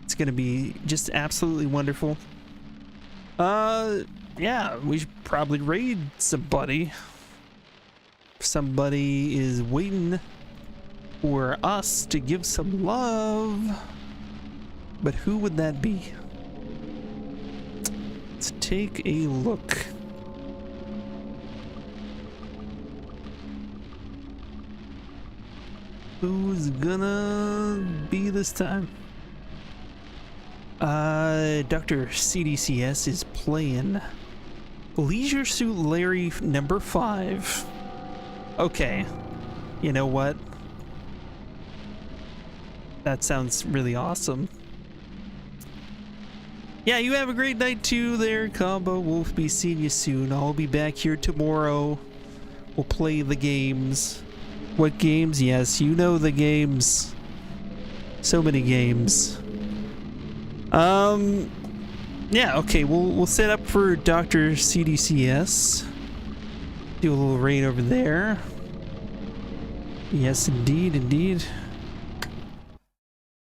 It's gonna be just absolutely wonderful. Yeah, we should probably raid somebody. Somebody is waiting for us to give some love. But who would that be? let's take a look. Who's gonna be this time? Dr. CDCS is playing Leisure Suit Larry number 5. Okay. You know what? That sounds really awesome. Yeah, you have a great night too there, Combo. We'll be seeing you soon. I'll be back here tomorrow. We'll play the games. What games? Yes, you know the games. So many games. Yeah, okay, we'll set up for Dr. CDCS. Do a little raid over there. Yes, indeed, indeed.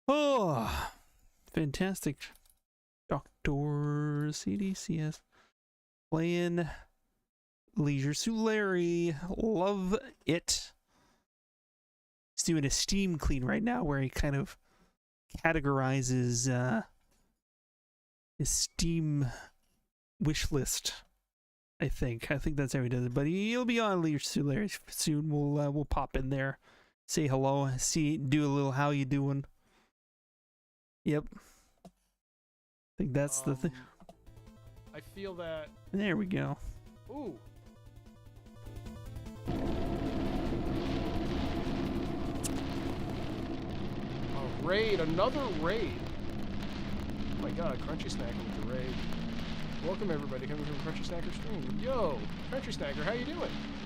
Oh, fantastic. Dr. CDCS playing Leisure Suit Larry. Love it. He's doing a Steam clean right now where he kind of categorizes his Steam wish list. I think that's how he does it. But he'll be on Leisure Suit Larry soon. We'll pop in there, say hello, do a little how you doing. Yep. I think that's the thing. I feel that. There we go. Ooh. A raid, another raid. Oh my god, Crunchy Snacker with the raid. Welcome everybody coming from Crunchy Snacker stream. Yo, Crunchy Snacker, how you doing?